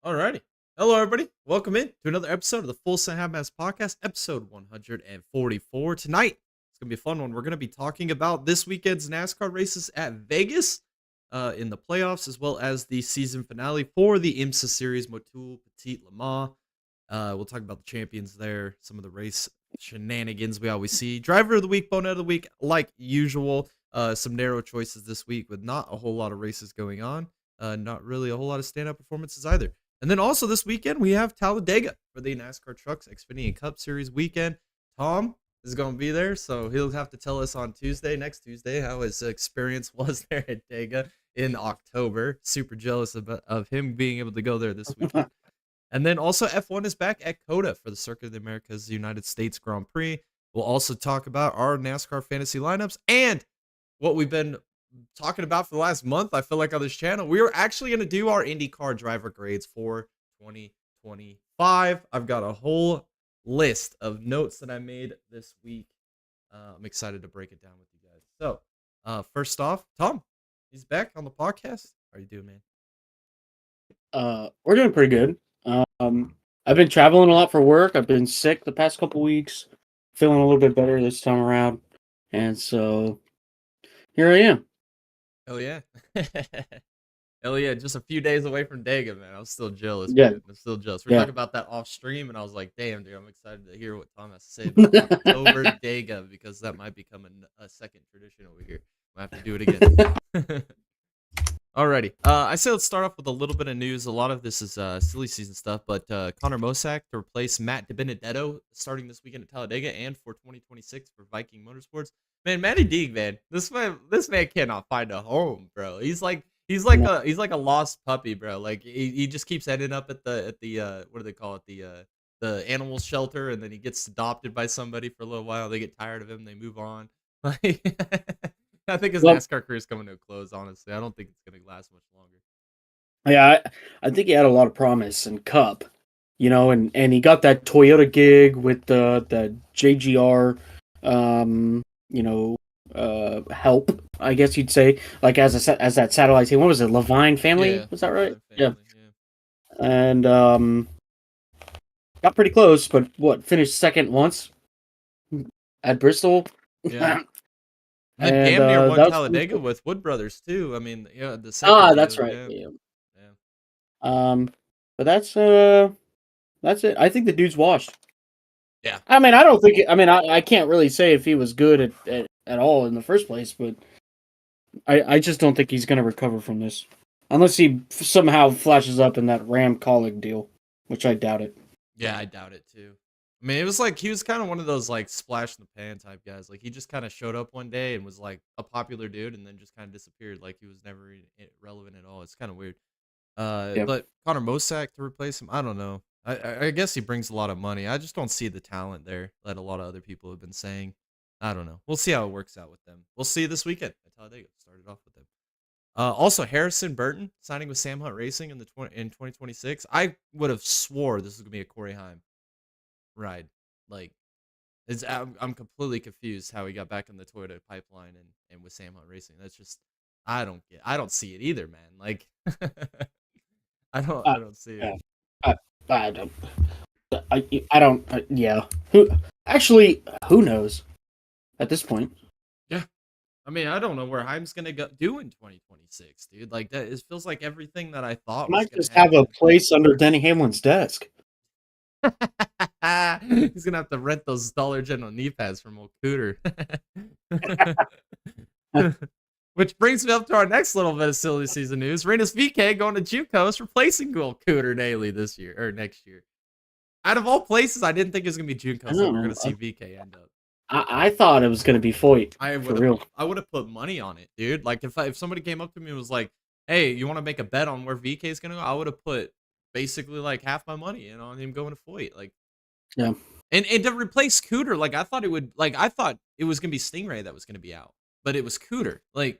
Alrighty. Hello, everybody. Welcome in to another episode of the Full Send Mast Podcast, episode 144. Tonight, it's going to be a fun one. We're going to be talking about this weekend's NASCAR races at Vegas in the playoffs, as well as the season finale for the IMSA series, Motul, Petit, Mast. We'll talk about the champions there, some of the race shenanigans we always see. Driver of the week, bonehead of the week, like usual. Some narrow choices this week with not a whole lot of races going on. Not really a whole lot of standout performances either. And then also this weekend, we have Talladega for the NASCAR Trucks Xfinity Cup Series weekend. Tom is going to be there, so he'll have to tell us on next Tuesday, how his experience was there at Dega in October. Super jealous of him being able to go there this weekend. And then also F1 is back at COTA for the Circuit of the Americas United States Grand Prix. We'll also talk about our NASCAR fantasy lineups and what we've been talking about for the last month, I feel like, on this channel. We are actually going to do our IndyCar driver grades for 2025. I've got a whole list of notes that I made this week. I'm excited to break it down with you guys. So, first off, Tom, he's back on the podcast. How are you doing, man? We're doing pretty good. I've been traveling a lot for work. I've been sick the past couple weeks. Feeling a little bit better this time around. And so here I am. Hell yeah. Hell yeah. Just a few days away from Dega, man. I'm still jealous. Yeah. Dude. I'm still jealous. We're talking about that off stream, and I was like, damn, dude, I'm excited to hear what Tom has to say about October Dega, because that might become a second tradition over here. We'll have to do it again. Alrighty. I say let's start off with a little bit of news. A lot of this is silly season stuff, but Connor Mosak to replace Matt DiBenedetto starting this weekend at Talladega and for 2026 for Viking Motorsports. Man, Matty Deeg, man, this man cannot find a home, bro. He's like a lost puppy, bro. Like he just keeps ending up at the what do they call it, the animal shelter, and then he gets adopted by somebody for a little while. They get tired of him, they move on. Like, I think his NASCAR career is coming to a close. Honestly, I don't think it's going to last much longer. Yeah, I think he had a lot of promise in Cup, and he got that Toyota gig with the JGR. Help, I guess you'd say, like as that satellite team. What was it, Levine family? Yeah, was that right? Family, yeah. And got pretty close, but finished second once at Bristol. Yeah. And damn near won Talladega with Wood Brothers too. I mean, yeah, the second. That's right. Yeah. But that's it. I think the dude's washed. Yeah. I mean, I don't think. I can't really say if he was good at all in the first place, but I just don't think he's going to recover from this, unless he somehow flashes up in that Ram Colleague deal, which I doubt it. Yeah, I doubt it too. I mean, it was like he was kind of one of those like splash in the pan type guys. Like he just kind of showed up one day and was like a popular dude, and then just kind of disappeared. Like he was never relevant at all. It's kind of weird. But Connor Mosak to replace him, I don't know. I guess he brings a lot of money. I just don't see the talent there that a lot of other people have been saying. I don't know. We'll see how it works out with them. We'll see this weekend at Talladega. Started off with them. Also, Harrison Burton signing with Sam Hunt Racing in 2026. I would have swore this was gonna be a Corey Heim ride. Like, I'm completely confused how he got back in the Toyota pipeline and with Sam Hunt Racing. That's just I don't see it either, man. Like I don't see it. I don't. Yeah. Who knows at this point? Yeah. I mean, I don't know where Heim's gonna do in 2026, dude. Like that, it feels like everything that I thought might just have a place under Denny Hamlin's desk. He's gonna have to rent those Dollar General knee pads from old Cooter. Which brings me up to our next little bit of silly season news. Renus VK going to JUCOs, replacing old Cooter Daly this year or next year. Out of all places, I didn't think it was gonna be JUCOs that we're gonna see VK end up. I thought it was gonna be Foyt. I would have put money on it, dude. Like if somebody came up to me and was like, "Hey, you want to make a bet on where VK is gonna go?" I would have put basically like half my money in on him going to Foyt. Like, yeah. And to replace Cooter, like I thought it was gonna be Stingray that was gonna be out, but it was Cooter. Like,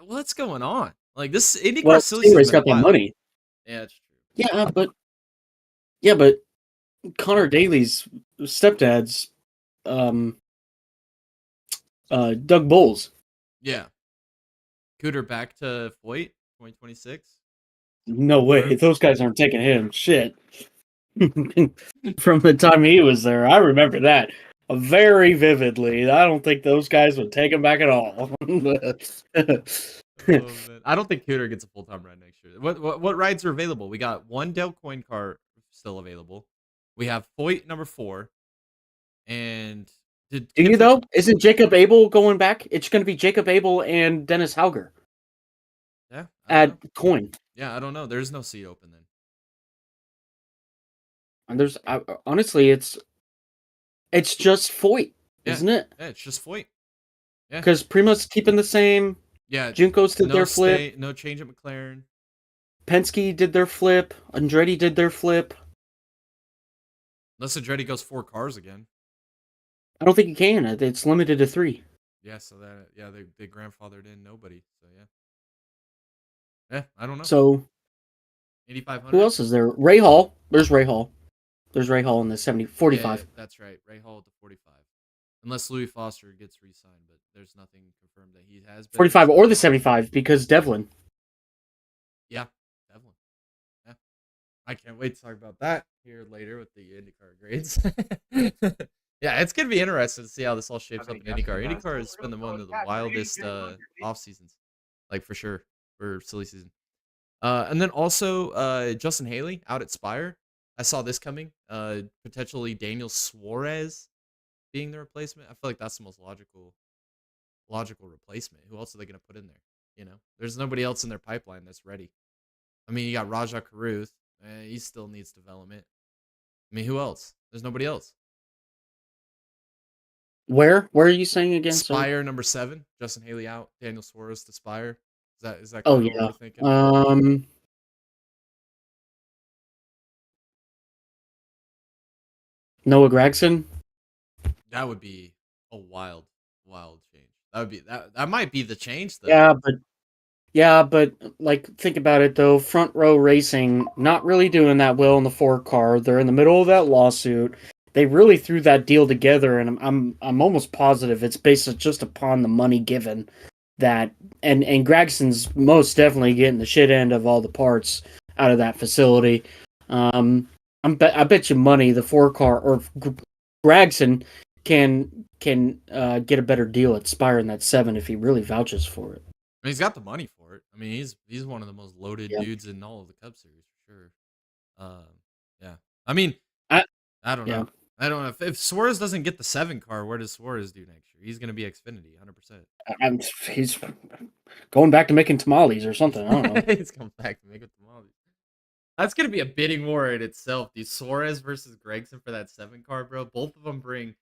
what's going on? Like this IndyCar Stingray's got that money. Yeah, that's true. Yeah, but Connor Daly's stepdad's Doug Bowles. Yeah. Cooter back to Foyt 2026. No way. Those guys aren't taking him. Shit. From the time he was there, I remember that very vividly. I don't think those guys would take him back at all. Oh, man. I don't think Cooter gets a full-time ride next year. What rides are available? We got one Dale Coyne car still available. We have Foyt number 4. And Do you though? Isn't Jacob Abel going back? It's going to be Jacob Abel and Dennis Hauger. Yeah. At Coyne. Yeah, I don't know. There's no seat open then. And there's honestly, it's just Foyt, isn't it? Yeah, it's just Foyt. Yeah. Because Primo's keeping the same. Yeah. Juncos did their flip. No change at McLaren. Penske did their flip. Andretti did their flip. Unless Andretti goes 4 cars again. I don't think you can. It's limited to 3. Yeah, so they grandfathered in nobody. So yeah, I don't know. So 8,500. Who else is there? Ray Hall. There's Ray Hall. There's Ray Hall in the 45. Yeah, that's right. Ray Hall at the 45. Unless Louis Foster gets re-signed, but there's nothing confirmed that he has been. 45 or the 75 because Devlin. Yeah, Devlin. Yeah. I can't wait to talk about that here later with the IndyCar grades. Yeah, it's going to be interesting to see how this all shapes up in IndyCar. IndyCar has been one of the wildest off seasons, like for sure, for silly season. And then also Justin Haley out at Spire. I saw this coming. Potentially Daniel Suarez being the replacement. I feel like that's the most logical replacement. Who else are they going to put in there? You know, there's nobody else in their pipeline that's ready. I mean, you got Raja Caruth. He still needs development. I mean, who else? There's nobody else. Where are you saying again? Spire number 7. Justin Haley out. Daniel Suarez to Spire. Is that Oh kind of yeah. what we're thinking? Noah Gragson. That would be a wild change. That might be the change though. Yeah, but like think about it though. Front Row Racing not really doing that well in the 4 car. They're in the middle of that lawsuit. They really threw that deal together, and I'm almost positive it's based just upon the money given. That and Gragson's most definitely getting the shit end of all the parts out of that facility. I bet you money the 4 car or Gragson can get a better deal at Spire in that 7 if he really vouches for it. I mean, he's got the money for it. I mean, he's one of the most loaded dudes in all of the Cup Series for sure. Yeah. I mean, I don't know. I don't know if Suarez doesn't get the 7 car. Where does Suarez do next year? He's going to be Xfinity, 100%. He's going back to making tamales or something. I don't know. He's going back to making tamales. That's going to be a bidding war in itself. The Suarez versus Gragson for that 7 car, bro. Both of them bring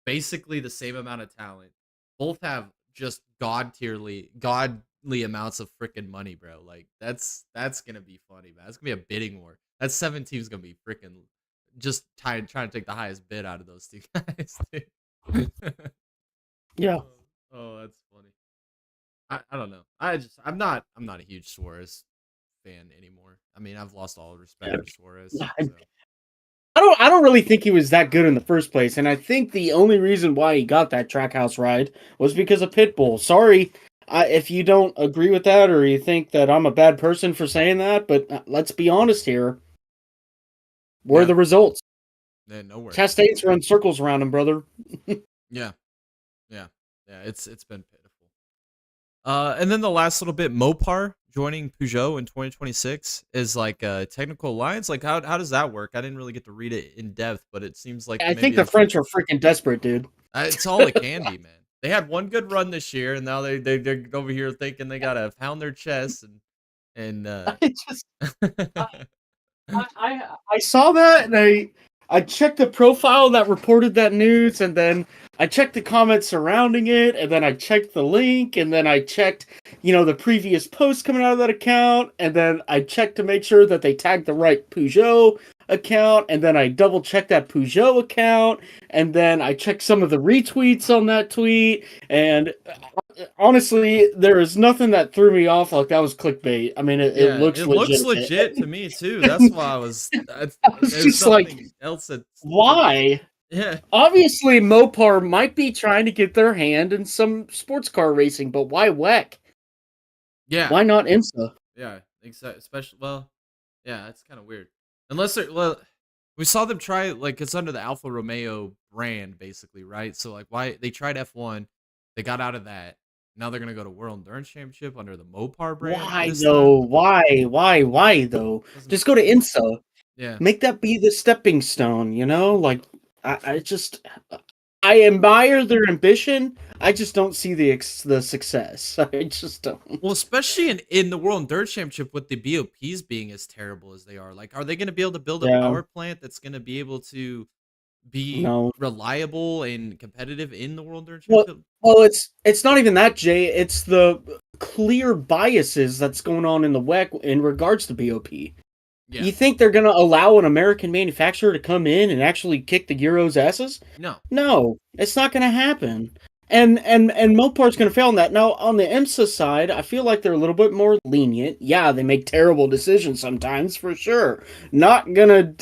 basically the same amount of talent. Both have just godly amounts of freaking money, bro. Like that's going to be funny, man. It's going to be a bidding war. That 7 team's going to be freaking just trying to take the highest bid out of those 2 guys. Yeah. Oh, that's funny. I don't know. I'm not a huge Suarez fan anymore. I mean, I've lost all respect for Suarez. So. I don't really think he was that good in the first place, and I think the only reason why he got that Trackhouse ride was because of Pitbull. Sorry if you don't agree with that or you think that I'm a bad person for saying that, but let's be honest here. Where are the results? Yeah, nowhere. Chastain's run circles around him, brother. Yeah. It's been pitiful. And then the last little bit, Mopar joining Peugeot in 2026 is like a technical alliance. Like how does that work? I didn't really get to read it in depth, but it seems like I think the French are freaking desperate, dude. It's all it can be, man. They had one good run this year, and now they're over here thinking they gotta pound their chests and. I saw that and I checked the profile that reported that news, and then I checked the comments surrounding it, and then I checked the link, and then I checked, the previous post coming out of that account, and then I checked to make sure that they tagged the right Peugeot account, and then I double checked that Peugeot account, and then I checked some of the retweets on that tweet, and honestly, there is nothing that threw me off like that was clickbait. I mean, it looks legit to me too. That's why I was just like, else why? Yeah. Obviously, Mopar might be trying to get their hand in some sports car racing, but why WEC? Yeah. Why not IMSA? Yeah, Especially, well, yeah, it's kind of weird. Unless they're, well, we saw them try, like, it's under the Alfa Romeo brand, basically, right? So, like, why they tried F1, they got out of that. Now they're gonna go to World Endurance Championship under the Mopar brand Why this time. though? Why though? Doesn't make Just go to sense. IMSA. Yeah. Make that be the stepping stone, you know? Like I just I admire their ambition. I just don't see the success. I just Well, don't. especially in the World Endurance Championship with the BOPs being as terrible as they are. Like, are they gonna be able to build a Yeah. power plant that's gonna be able to be No. reliable and competitive in the World Endurance Well, Championship? it's not even that, Jay. It's the clear biases that's going on in the WEC in regards to BOP. Yeah. You think they're going to allow an American manufacturer to come in and actually kick the Euros' asses? No. No, it's not going to happen. And Mopar's going to fail on that. Now, on the IMSA side, I feel like they're a little bit more lenient. Yeah, they make terrible decisions sometimes, for sure. Not gonna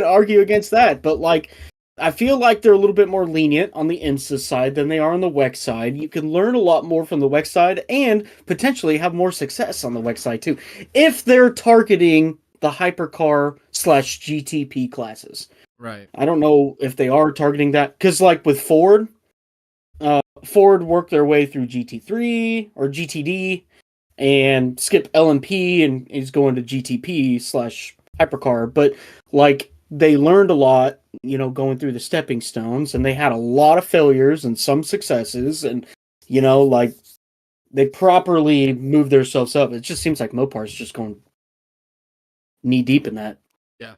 argue against that. But like, I feel like they're a little bit more lenient on the IMSA side than they are on the WEC side. You can learn a lot more from the WEC side and potentially have more success on the WEC side too, if they're targeting the hypercar slash GTP classes. Right. I don't know if they are targeting that because, like with Ford, Ford worked their way through GT3 or GTD and skip LMP and is going to GTP slash hypercar. But like they learned a lot, you know, going through the stepping stones, and they had a lot of failures and some successes, and you know, like they properly moved themselves up. It just seems like Mopar's just going knee deep in that. Yeah.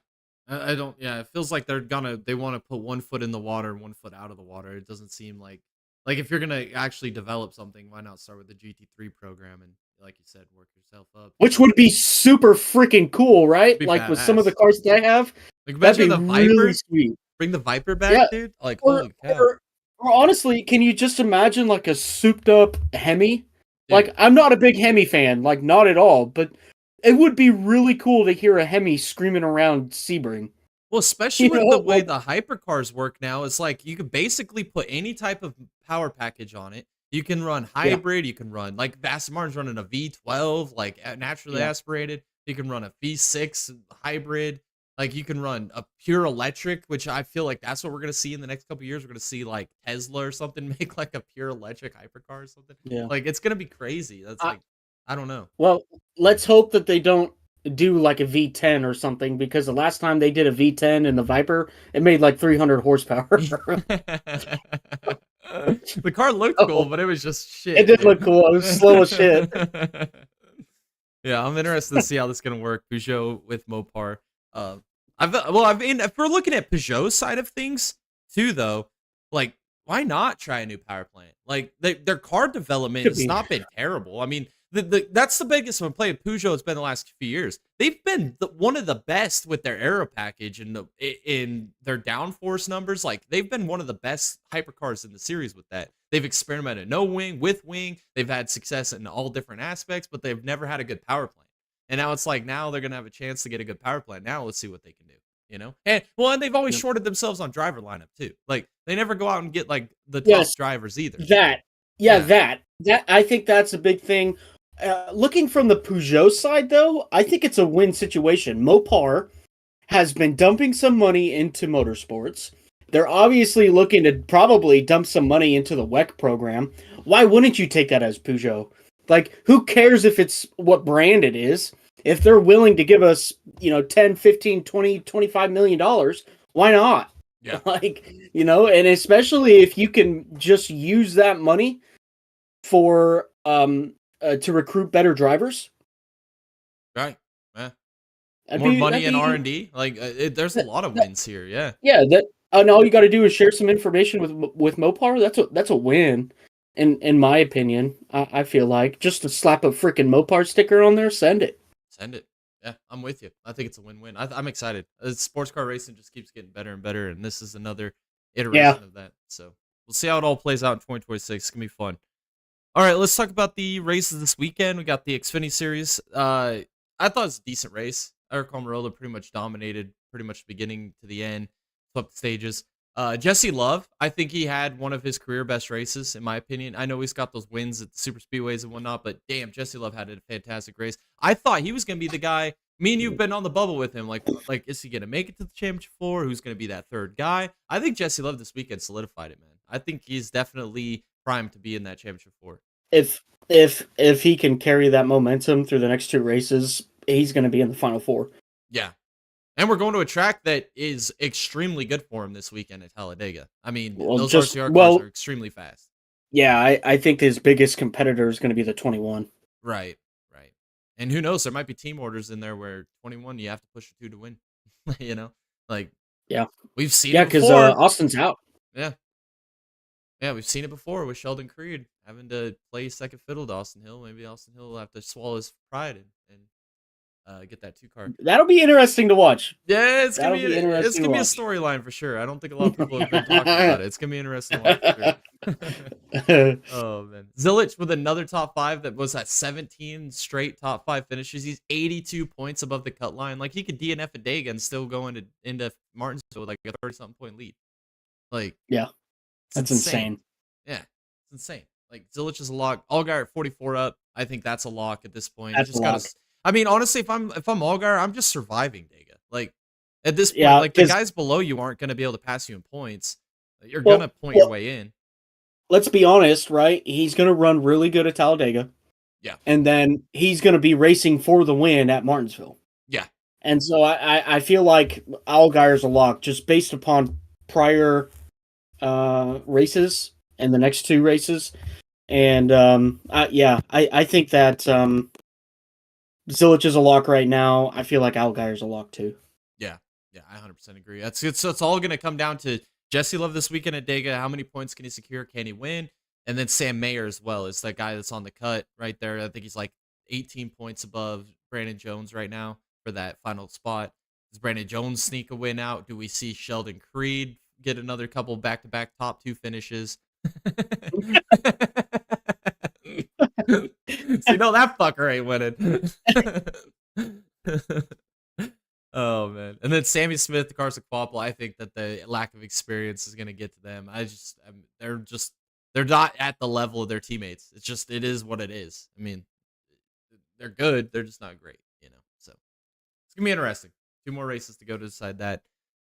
I don't, yeah, it feels like they want to put one foot in the water and one foot out of the water. It doesn't seem like if you're going to actually develop something, why not start with the GT3 program and, like you said, work yourself up? Which would be super freaking cool, right? Be Like with some of the badass. cars that I have, Like, that'd imagine be the really Viper. sweet. Bring the Viper Yeah, back, dude. Like, or holy cow. or or honestly, can you just imagine like a souped up Hemi? Dude. Like I'm not a big Hemi fan, like not at all, but it would be really cool to hear a Hemi screaming around Sebring. Well, especially You with the know, way like the hypercars work now, it's like you could basically put any type of power package on it. You can run yeah, hybrid, you can run like Aston Martin's running a V12, like naturally yeah. aspirated. You can run a V6 hybrid. Like you can run a pure electric, which I feel like that's what we're gonna see in the next couple years. We're gonna see like Tesla or something make like a pure electric hypercar or something. Yeah. Like it's gonna be crazy. That's I, like I don't know. well, let's hope that they don't do like a V10 or something because the last time they did a V10 in the Viper, it made like 300 horsepower. The car looked cool, Oh, but it was just it shit, did dude. look cool. It was slow as shit. Yeah, I'm interested to see how this is gonna work. Peugeot with Mopar. I mean, if we're looking at Peugeot's side of things too, though, like why not try a new power plant? Like their car development Could has be. not been terrible. I mean, that's the biggest complaint of Peugeot has been the last few years. They've been one of the best with their aero package and in their downforce numbers. Like they've been one of the best hypercars in the series with that. They've experimented no wing with wing. They've had success in all different aspects, but they've never had a good power plant. And now it's like now they're gonna have a chance to get a good power plant. Now let's see what they can do. You know, and they've always Yep. shorted themselves on driver lineup too. Like they never go out and get like the top Yes, drivers either. that. Yeah, Yeah, that. I think that's a big thing. Looking from the Peugeot side, though, I think it's a win situation. Mopar has been dumping some money into motorsports. They're obviously looking to probably dump some money into the WEC program. Why wouldn't you take that as Peugeot? Like, who cares if it's what brand it is? If they're willing to give us, you know, 10, 15, 20, 25 million dollars, why not? yeah, Like, you know, and especially if you can just use that money for to recruit better drivers. right. Yeah. More That'd money in R be and D. Like there's a that, lot of that, wins here. Yeah. yeah, that and all you got to do is share some information with Mopar. That's a win, in my opinion. I feel like just to slap a freaking Mopar sticker on there, send it. Send it. Yeah, I'm with you. I think it's a win-win. I'm excited. Sports car racing just keeps getting better and better, and this is another Yeah, iteration of that. So we'll see how it all plays out in 2026. It's gonna be fun. All right, let's talk about the races this weekend. We got the Xfinity Series. I thought it was a decent race. Eric Almirola pretty much dominated, pretty much beginning to the end, swept the stages. Jesse Love, I think he had one of his career best races, in my opinion. I know he's got those wins at the super speedways and whatnot, but damn, Jesse Love had a fantastic race. I thought he was going to be the guy. Me and you've been on the bubble with him. Like, is he going to make it to the championship floor? Who's going to be that third guy? I think Jesse Love this weekend solidified it, man. I think he's definitely primed to be in that championship floor. If he can carry that momentum through the next two races, he's going to be in the final four. Yeah. And we're going to a track that is extremely good for him this weekend at Talladega. I mean, those RCR cars are extremely fast. Yeah, I think his biggest competitor is going to be the 21. Right. And who knows? There might be team orders in there where 21 you have to push a 2 to win. You know, like we've seen it before. Yeah, because Austin's out. Yeah, we've seen it before with Sheldon Creed having to play second fiddle to Austin Hill. Maybe Austin Hill will have to swallow his pride and get that 2 car. That'll be interesting to watch. Yeah, it's gonna be a storyline for sure. I don't think a lot of people have been talking about it. It's gonna be interesting to watch for sure. Oh man, Zilich with another top 5 that was at 17 straight top 5 finishes. He's 82 points above the cut line. Like he could DNF a Dega and still go into Martinsville with like a 30-something point lead. Like that's insane. Yeah, it's insane. Like Zilich is a lock. Allgaier at 44 up. I think that's a lock at this point. That's a lock. I mean, honestly, if I'm Allgaier, I'm just surviving Dega. Like at this point, like the guys below you aren't going to be able to pass you in points. You're gonna point your way in. Let's be honest, right? He's gonna run really good at Talladega. Yeah, and then he's gonna be racing for the win at Martinsville. Yeah, and so I feel like Allgaier's a lock just based upon prior races and the next 2 races, and I think that Zilich is a lock right now. I feel like Allgaier's a lock too. Yeah, I 100% agree. It's all going to come down to Jesse Love this weekend at Dega. How many points can he secure? Can he win? And then Sam Mayer as well is that guy that's on the cut right there. I think he's like 18 points above Brandon Jones right now for that final spot. Does Brandon Jones sneak a win out? Do we see Sheldon Creed get another couple back-to-back top 2 finishes? So you know that fucker ain't winning. Oh man. And then Sammy Smith, Carson Kvapil, I think that the lack of experience is going to get to them. They're not at the level of their teammates. It is what it is. I mean, they're good, they're just not great, you know. So it's going to be interesting. 2 more races to go to decide that.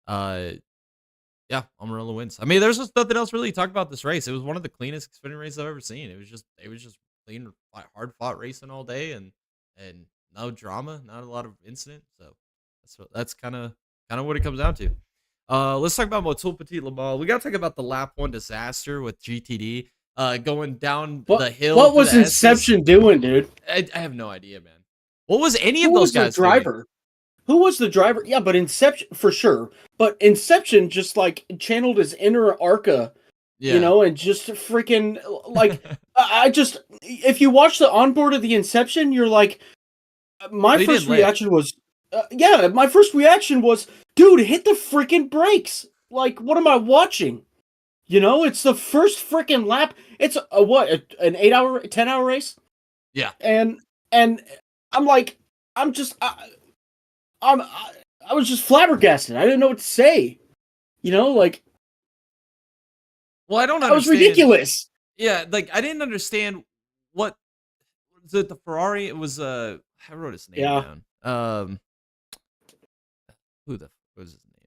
Yeah, Amarillo wins. I mean, there's just nothing else really to talk about this race. It was one of the cleanest Xfinity races I've ever seen. It was just clean, hard fought racing all day, and no drama, not a lot of incident. So that's kind of what it comes down to. Let's talk about Motul Petit Le Mans. We got to talk about the lap 1 disaster with GTD going down the hill. What was Inception doing, dude? I have no idea, man. What was any of those guys driver? Who was the driver? Yeah, but Inception for sure. But Inception just like channeled his inner Arca, you know, and just freaking like if you watch the onboard of the Inception, you're like, my first reaction was, dude, hit the freaking brakes. Like, what am I watching? You know, it's the first freaking lap. It's an 10-hour race. Yeah, and I'm like, I was just flabbergasted. I didn't know what to say. You know, like, well, I don't understand. That was ridiculous. Yeah, like I didn't understand what was it. The Ferrari. It was I wrote his name down. Who the was his name?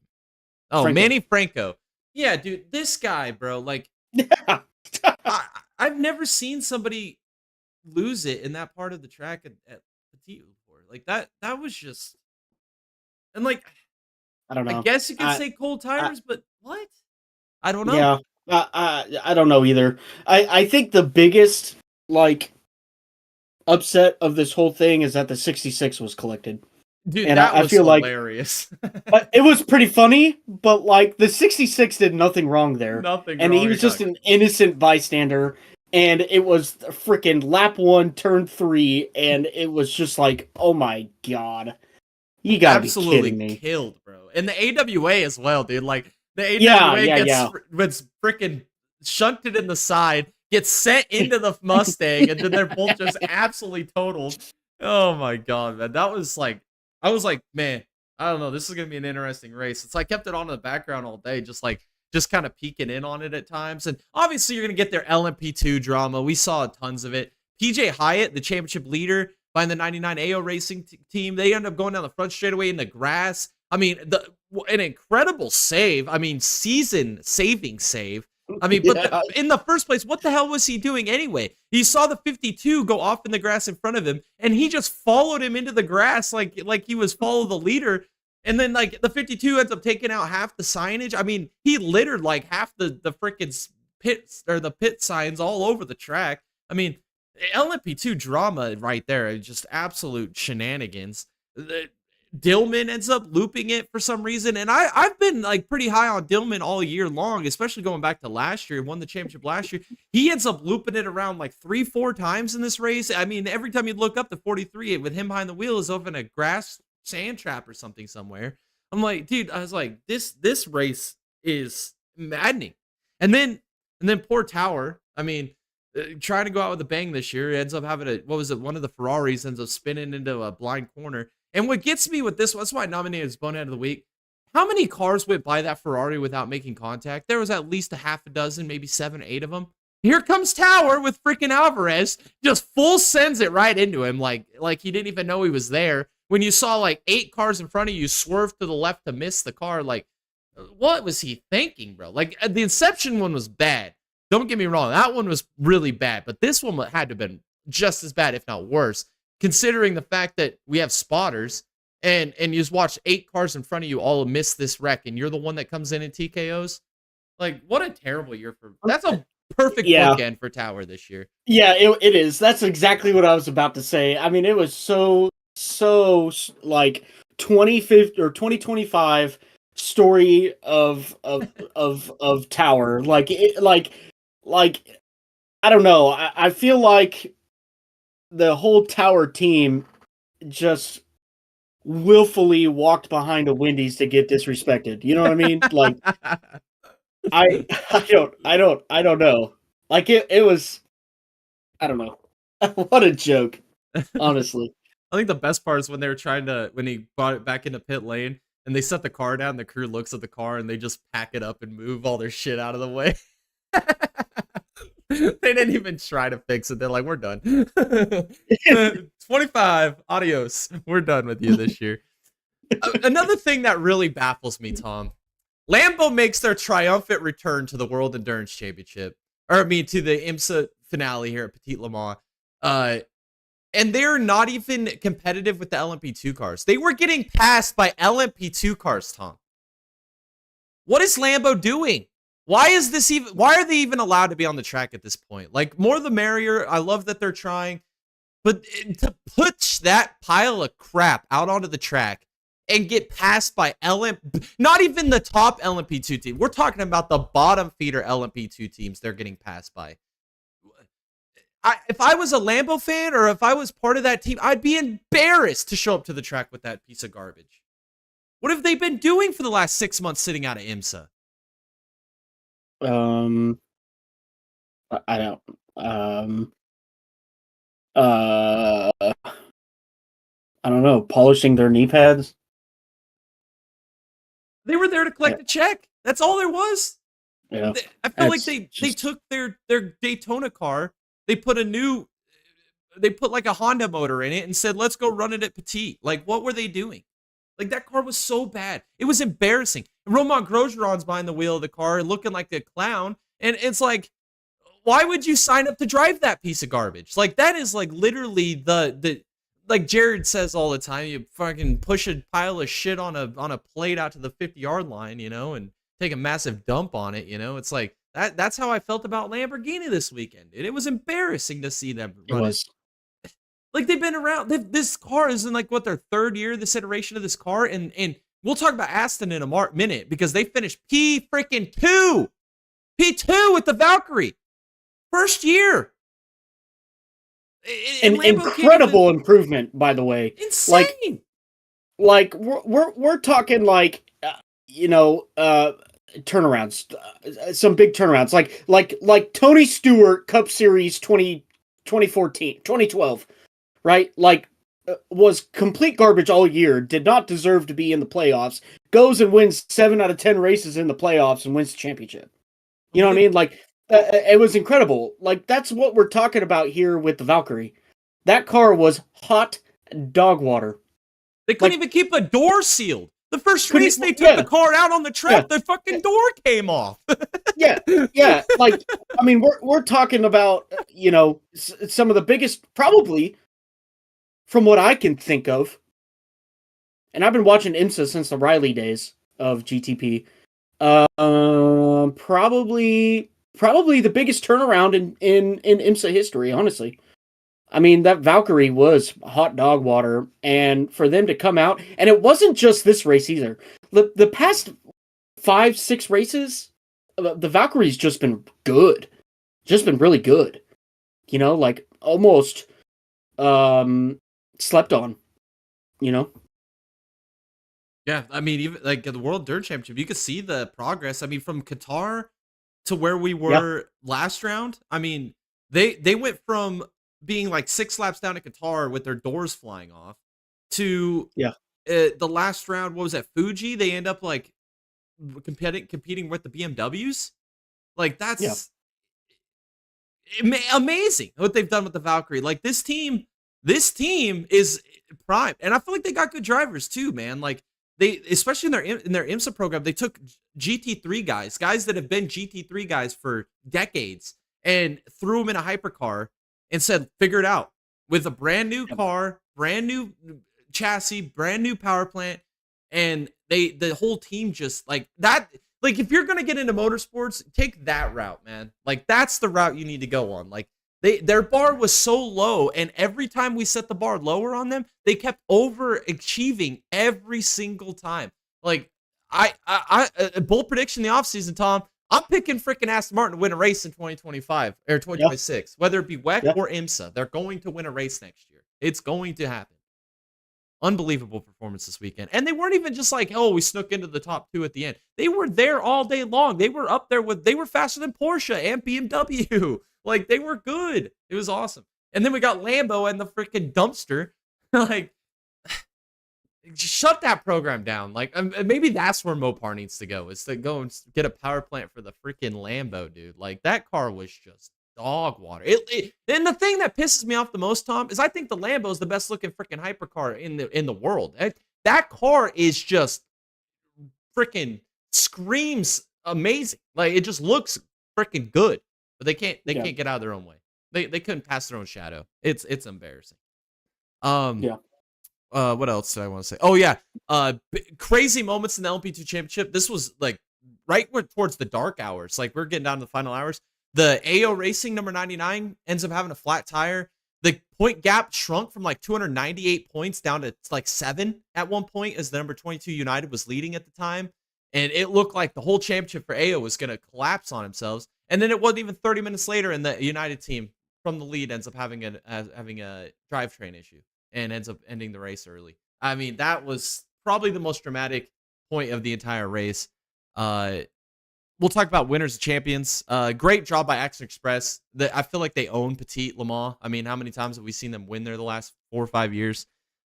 Oh, Franco. Manny Franco. Yeah, dude, this guy, bro. Like, I've never seen somebody lose it in that part of the track at Petit before. Like that was just. And like, I don't know. I guess you could say cold tires, but what? I don't know. Yeah, I don't know either. I think the biggest like upset of this whole thing is that the 66 was collected. Dude, and that was hilarious. Like, it was pretty funny, but like the 66 did nothing wrong there. Nothing. And he was just an innocent bystander. And it was freaking lap 1, turn 3, and it was just like, oh my god. You gotta be kidding me. Killed, bro. And the AWA as well, dude. Like, the AWA gets freaking shunted in the side, gets sent into the Mustang, and then they're both just absolutely totaled. Oh my god, man. That was like, I was like, man, I don't know. This is going to be an interesting race. It's like, I kept it on in the background all day, just like just kind of peeking in on it at times. And obviously, you're going to get their LMP2 drama. We saw tons of it. PJ Hyatt, the championship leader behind the 99 AO Racing team, they end up going down the front straightaway in the grass. I mean, an incredible save. I mean, season-saving save. I mean, but in the first place, what the hell was he doing anyway? He saw the 52 go off in the grass in front of him, and he just followed him into the grass like he was follow the leader. And then like the 52 ends up taking out half the signage. I mean, he littered like half the freaking pits or the pit signs all over the track. I mean, LMP2 drama right there, just absolute shenanigans. Dillman ends up looping it for some reason, and I've been like pretty high on Dillman all year long, especially going back to last year. Won the championship last year. He ends up looping it around like 3-4 times in this race. I mean, every time you look up, the 43 with him behind the wheel is over in a grass sand trap or something somewhere. I'm like, dude, I was like, this race is maddening. And then poor Tower. I mean, trying to go out with a bang this year, ends up having one of the Ferraris ends up spinning into a blind corner. And what gets me with this, that's why I nominated as Bonehead of the Week. How many cars went by that Ferrari without making contact? There was at least a half a dozen, maybe 7, 8 of them. Here comes Tower with freaking Alvarez, just full sends it right into him, like he didn't even know he was there. When you saw like 8 cars in front of you swerve to the left to miss the car, like, what was he thinking, bro? Like, the Inception one was bad. Don't get me wrong, that one was really bad, but this one had to have been just as bad, if not worse, considering the fact that we have spotters and you just watch 8 cars in front of you all miss this wreck, and you're the one that comes in and TKOs. Like, what a terrible year that's a perfect bookend for Tower this year. Yeah, it is. That's exactly what I was about to say. I mean, it was so like 2050 or 2025 story of Tower. Like I don't know. I feel like the whole Tower team just willfully walked behind a Wendy's to get disrespected. You know what I mean? Like I don't know. Like it was, I don't know. What a joke, honestly. I think the best part is when he brought it back into pit lane and they set the car down, the crew looks at the car and they just pack it up and move all their shit out of the way. They didn't even try to fix it. They're like, we're done. 25, adios. We're done with you this year. Another thing that really baffles me, Tom, Lambo makes their triumphant return to the World Endurance Championship, to the IMSA finale here at Petit Le Mans. And they're not even competitive with the LMP2 cars. They were getting passed by LMP2 cars, Tom. What is Lambo doing? Why are they even allowed to be on the track at this point? Like, more the merrier. I love that they're trying. But to push that pile of crap out onto the track and get passed by not even the top LMP2 team. We're talking about the bottom feeder LMP2 teams they're getting passed by. If I was a Lambo fan or if I was part of that team, I'd be embarrassed to show up to the track with that piece of garbage. What have they been doing for the last 6 months sitting out of IMSA? I don't. I don't know. Polishing their knee pads. They were there to collect a check. That's all there was. Yeah. I feel like they took their Daytona car. They put like a Honda motor in it and said, let's go run it at Petit. Like, what were they doing? Like, that car was so bad. It was embarrassing. Romain Grosjean's behind the wheel of the car looking like a clown. And it's like, why would you sign up to drive that piece of garbage? Like, that is like literally like Jared says all the time, you fucking push a pile of shit on a plate out to the 50-yard line, and take a massive dump on it, It's like, that's how I felt about Lamborghini this weekend. And it was embarrassing to see them run it. Like, they've been around. This car is in like their 3rd year, this iteration of this car, and we'll talk about Aston in a minute because they finished P2 with the Valkyrie, 1st year. An incredible improvement, by the way. Insane. Like we're talking like turnarounds, some big turnarounds, like Tony Stewart Cup Series 2012. Right? Like was complete garbage all year, did not deserve to be in the playoffs, goes and wins 7 out of 10 races in the playoffs and wins the championship. You know what I mean? Like, it was incredible. Like, that's what we're talking about here with the Valkyrie. That car was hot dog water. They couldn't even keep a door sealed. The first race they took yeah. the car out on the track, the fucking door came off. yeah. Like, I mean, we're talking about, you know, some of the biggest, probably, from what I can think of, and I've been watching IMSA since the Riley days of GTP. Probably the biggest turnaround in IMSA history, honestly. I mean, that Valkyrie was hot dog water, and for them to come out, and it wasn't just this race either. The past 5-6 races, the Valkyrie's just been good, just been really good. You know, like almost slept on. You know. Yeah, I mean, even like the World Dirt Championship, you could see the progress. I mean, from Qatar to where we were last round. I mean, they went from being like 6 laps down at Qatar with their doors flying off to the last round. What was that, Fuji? They end up like competing with the BMWs. Like, that's amazing what they've done with the Valkyrie. Like, this team is prime, and I feel like they got good drivers too, man. Like, they, especially in their IMSA program, they took GT3 guys that have been GT3 guys for decades, and threw them in a hypercar and said, figure it out with a brand new car, brand new chassis, brand new power plant, and the whole team just like that. Like, if you're gonna get into motorsports, take that route, man. Like, that's the route you need to go on. Like, their bar was so low, and every time we set the bar lower on them, they kept overachieving every single time. Like, I bold prediction in the offseason, Tom. I'm picking freaking Aston Martin to win a race in 2025 or 2026, whether it be WEC or IMSA. They're going to win a race next year. It's going to happen. Unbelievable performance this weekend. And they weren't even just like, oh, we snuck into the top 2 at the end. They were there all day long. They were up there they were faster than Porsche and BMW. Like, they were good. It was awesome. And then we got Lambo and the freaking dumpster. Like, shut that program down. Like, maybe that's where Mopar needs to go, is to go and get a power plant for the freaking Lambo, dude. Like, that car was just dog water. And the thing that pisses me off the most, Tom, is I think the Lambo is the best looking freaking hypercar in the world. That car is just freaking screams amazing. Like, it just looks freaking good, but they can't get out of their own way. They couldn't pass their own shadow. It's embarrassing. What else did I want to say? Oh yeah, crazy moments in the LP2 championship. This was like right towards the dark hours. Like, we're getting down to the final hours. The AO Racing number 99 ends up having a flat tire. The point gap shrunk from like 298 points down to like 7 at one point, as the number 22 United was leading at the time. And it looked like the whole championship for AO was going to collapse on themselves. And then it wasn't even 30 minutes later, and the United team from the lead ends up having a drivetrain issue and ends up ending the race early. I mean, that was probably the most dramatic point of the entire race. We'll talk about winners and champions. Great job by Action Express. I feel like they own Petit Le Mans. I mean, how many times have we seen them win there the last 4 or 5 years?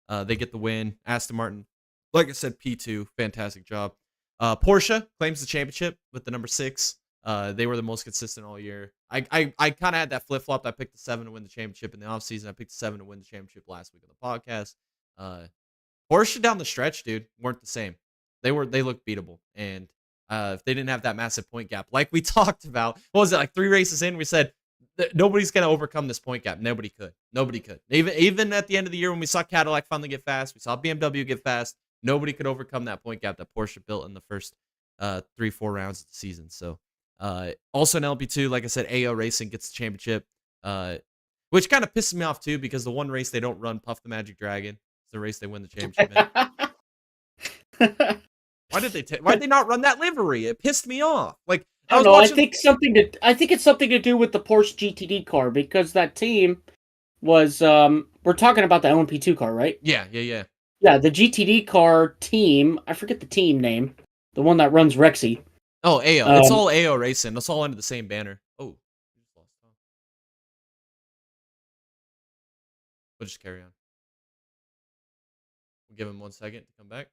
They get the win. Aston Martin, like I said, P2, fantastic job. Porsche claims the championship with the number 6. They were the most consistent all year. I kind of had that flip-flop. I picked the 7 to win the championship in the offseason. I picked the 7 to win the championship last week on the podcast. Porsche down the stretch, dude, weren't the same. They looked beatable. And if they didn't have that massive point gap, like we talked about, what was it, like 3 races in, we said nobody's going to overcome this point gap. Nobody could. Even at the end of the year when we saw Cadillac finally get fast, we saw BMW get fast, nobody could overcome that point gap that Porsche built in the first 3-4 rounds of the season. So also in LP2, like I said, AO Racing gets the championship, which kind of pisses me off too, because the one race they don't run Puff the Magic Dragon, it's the race they win the championship in. Why did they not run that livery? It pissed me off. Like, I don't know. I think it's something to do with the Porsche GTD car, because that team was we're talking about the LMP2 car, right? Yeah. Yeah, the GTD car team, I forget the team name, the one that runs Rexy. Oh, AO. It's all AO Racing. It's all under the same banner. Oh. We'll just carry on. give him 1 second to come back.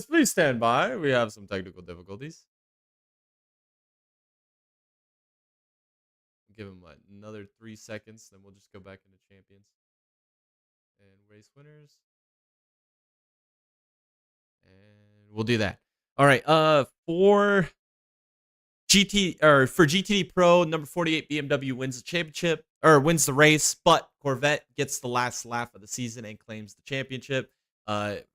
Please stand by. We have some technical difficulties. Give him another 3 seconds, then we'll just go back into champions and race winners. And we'll do that. All right. For GTD Pro, number 48 BMW wins the championship or wins the race, but Corvette gets the last laugh of the season and claims the championship.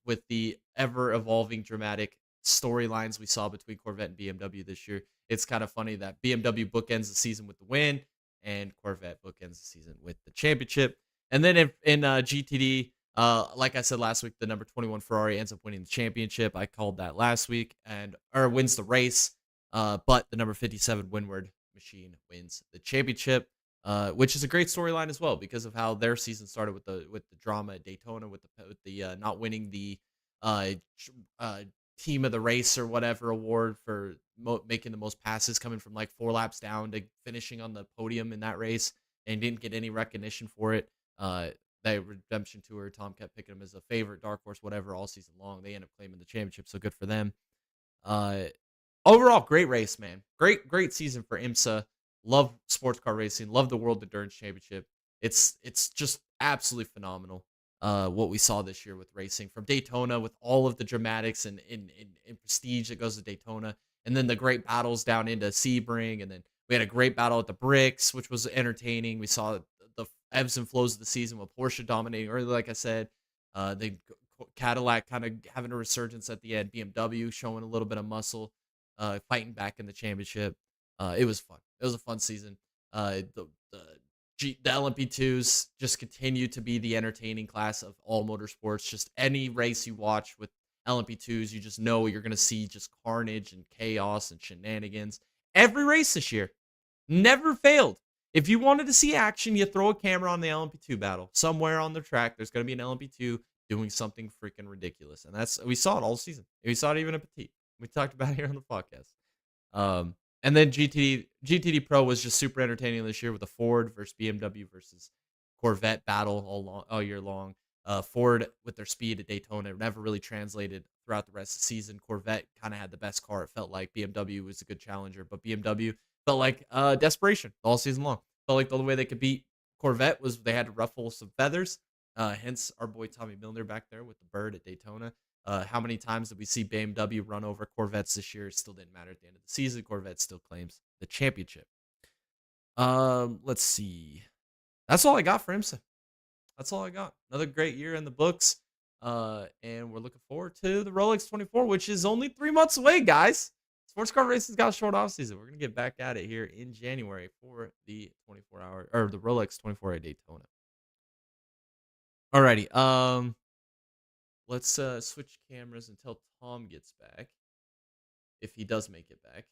With the ever evolving dramatic storylines we saw between Corvette and BMW this year, it's kind of funny that BMW bookends the season with the win and Corvette bookends the season with the championship. And then in GTD, like I said last week, the number 21 Ferrari ends up winning the championship. I called that last week or wins the race. But the number 57 Windward machine wins the championship, which is a great storyline as well because of how their season started with the drama at Daytona with the not winning the team of the race or whatever award for making the most passes, coming from like 4 laps down to finishing on the podium in that race and didn't get any recognition for it. The redemption tour, Tom kept picking him as a favorite, dark horse, whatever, all season long. They end up claiming the championship, so good for them. Overall, great race, man. Great season for IMSA. Love sports car racing. Love the World Endurance Championship. It's just absolutely phenomenal. What we saw this year with racing from Daytona, with all of the dramatics and prestige that goes to Daytona, and then the great battles down into Sebring, and then we had a great battle at the Bricks, which was entertaining. We saw the ebbs and flows of the season with Porsche dominating early, like I said. The Cadillac kind of having a resurgence at the end. BMW showing a little bit of muscle. Fighting back in the championship. It was fun. It was a fun season. The LMP2s just continue to be the entertaining class of all motorsports. Just any race you watch with LMP2s, you just know you're going to see just carnage and chaos and shenanigans. Every race this year never failed. If you wanted to see action, you throw a camera on the LMP2 battle. Somewhere on the track, there's going to be an LMP2 doing something freaking ridiculous. And we saw it all season. We saw it even at Petit. We talked about it here on the podcast. And then GTD Pro was just super entertaining this year with a Ford versus BMW versus Corvette battle all year long. Ford with their speed at Daytona never really translated throughout the rest of the season. Corvette kind of had the best car. It felt like BMW was a good challenger, but BMW felt like desperation all season long. Felt like the only way they could beat Corvette was they had to ruffle some feathers. Hence our boy Tommy Milner back there with the bird at Daytona. How many times did we see BMW run over Corvettes this year? It still didn't matter at the end of the season. Corvette still claims the championship. Let's see. That's all I got for IMSA. That's all I got. Another great year in the books. And we're looking forward to the Rolex 24, which is only 3 months away, guys. Sports car racing's got a short off season. We're gonna get back at it here in January for the 24-hour or the Rolex 24 Daytona. Alrighty. Let's switch cameras until Tom gets back. If he does make it back.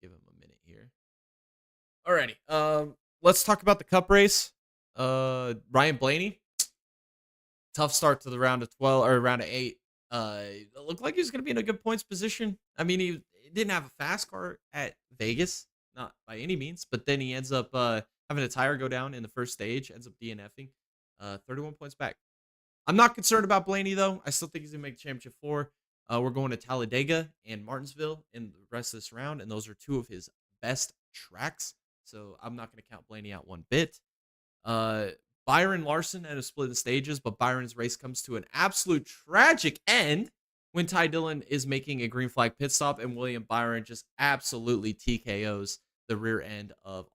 Give him a minute here. Alrighty. Let's talk about the Cup race. Ryan Blaney. Tough start to the round of 12 or round of 8. It looked like he was gonna be in a good points position. I mean, he didn't have a fast car at Vegas, not by any means, but then he ends up having a tire go down in the first stage, ends up DNFing. 31 points back. I'm not concerned about Blaney, though. I still think he's going to make the championship 4. We're going to Talladega and Martinsville in the rest of this round, and those are 2 of his best tracks. So I'm not going to count Blaney out one bit. Byron Larson had a split in stages, but Byron's race comes to an absolute tragic end when Ty Dillon is making a green flag pit stop, and William Byron just absolutely TKOs the rear end of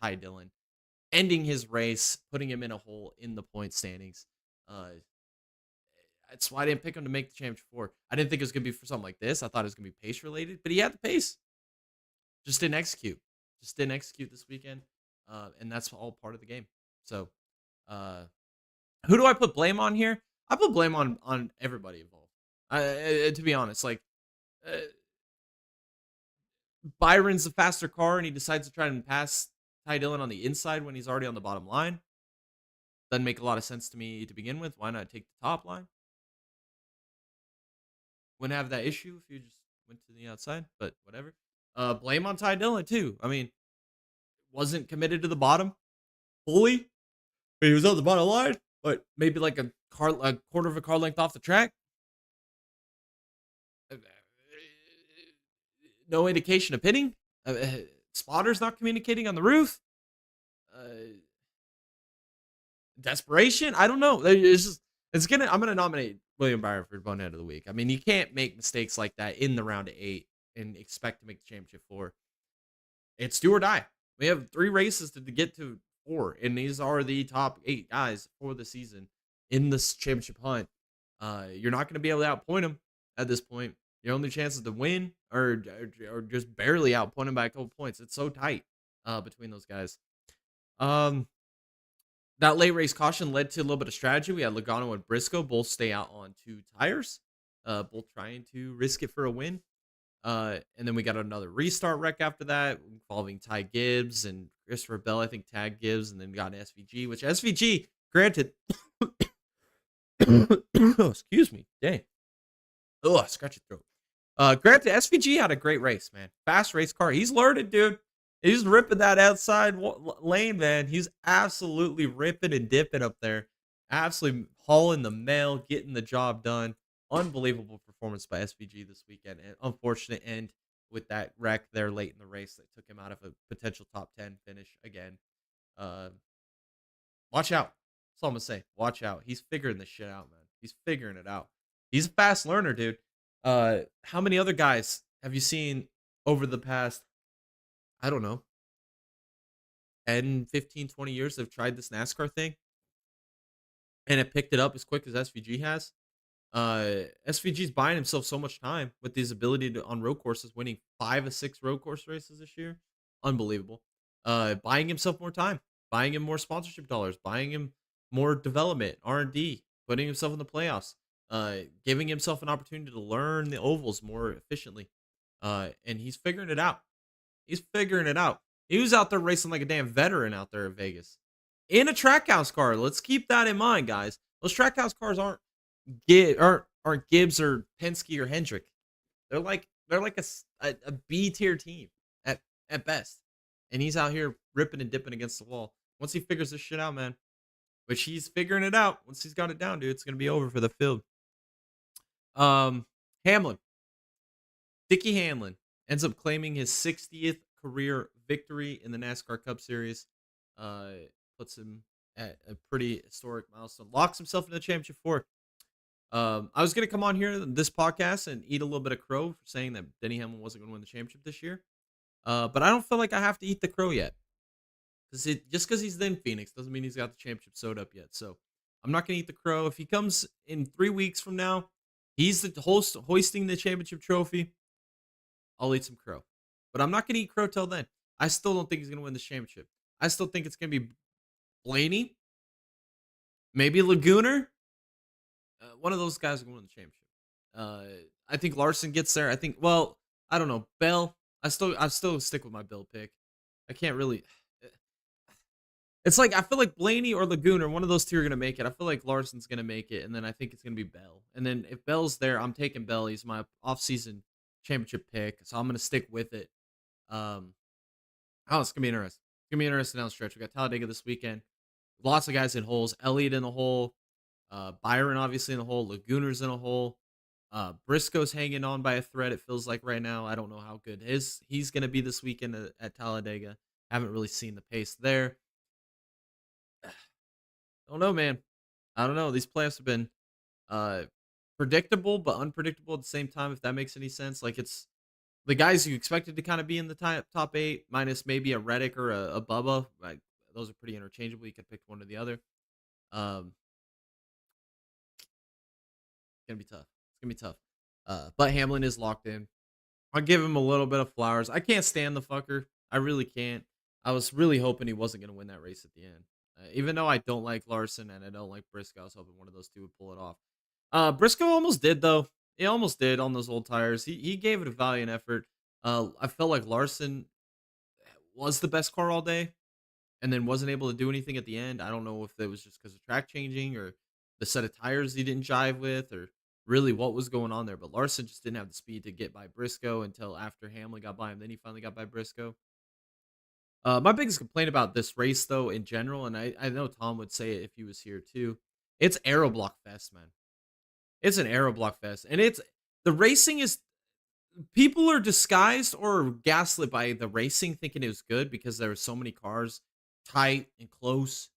Ty Dillon, ending his race, putting him in a hole in the point standings. That's why I didn't pick him to make the championship 4. I didn't think it was going to be for something like this. I thought it was going to be pace related, but he had the pace. Just didn't execute. This weekend. And that's all part of the game. So, who do I put blame on here? I put blame on everybody involved. To be honest, like, Byron's the faster car and he decides to try and pass Ty Dillon on the inside when he's already on the bottom line. Doesn't make a lot of sense to me to begin with. Why not take the top line? Wouldn't have that issue if you just went to the outside, but whatever. Blame on Ty Dillon too. I mean, wasn't committed to the bottom fully. He was on the bottom line, But maybe like a quarter of a car length off the track. Uh, No indication of pitting. Spotters not communicating on the roof. Uh, Desperation. I don't know. It's just I'm gonna nominate William Byron for bonehead of the week. I mean, you can't make mistakes like that in the round of 8 and expect to make the championship 4. It's do or die. We have 3 races to get to 4, and these are the top 8 guys for the season in this championship hunt. You're not going to be able to outpoint them at this point. Your only chances to win or just barely outpoint them by a couple points. It's so tight between those guys. Um, that late race caution led to a little bit of strategy. We had Logano and Briscoe both stay out on 2 tires, both trying to risk it for a win. And then we got another restart wreck after that involving Ty Gibbs and Christopher Bell, I think tagged Gibbs, and then got an SVG, which SVG, granted, oh, excuse me, dang. Oh, scratchy throat. Granted, SVG had a great race, man. Fast race car. He's learning, dude. He's ripping that outside lane, man. He's absolutely ripping and dipping up there. Absolutely hauling the mail, getting the job done. Unbelievable performance by SVG this weekend. And unfortunate end with that wreck there late in the race that took him out of a potential top 10 finish again. Uh, watch out. That's all I'm going to say. Watch out. He's figuring this shit out, man. He's figuring it out. He's a fast learner, dude. How many other guys have you seen over the past, I don't know, 10, 15, 20 years that have tried this NASCAR thing and have picked it up as quick as SVG has? SVG's buying himself so much time with his ability to on road courses, winning 5 of 6 road course races this year. Unbelievable. Buying himself more time, buying him more sponsorship dollars, buying him more development, R&D, putting himself in the playoffs, giving himself an opportunity to learn the ovals more efficiently. And he's figuring it out. He's figuring it out. He was out there racing like a damn veteran out there in Vegas in a track house car. Let's keep that in mind, guys. Those track house cars aren't Gibbs or Penske or Hendrick. They're like a B tier team at best. And he's out here ripping and dipping against the wall. Once he figures this shit out, man, which he's figuring it out. Once he's got it down, dude, it's gonna be over for the field. Hamlin, Dickie Hamlin ends up claiming his 60th career victory in the NASCAR Cup Series. Puts him at a pretty historic milestone. Locks himself in the championship 4. I was gonna come on here this podcast and eat a little bit of crow for saying that Denny Hamlin wasn't gonna win the championship this year. But I don't feel like I have to eat the crow yet. Just because he's in Phoenix doesn't mean he's got the championship sewed up yet. So I'm not gonna eat the crow. If he comes in 3 weeks from now, he's the host hoisting the championship trophy, I'll eat some crow. But I'm not gonna eat crow till then. I still don't think he's gonna win the championship. I still think it's gonna be Blaney, maybe Laguna. One of those guys are going to win the championship. I think Larson gets there. I think, well, I don't know. Bell. I still stick with my Bill pick. I can't really. It's like I feel like Blaney or Laguna, one of those two are gonna make it. I feel like Larson's gonna make it, and then I think it's gonna be Bell. And then if Bell's there, I'm taking Bell. He's my off-season championship pick, so I'm gonna stick with it. Oh, it's gonna be interesting. It's gonna be interesting down the stretch. We got Talladega this weekend. Lots of guys in holes. Elliott in the hole. Byron obviously in the hole. Laguna's in a hole. Briscoe's hanging on by a thread. It feels like right now. I don't know how good he's gonna be this weekend at Talladega. Haven't really seen the pace there. Don't know, man. I don't know. These playoffs have been predictable but unpredictable at the same time. If that makes any sense, like it's the guys you expected to kind of be in the top 8, minus maybe a Reddick or a Bubba. Like those are pretty interchangeable. You could pick one or the other. It's gonna be tough. It's gonna be tough. But Hamlin is locked in. I'll give him a little bit of flowers. I can't stand the fucker. I really can't. I was really hoping he wasn't gonna win that race at the end. Even though I don't like Larson and I don't like Briscoe, I was hoping one of those two would pull it off. Briscoe almost did though. He almost did on those old tires. He gave it a valiant effort. I felt like Larson was the best car all day, and then wasn't able to do anything at the end. I don't know if it was just because of track changing or the set of tires he didn't jive with, or really what was going on there. But Larson just didn't have the speed to get by Briscoe until after Hamlin got by him. Then he finally got by Briscoe. My biggest complaint about this race, though, in general, and I know Tom would say it if he was here too, It's aero block fest, man. It's an aero block fest, and it's the racing is people are disguised or gaslit by the racing, thinking it was good because there were so many cars tight and close.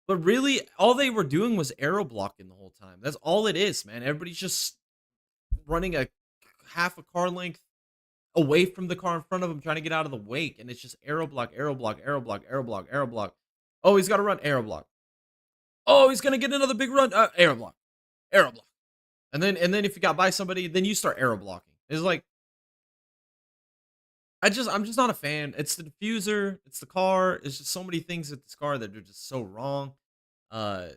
But really, all they were doing was aero blocking the whole time. That's all it is, man. Everybody's just running a half a car length away from the car in front of him, trying to get out of the wake, and it's just aero block, aero block, aero block, aero block, aero block. Oh, he's got to run aero block. Oh, he's gonna get another big run. Aero block, aero block, and then if you got by somebody, then you start aero blocking. It's like I'm just not a fan. It's the diffuser, it's the car, it's just so many things with this car that are just so wrong. Uh,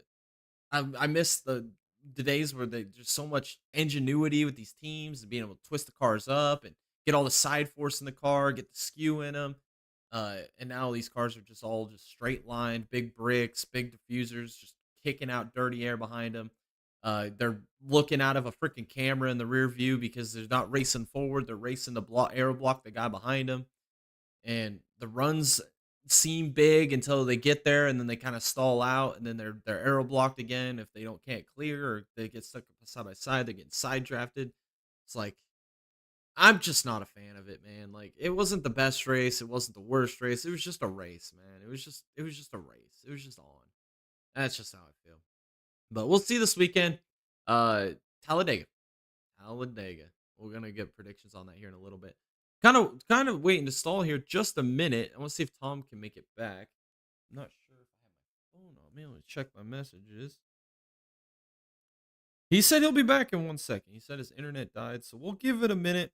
I miss the days where there's just so much ingenuity with these teams and being able to twist the cars up and get all the side force in the car, get the skew in them. And now these cars are just all just straight lined, big bricks, big diffusers, just kicking out dirty air behind them. They're looking out of a freaking camera in the rear view because they're not racing forward; they're racing to block air block the guy behind them. And the runs seem big until they get there, and then they kind of stall out, and then they're arrow blocked again if they don't can't clear or they get stuck side by side. They're getting side drafted. It's like I'm just not a fan of it, man. Like it wasn't the best race, it wasn't the worst race. It was just a race, man. It was just a race. It was just on. That's just how I feel. But we'll see this weekend. Uh, Talladega. Talladega. We're gonna get predictions on that here in a little bit. Kind of waiting to stall here just a minute. I want to see if Tom can make it back. I'm not sure if I have my phone on me. Let me check my messages. He said he'll be back in 1 second. He said his internet died, so we'll give it a minute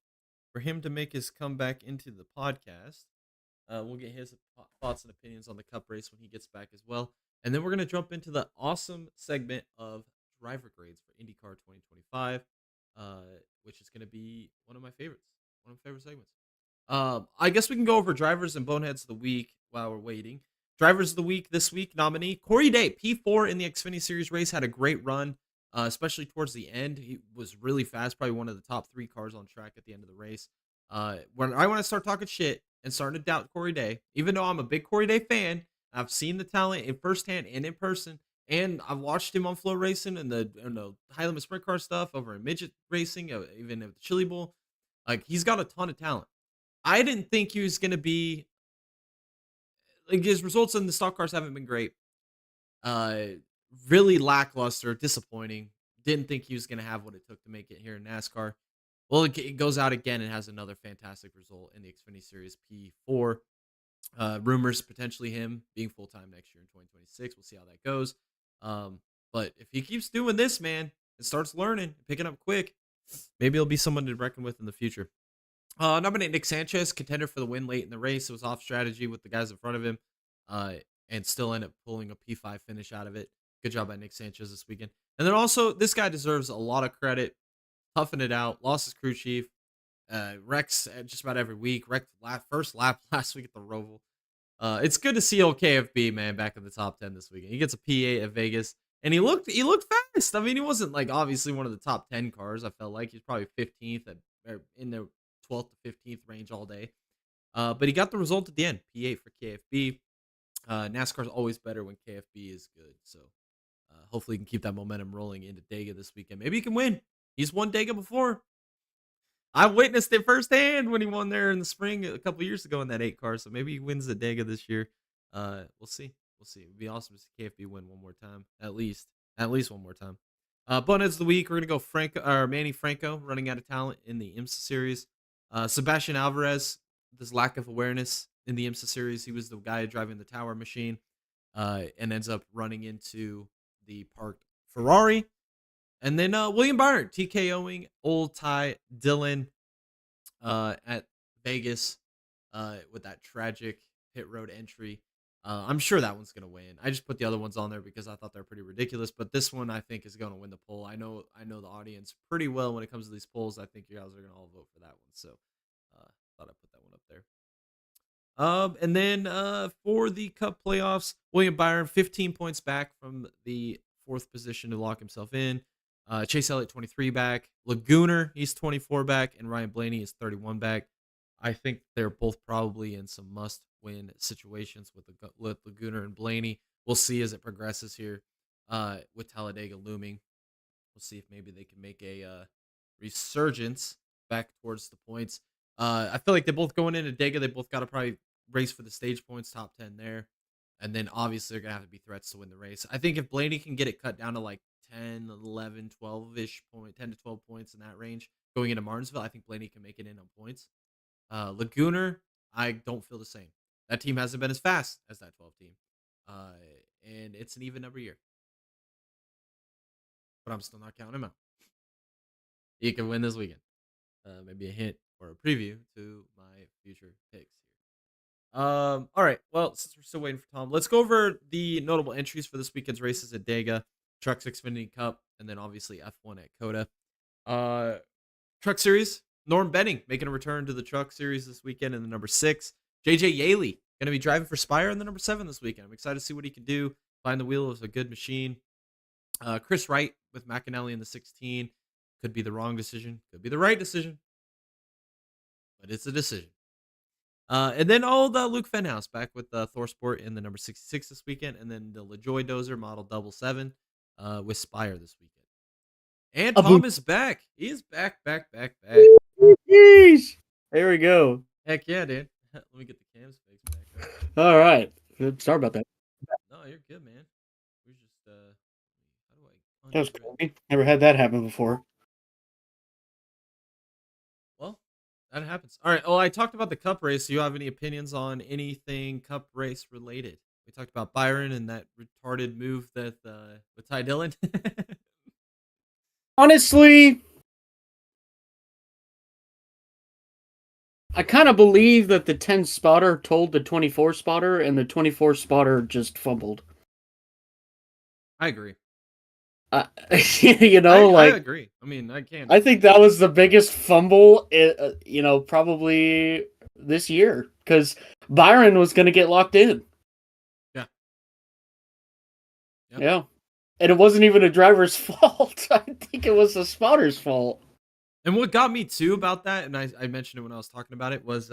for him to make his comeback into the podcast. We'll get his thoughts and opinions on the Cup race when he gets back as well. And then we're going to jump into the awesome segment of driver grades for IndyCar 2025, uh, which is going to be one of my favorites, one of my favorite segments. I guess we can go over drivers and boneheads of the week while we're waiting. Drivers of the week this week nominee Corey Day, P4 in the Xfinity Series race, had a great run, especially towards the end. He was really fast, probably one of the top three cars on track at the end of the race. When I want to start talking shit and starting to doubt Corey Day, even though I'm a big Corey Day fan, I've seen the talent in firsthand and in person, and I've watched him on Flow Racing and the high limit sprint car stuff over in midget racing, even at the Chili Bowl. Like he's got a ton of talent. I didn't think he was going to be like his results in the stock cars haven't been great. Uh, Really lackluster, disappointing. Didn't think he was going to have what it took to make it here in NASCAR. Well, it goes out again and has another fantastic result in the Xfinity Series P4. Rumors potentially him being full time next year in 2026. We'll see how that goes. But if he keeps doing this, man, and starts learning, picking up quick, maybe he'll be someone to reckon with in the future. Nominate Nick Sanchez, contender for the win late in the race. It was off strategy with the guys in front of him, and still end up pulling a P5 finish out of it. Good job by Nick Sanchez this weekend. And then also, this guy deserves a lot of credit. Toughing it out, lost his crew chief, wrecks just about every week. Wrecked first lap last week at the Roval. It's good to see old KFB man back in the top 10 this weekend. He gets a P8 at Vegas, and he looked fast. I mean, he wasn't like obviously one of the top 10 cars. I felt like he's probably 15th or in the 12th to 15th range all day. But he got the result at the end. P8 for KFB. NASCAR's always better when KFB is good. So hopefully he can keep that momentum rolling into Dega this weekend. Maybe he can win. He's won Dega before. I witnessed it firsthand when he won there in the spring a couple years ago in that 8 car. So maybe he wins the Dega this year. We'll see. We'll see. It'd be awesome to see KFB win one more time. At least one more time. Boneheads of the week. We're gonna go Manny Franco running out of talent in the IMSA series. Sebastian Alvarez, this lack of awareness in the IMSA series. He was the guy driving the tower machine, and ends up running into the parked Ferrari. And then William Byron TKOing old Ty Dillon at Vegas with that tragic pit road entry. I'm sure that one's gonna win. I just put the other ones on there because I thought they're pretty ridiculous, but this one I think is gonna win the poll. I know the audience pretty well when it comes to these polls. I think you guys are gonna all vote for that one. So thought I'd put that one up there. And then for the Cup playoffs, William Byron 15 points back from the 4th position to lock himself in. Chase Elliott 23 back. Laguna, he's 24 back, and Ryan Blaney is 31 back. I think they're both probably in some must-win situations with Laguna and Blaney. We'll see as it progresses here. with Talladega looming. We'll see if maybe they can make a resurgence back towards the points. I feel like they both going into Dega. They both got to probably race for the stage points, top 10 there. And then obviously they're going to have to be threats to win the race. I think if Blaney can get it cut down to like 10, 11, 12-ish point, 10 to 12 points in that range going into Martinsville, I think Blaney can make it in on points. Lagooner, I don't feel the same. That team hasn't been as fast as that 12 team. And it's an even number year. But I'm still not counting him out. He can win this weekend. Maybe a hint or a preview to my future picks here. All right. Well, since we're still waiting for Tom, let's go over the notable entries for this weekend's races at Dega, Trucks Xfinity Cup, and then obviously F1 at Coda. Truck Series, Norm Benning making a return to the Truck Series this weekend in the number 6. JJ Yaley going to be driving for Spire in the number 7 this weekend. I'm excited to see what he can do. Behind the wheel is a good machine. Chris Wright with McAnally in the 16. Could be the wrong decision. Could be the right decision. But it's a decision. And then Luke Fenhouse back with Thorsport in the number 66 this weekend. And then the LaJoy Dozer model 77 with Spire this weekend. And Tom is back. He is back. Jeez. There we go. Heck yeah, dude. Let me get the cams fixed back up. All right. Sorry about that. No, you're good, man. We're just how do I That was crazy. Never had that happen before. Well, that happens. All right. Oh, I talked about the Cup race. Do you have any opinions on anything Cup race related? We talked about Byron and that retarded move that with Ty Dillon. Honestly, I kind of believe that the 10 spotter told the 24 spotter, and the 24 spotter just fumbled. I agree. I I agree. I mean, I can't. I think that was the biggest fumble, probably this year, because Byron was going to get locked in. Yeah. Yep. Yeah. And it wasn't even a driver's fault. I think it was the spotter's fault. And what got me too about that, and I mentioned it when I was talking about it, was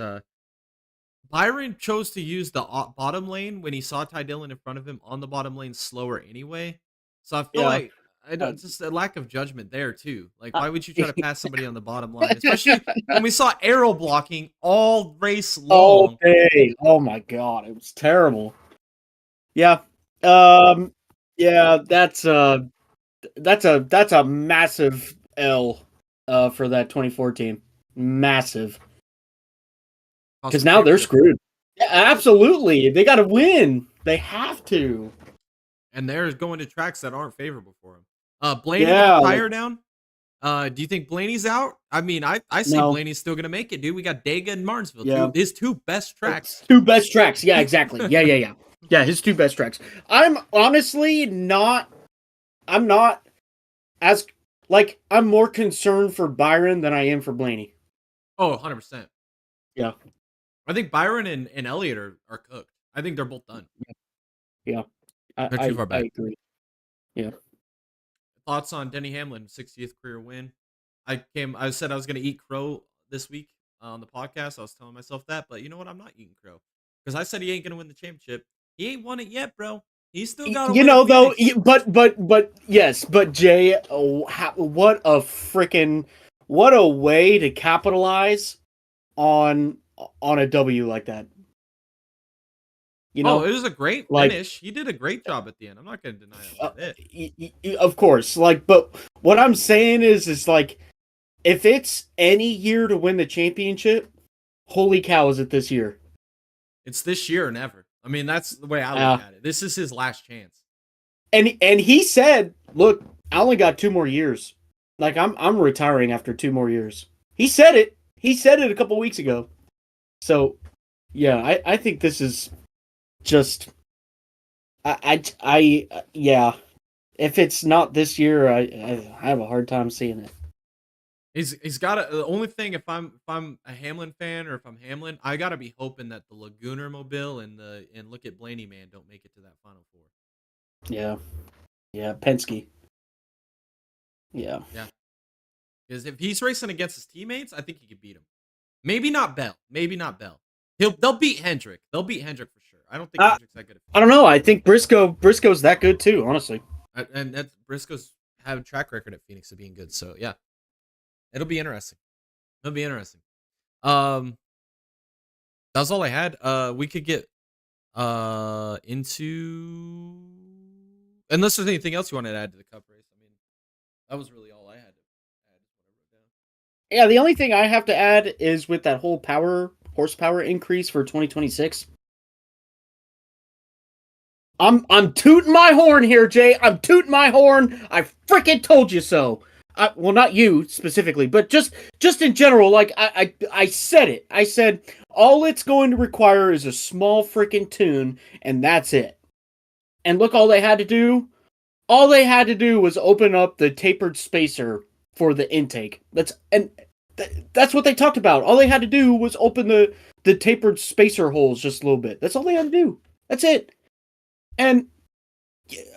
Byron chose to use the bottom lane when he saw Ty Dillon in front of him on the bottom lane slower anyway. So I feel like it's just a lack of judgment there too. Like, why would you try to pass somebody on the bottom line, especially when we saw arrow blocking all race long? All day. Oh my god, it was terrible. Yeah. Yeah, that's a massive L for that 2014. Massive. Because now they're screwed. Yeah, absolutely. They got to win. They have to. And they're going to tracks that aren't favorable for them. Blaney with the tire down. Do you think Blaney's out? I mean, I see Blaney's still going to make it, dude. We got Dega and Martinsville. His two best tracks. Two best tracks. Yeah, exactly. Yeah. Yeah, his two best tracks. I'm honestly I'm not as, I'm more concerned for Byron than I am for Blaney. Oh, 100%. Yeah. I think Byron and Elliott are cooked. I think they're both done. Yeah. They're too far back. I agree. Yeah. Thoughts on Denny Hamlin, 60th career win? I said I was going to eat crow this week on the podcast. I was telling myself that, but you know what? I'm not eating crow because I said he ain't going to win the championship. He ain't won it yet, bro. He's still got to but yes, but Jay, what a way to capitalize on a W like that. It was a great finish. He did a great job at the end. I'm not going to deny it. Of course, but what I'm saying is if it's any year to win the championship, holy cow, is it this year? It's this year or never. I mean, that's the way I look at it. This is his last chance. And he said, "Look, I only got 2 more years. I'm retiring after 2 more years." He said it. He said it a couple weeks ago. So, yeah, I think this is just yeah. If it's not this year, I have a hard time seeing it. He's got the only thing, if I'm a Hamlin fan or if I'm Hamlin, I gotta be hoping that the Lagooner Mobile and look at Blaney man don't make it to that Final Four. Yeah, Penske. Yeah. Because if he's racing against his teammates, I think he could beat him. Maybe not Bell. They'll beat Hendrick. They'll beat Hendrick for sure. I don't think Hendrick's that good. I don't know. I think Briscoe's that good too. Honestly. And that's Briscoe's have a track record at Phoenix of being good. So yeah, it'll be interesting. It'll be interesting. That was all I had. We could get into unless there's anything else you wanted to add to the cup race. I mean, that was really all I had to add. Yeah, the only thing I have to add is with that whole horsepower increase for 2026. I'm tooting my horn here, Jay. I'm tooting my horn. I freaking told you so. Well, not you specifically, but just in general. Like I said it. I said all it's going to require is a small freaking tune, and that's it. And look, all they had to do was open up the tapered spacer for the intake. That's what they talked about. All they had to do was open the tapered spacer holes just a little bit. That's all they had to do. That's it. And it's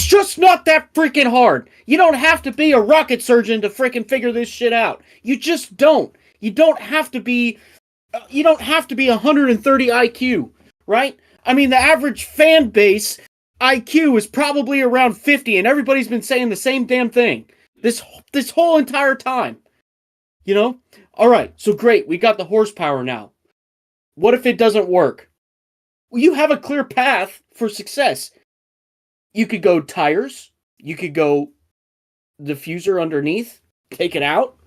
just not that freaking hard. You don't have to be a rocket surgeon to freaking figure this shit out. You just don't. You don't have to be 130 IQ, right? I mean, the average fan base IQ is probably around 50, and everybody's been saying the same damn thing this whole entire time. You know? All right, so great. We got the horsepower now. What if it doesn't work? Well, you have a clear path for success. You could go tires. You could go diffuser underneath. Take it out.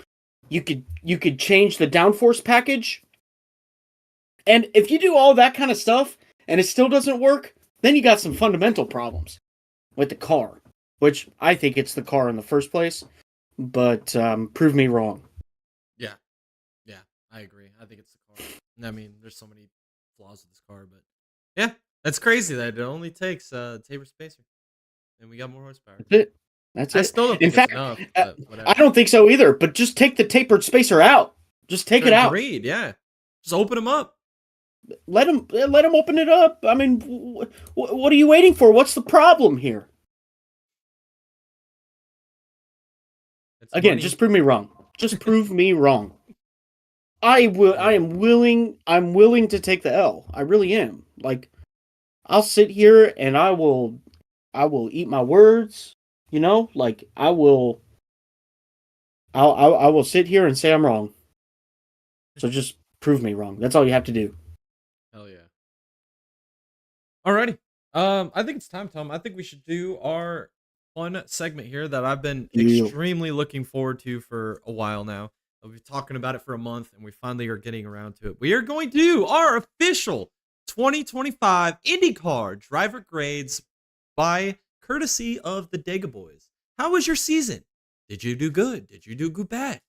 You could change the downforce package. And if you do all that kind of stuff and it still doesn't work, then you got some fundamental problems with the car, which I think it's the car in the first place. But prove me wrong. Yeah, I agree. I think it's the car. I mean, there's so many flaws with this car, but yeah, that's crazy that it only takes taper spacer, and we got more horsepower. That's it. That's I it. still don't In think fact, it's enough. I don't think so either. But just take the tapered spacer out. Just take it out. Agreed. Yeah, just open them up. Let them open it up. I mean, what are you waiting for? What's the problem here? Again, money. just prove me wrong. Just prove me wrong. I'm willing to take the L. I really am. Like, I'll sit here and I will eat my words, you know? Like, I will sit here and say I'm wrong. So just prove me wrong. That's all you have to do. Hell yeah. Alrighty. I think it's time, Tom. I think we should do our fun segment here that I've been extremely looking forward to for a while now. We've been talking about it for a month, and we finally are getting around to it. We are going to do our official 2025 IndyCar driver grades by courtesy of the Dega Boys. How was your season? Did you do good? Did you do good bad?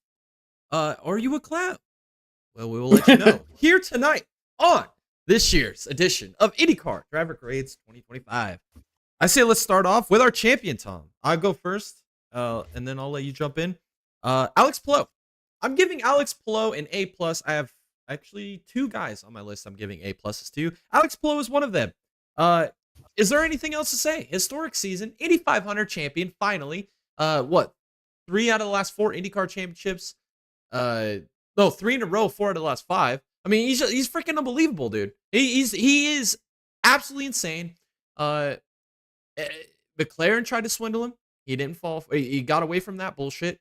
Are you a clown? Well, we will let you know here tonight on this year's edition of IndyCar Driver Grades 2025. I say let's start off with our champion, Tom. I'll go first, and then I'll let you jump in. Alex Palou. I'm giving Alex Palou an A+. I have actually two guys on my list I'm giving A+ to. Alex Palou is one of them. Is there anything else to say? Historic season, 8,500 champion, finally. 3 out of the last 4 IndyCar championships? No, 3 in a row, 4 out of the last 5. I mean, he's freaking unbelievable, dude. He is absolutely insane. McLaren tried to swindle him. He didn't fall. He got away from that bullshit.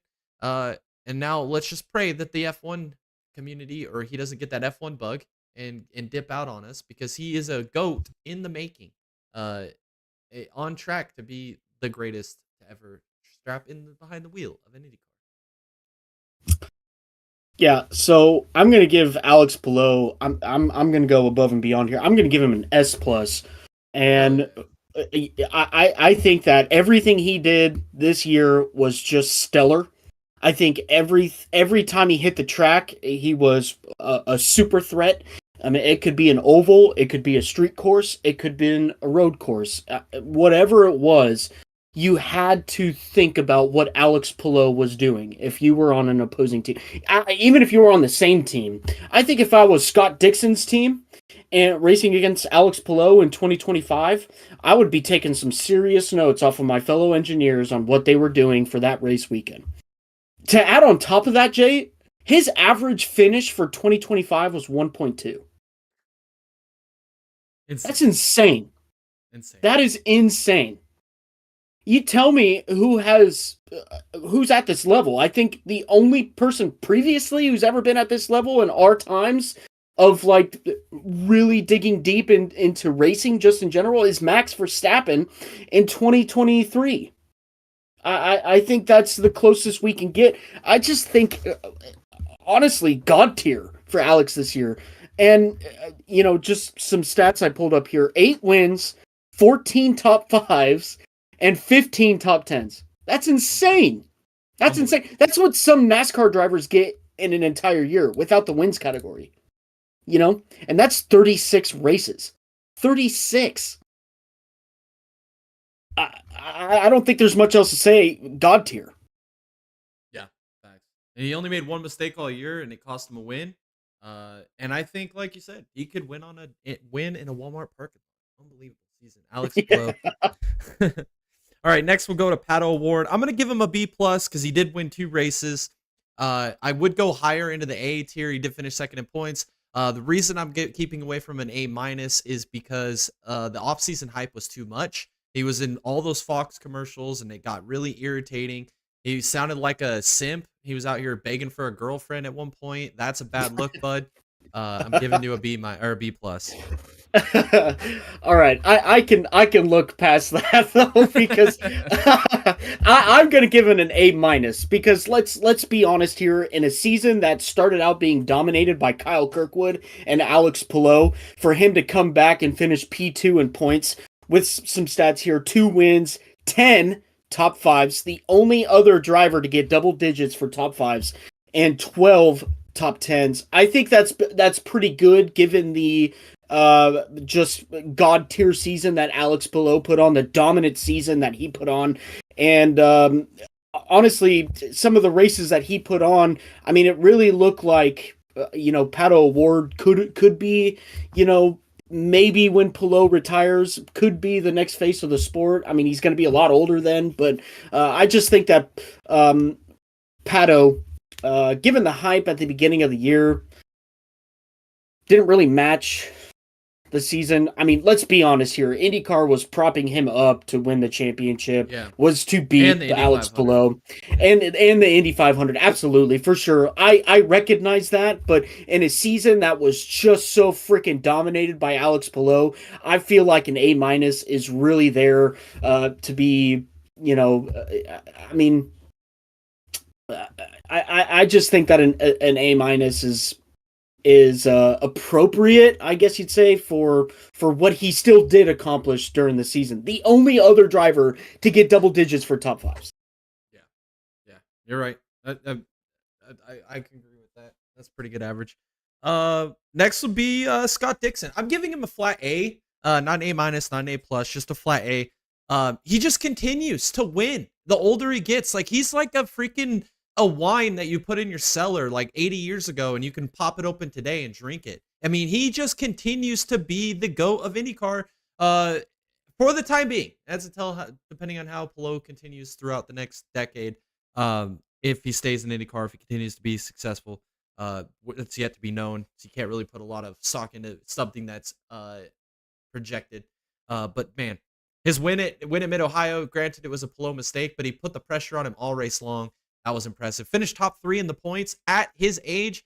And now let's just pray that the F1 community, or he doesn't get that F1 bug and dip out on us, because he is a GOAT in the making. On track to be the greatest to ever strap in behind the wheel of an IndyCar. Yeah, so I'm gonna give Alex Palou. I'm gonna go above and beyond here. I'm gonna give him an S+, and I think that everything he did this year was just stellar. I think every time he hit the track, he was a super threat. I mean, it could be an oval, it could be a street course, it could be a road course. Whatever it was, you had to think about what Alex Palou was doing if you were on an opposing team. Even if you were on the same team. I think if I was Scott Dixon's team and racing against Alex Palou in 2025, I would be taking some serious notes off of my fellow engineers on what they were doing for that race weekend. To add on top of that, Jay, his average finish for 2025 was 1.2. That's insane. Insane. That is insane. You tell me who's at this level. I think the only person previously who's ever been at this level in our times of like really digging deep into racing just in general is Max Verstappen in 2023. I think that's the closest we can get. I just think, honestly, God tier for Alex this year. And, just some stats I pulled up here. 8 wins, 14 top 5s, and 15 top 10s. That's insane. That's insane. That's what some NASCAR drivers get in an entire year without the wins category. And that's 36 races. 36. I don't think there's much else to say. God tier. Yeah, facts. And he only made one mistake all year, and it cost him a win. And I think, like you said, he could win win in a Walmart parking lot. Unbelievable season, Alex Blow. All right, next we'll go to Pato Award. I'm gonna give him a B+ because he did win 2 races. I would go higher into the A tier. He did finish second in points. The reason I'm keeping away from an A- is because the offseason hype was too much. He was in all those Fox commercials, and it got really irritating. He sounded like a simp. He was out here begging for a girlfriend at one point. That's a bad look, bud. I'm giving you a B+. All right, I can look past that though because I'm gonna give it an A- because let's be honest here. In a season that started out being dominated by Kyle Kirkwood and Alex Palou, for him to come back and finish P2 in points with some stats here: 2 wins, 10 top 5s, the only other driver to get double digits for top 5s, and 12 top 10s. I think that's pretty good given the just god tier season that Alex Palou put on, the dominant season that he put on. And honestly, some of the races that he put on, I mean, it really looked like Pato Award could be, maybe when Palou retires, could be the next face of the sport. I mean, he's going to be a lot older then, but I just think that Pato, given the hype at the beginning of the year, didn't really match the season. I mean, let's be honest here. IndyCar was propping him up to win the championship, was to beat Alex Palou, and the Indy 500. Absolutely, for sure. I recognize that, but in a season that was just so freaking dominated by Alex Palou, I feel like an A- is really there to be, I mean, I just think that an A- is appropriate, I guess you'd say, for what he still did accomplish during the season. The only other driver to get double digits for top 5s. Yeah, you're right. I can agree with that. That's pretty good average. Next will be Scott Dixon. I'm giving him a flat A, not an A-, not an A+, just a flat A. He just continues to win. The older he gets, like he's like a wine that you put in your cellar like 80 years ago and you can pop it open today and drink it. I mean, he just continues to be the GOAT of IndyCar for the time being. That's a tell, depending on how Palou continues throughout the next decade. If he stays in IndyCar, if he continues to be successful, it's yet to be known. So you can't really put a lot of stock into something that's projected. But man, his win at Mid-Ohio, granted it was a Palou mistake, but he put the pressure on him all race long. That was impressive. Finished top 3 in the points at his age.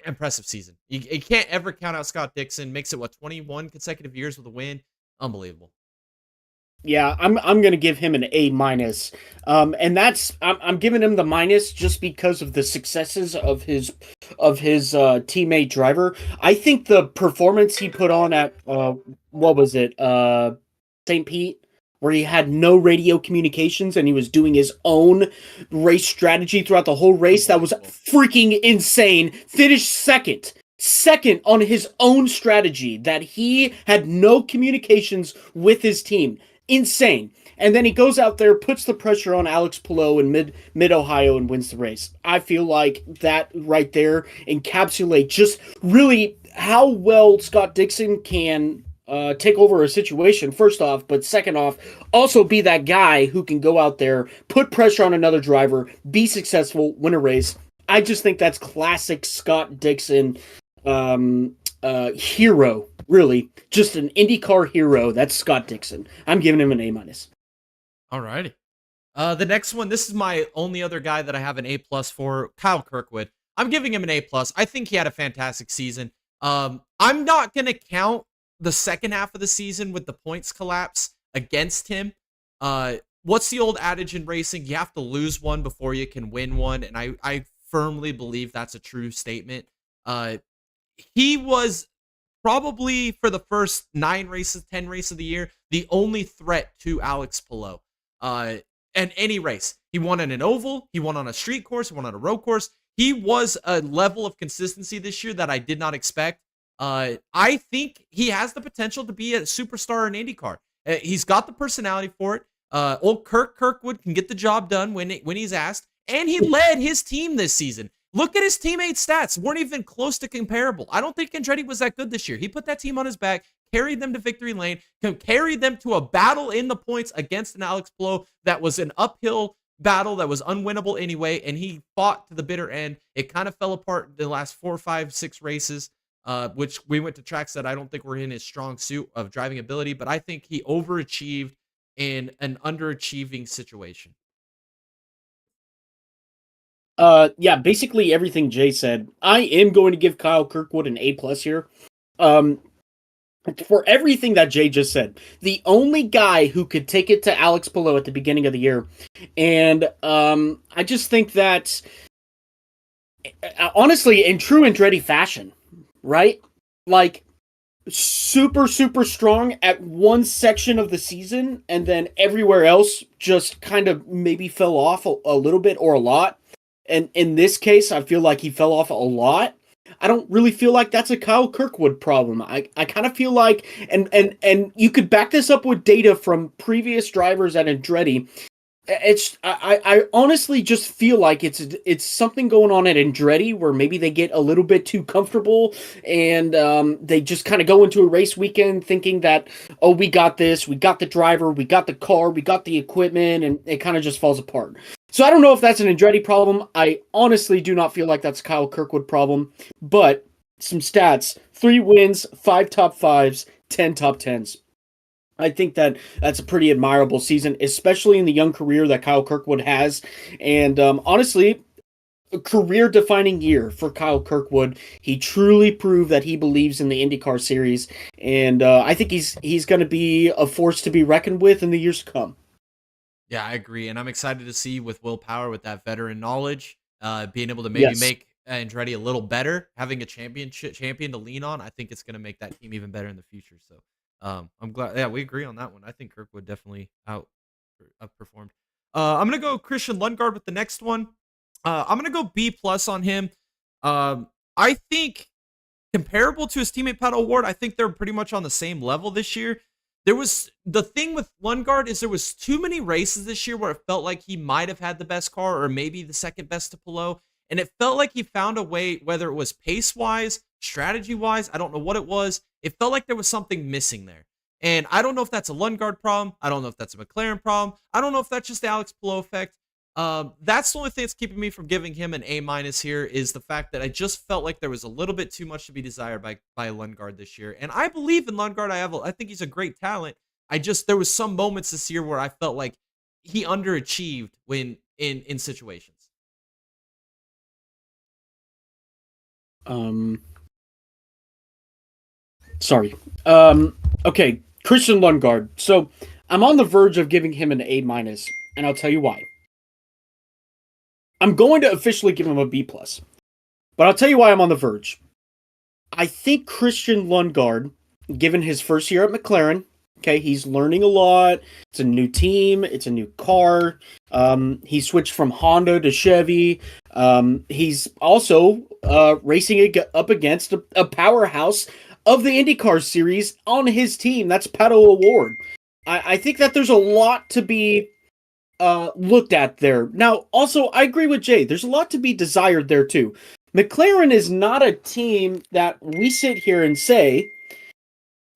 Impressive season. You can't ever count out Scott Dixon. Makes it 21 consecutive years with a win. Unbelievable. Yeah, I'm gonna give him an A-, and that's I'm giving him the minus just because of the successes of his teammate driver. I think the performance he put on at what was it, St. Pete, where he had no radio communications and he was doing his own race strategy throughout the whole race. That was freaking insane. Finished second on his own strategy that he had no communications with his team. Insane. And then he goes out there, puts the pressure on Alex Palou in mid-Ohio and wins the race. I feel like that right there encapsulates just really how well Scott Dixon can take over a situation, first off, but second off, also be that guy who can go out there, put pressure on another driver, be successful, win a race. I just think that's classic Scott Dixon hero really just an IndyCar hero. That's Scott Dixon. I'm giving him an A-. Alrighty. The next one, this is my only other guy that I have an A+ for, Kyle Kirkwood. I'm giving him an A+. I think he had a fantastic season. I'm not going to count the second half of the season with the points collapse against him. What's the old adage in racing? You have to lose one before you can win one, and I firmly believe that's a true statement. He was probably, for the first 9 races, 10 races of the year, the only threat to Alex Palou. And any race. He won in an oval, he won on a street course, he won on a road course. He was a level of consistency this year that I did not expect. I think he has the potential to be a superstar in IndyCar. He's got the personality for it. Old Kirkwood can get the job done when he's asked, and he led his team this season. Look at his teammates' stats. Weren't even close to comparable. I don't think Andretti was that good this year. He put that team on his back, carried them to victory lane, carried them to a battle in the points against an Alex Palou that was an uphill battle that was unwinnable anyway, and he fought to the bitter end. It kind of fell apart in the last 4, 5, 6 races, which we went to tracks that I don't think were in his strong suit of driving ability, but I think he overachieved in an underachieving situation. Yeah, basically everything Jay said. I am going to give Kyle Kirkwood an A+ here. For everything that Jay just said, the only guy who could take it to Alex Palou at the beginning of the year. And I just think that, honestly, in true Andretti fashion, right? Like, super, super strong at one section of the season, and then everywhere else just kind of maybe fell off a little bit or a lot. And in this case, I feel like he fell off a lot. I don't really feel like that's a Kyle Kirkwood problem. I kind of feel like, and you could back this up with data from previous drivers at Andretti. I honestly just feel like it's something going on at Andretti where maybe they get a little bit too comfortable and they just kind of go into a race weekend thinking that, oh, we got this, we got the driver, we got the car, we got the equipment, and it kind of just falls apart. So I don't know if that's an Andretti problem. I honestly do not feel like that's a Kyle Kirkwood problem, but some stats: 3 wins, 5 top 5s, 10 top 10s. I think that's a pretty admirable season, especially in the young career that Kyle Kirkwood has. And honestly, a career-defining year for Kyle Kirkwood. He truly proved that he believes in the IndyCar series, and I think he's going to be a force to be reckoned with in the years to come. Yeah, I agree, and I'm excited to see with Will Power, with that veteran knowledge, being able to maybe make Andretti a little better, having a champion to lean on. I think it's going to make that team even better in the future. So I'm glad. Yeah, we agree on that one. I think Kirkwood definitely outperformed. I'm gonna go Christian Lundgaard with the next one. I'm gonna go B+ on him. I think comparable to his teammate Pato O'Ward, I think they're pretty much on the same level this year. The thing with Lundgaard is there was too many races this year where it felt like he might have had the best car or maybe the second best to Palou. And it felt like he found a way, whether it was pace-wise, strategy-wise, I don't know what it was. It felt like there was something missing there. And I don't know if that's a Lundgaard problem. I don't know if that's a McLaren problem. I don't know if that's just the Alex Palou effect. That's the only thing that's keeping me from giving him an A- here is the fact that I just felt like there was a little bit too much to be desired by Lundgaard this year. And I believe in Lundgaard. I think he's a great talent. There was some moments this year where I felt like he underachieved when in situations. Sorry. Okay, Christian Lundgaard. So I'm on the verge of giving him an A-, and I'll tell you why. I'm going to officially give him a B+, but I'll tell you why I'm on the verge. I think Christian Lundgaard, given his first year at McLaren, okay, he's learning a lot. It's a new team. It's a new car. He switched from Honda to Chevy. He's also racing up against a powerhouse of the IndyCar series on his team. That's Pato O'Ward. I think that there's a lot to be looked at there. Now, also, I agree with Jay. There's a lot to be desired there, too. McLaren is not a team that we sit here and say,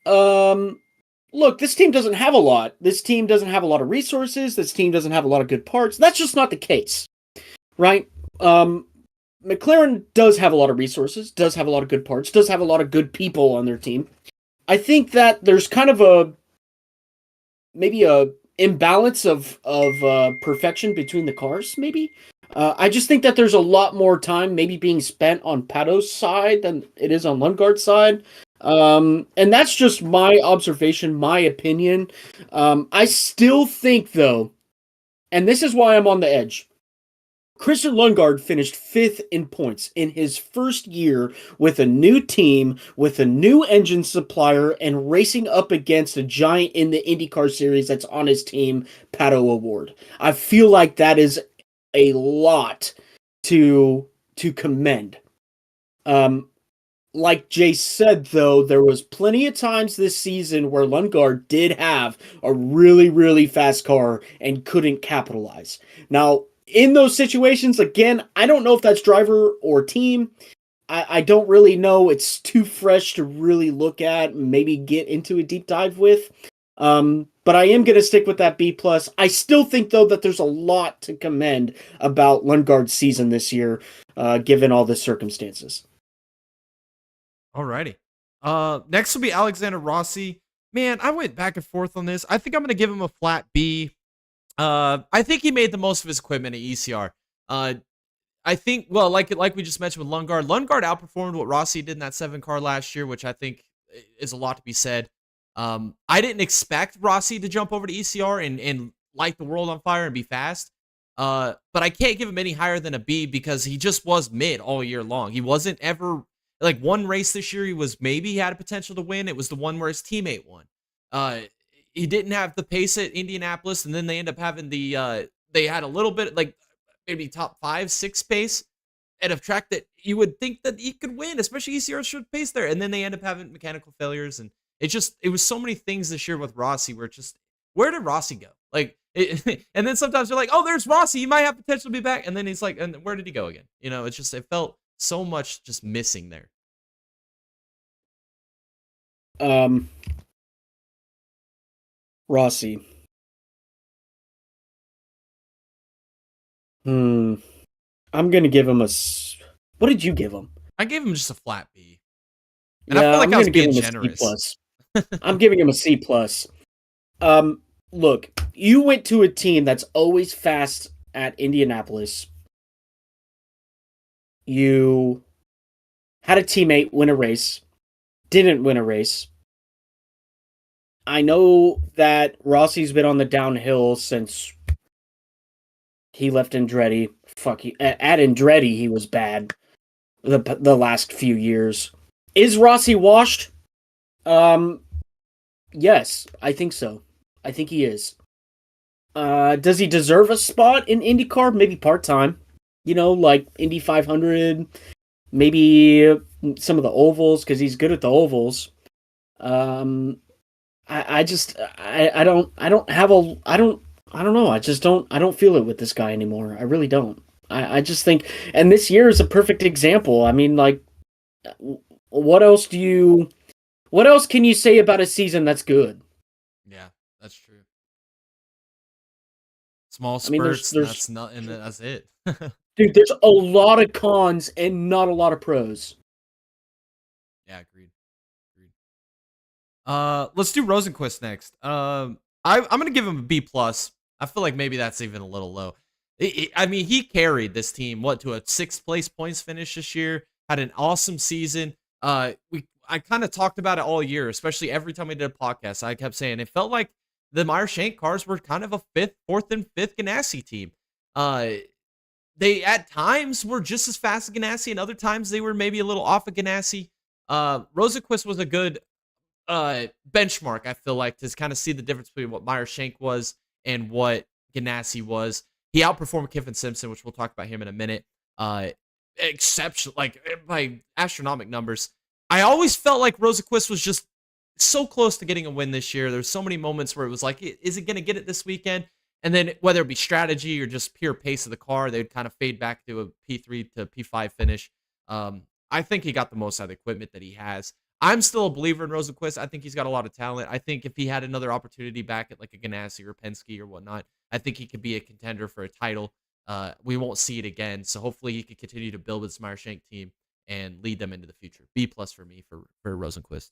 look, this team doesn't have a lot. This team doesn't have a lot of resources. This team doesn't have a lot of good parts. That's just not the case, right? McLaren does have a lot of resources, does have a lot of good parts, does have a lot of good people on their team. I think that there's kind of a maybe a imbalance of perfection between the cars. Maybe I just think that there's a lot more time maybe being spent on Pato's side than it is on Lundgaard's side. And that's just my observation, my opinion. I still think though, and this is why I'm on the edge. Christian Lundgaard finished 5th in points in his first year with a new team, with a new engine supplier, and racing up against a giant in the IndyCar series that's on his team, Pato O'Ward. I feel like that is a lot to commend. Like Jay said, though, there was plenty of times this season where Lundgaard did have a really, really fast car and couldn't capitalize. Now, in those situations, again, I don't know if that's driver or team. I don't really know. It's too fresh to really look at and maybe get into a deep dive with. But I am going to stick with that B+. I still think, though, that there's a lot to commend about Lundgaard's season this year, given all the circumstances. Alrighty. Next will be Alexander Rossi. Man, I went back and forth on this. I think I'm going to give him a flat B. I think he made the most of his equipment at ECR. I think, well, like we just mentioned with Lundgaard outperformed what Rossi did in that 7 car last year, which I think is a lot to be said. I didn't expect Rossi to jump over to ECR and light the world on fire and be fast. But I can't give him any higher than a B because he just was mid all year long. He wasn't ever, like, one race this year he had a potential to win. It was the one where his teammate won. He didn't have the pace at Indianapolis, and then they end up having they had a little bit, like, maybe top 5, 6 pace at a track that you would think that he could win, especially ECR should pace there. And then they end up having mechanical failures. And it was so many things this year with Rossi where where did Rossi go? Like, and then sometimes you're like, oh, there's Rossi. He might have potential to be back. And then he's like, and where did he go again? It felt so much just missing there. Rossi. I'm going to give him what did you give him? I gave him just a flat B. And yeah, I feel like I was being generous. I'm giving him a C+. Look, you went to a team that's always fast at Indianapolis. You had a teammate win a race, didn't win a race. I know that Rossi's been on the downhill since he left Andretti. At Andretti, he was bad the last few years. Is Rossi washed? Yes, I think so. I think he is. Does he deserve a spot in IndyCar? Maybe part-time. Like Indy 500, maybe some of the ovals, because he's good at the ovals. I don't know. I don't feel it with this guy anymore. I really don't. I just think, and this year is a perfect example. I mean, like, what else can you say about a season that's good? Yeah, that's true. Small spurts, that's nothing. That's it. Dude, there's a lot of cons and not a lot of pros. Yeah, agreed. Let's do Rosenqvist next. I'm gonna give him a B+. I feel like maybe that's even a little low. I mean, he carried this team to a 6th place points finish this year. Had an awesome season. I kind of talked about it all year, especially every time we did a podcast. I kept saying it felt like the Meyer-Shank cars were kind of a 4th and 5th Ganassi team. They at times were just as fast as Ganassi, and other times they were maybe a little off of Ganassi. Rosenqvist was a good benchmark, I feel like, to kind of see the difference between what Meyer-Shank was and what Ganassi was. He outperformed Kiffin Simpson, which we'll talk about him in a minute. Exceptional, like, by astronomical numbers. I always felt like Rosenqvist was just so close to getting a win this year. There's so many moments where it was like, is it going to get it this weekend? And then whether it be strategy or just pure pace of the car, they'd kind of fade back to a P3 to P5 finish. I think he got the most out of the equipment that he has. I'm still a believer in Rosenqvist. I think he's got a lot of talent. I think if he had another opportunity back at like a Ganassi or Penske or whatnot, I think he could be a contender for a title. We won't see it again. So hopefully he could continue to build this Meyer-Shank team and lead them into the future. B+ for me for Rosenqvist.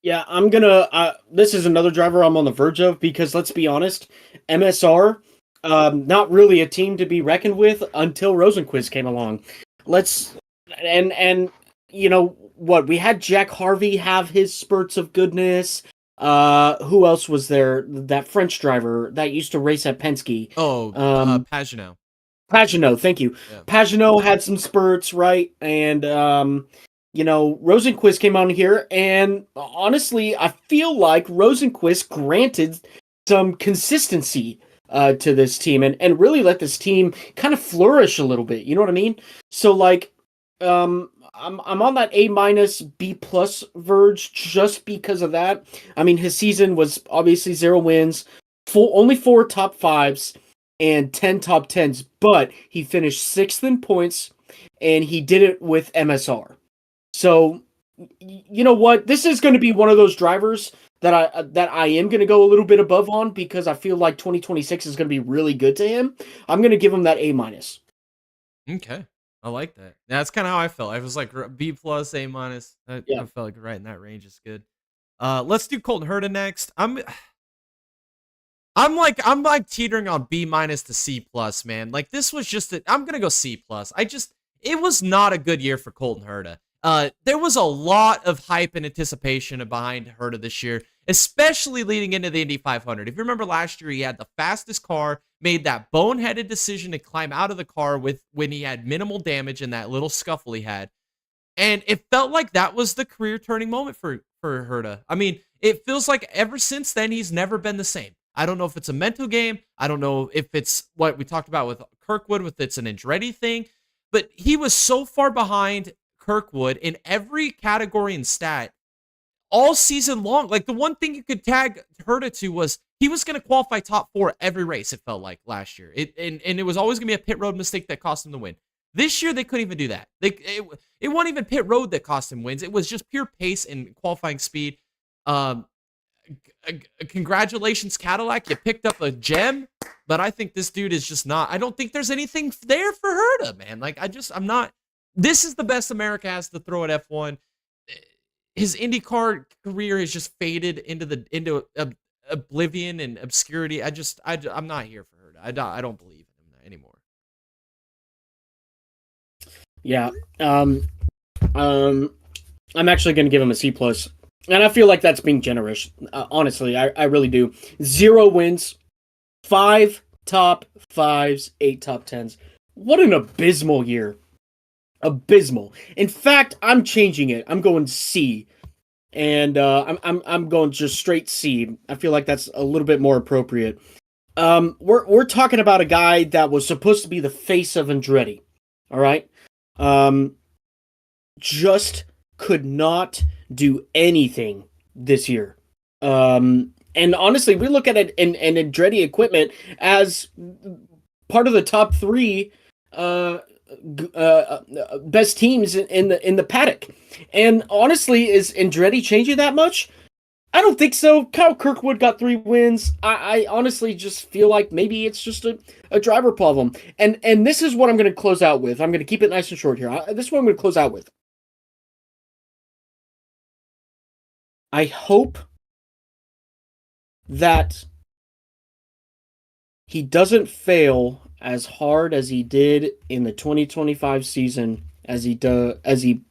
Yeah, I'm gonna. This is another driver I'm on the verge of because let's be honest, MSR, not really a team to be reckoned with until Rosenquist came along. Let's and you know what? We had Jack Harvey have his spurts of goodness. Who else was there? That French driver that used to race at Penske. Oh, Um, Pagano. Pagano, thank you. Yeah. Pagano had some spurts, right? And Rosenquist came on here, and honestly, I feel like Rosenquist granted some consistency to this team, and really let this team kind of flourish a little bit. You know what I mean? So like, I'm on that A minus B plus verge just because of that. I mean, his season was obviously 0 wins, only 4 top fives and 10 top tens, but he finished 6th in points, and he did it with MSR. So, you know what? This is going to be one of those drivers that I am going to go a little bit above on because I feel like 2026 is going to be really good to him. I'm going to give him that A minus. Okay. I like that. That's kind of how I felt. I was like B plus, A minus. I Yeah. felt like right in that range is good. Let's do Colton Herta next. I'm like teetering on B minus to C plus, man. Like this was just I'm gonna go C plus. It was not a good year for Colton Herta. There was a lot of hype and anticipation behind Herta this year, especially leading into the Indy 500. If you remember last year, he had the fastest car, made that boneheaded decision to climb out of the car when he had minimal damage in that little scuffle he had. And it felt like that was the career turning moment for Herta. I mean, it feels like ever since then, he's never been the same. I don't know if it's a mental game. I don't know if it's what we talked about with Kirkwood, with it's an Andretti thing. But he was so far behind Kirkwood in every category and stat all season long. Like the one thing you could tag Herta to was he was going to qualify top 4 every race, it felt like last year. And it was always going to be a pit road mistake that cost him the win. This year, they couldn't even do that. It wasn't even pit road that cost him wins. It was just pure pace and qualifying speed. Congratulations, Cadillac. You picked up a gem, but I think this dude is just not. I don't think there's anything there for Herta, man. Like, I'm not. This is the best America has to throw at F1. His IndyCar career has just faded into oblivion and obscurity. I'm not here for Herta. I don't believe in him anymore. Yeah. I'm actually going to give him a C plus, and I feel like that's being generous. Honestly, I really do. 0 wins, 5 top 5s, 8 top 10s. What an abysmal year. Abysmal. In fact, I'm changing it. I'm going C, and I'm going just straight C. I feel like that's a little bit more appropriate. We're talking about a guy that was supposed to be the face of Andretti. All right. Just could not do anything this year. And honestly, we look at it in Andretti equipment as part of the top 3 best teams in the paddock. And honestly, is Andretti changing that much? I don't think so. Kyle Kirkwood got 3 wins. I honestly just feel like maybe it's just a driver problem. And this is what I'm going to close out with. I'm going to keep it nice and short here. This is what I'm going to close out with. I hope that he doesn't fail as hard as he did in the 2025 season as he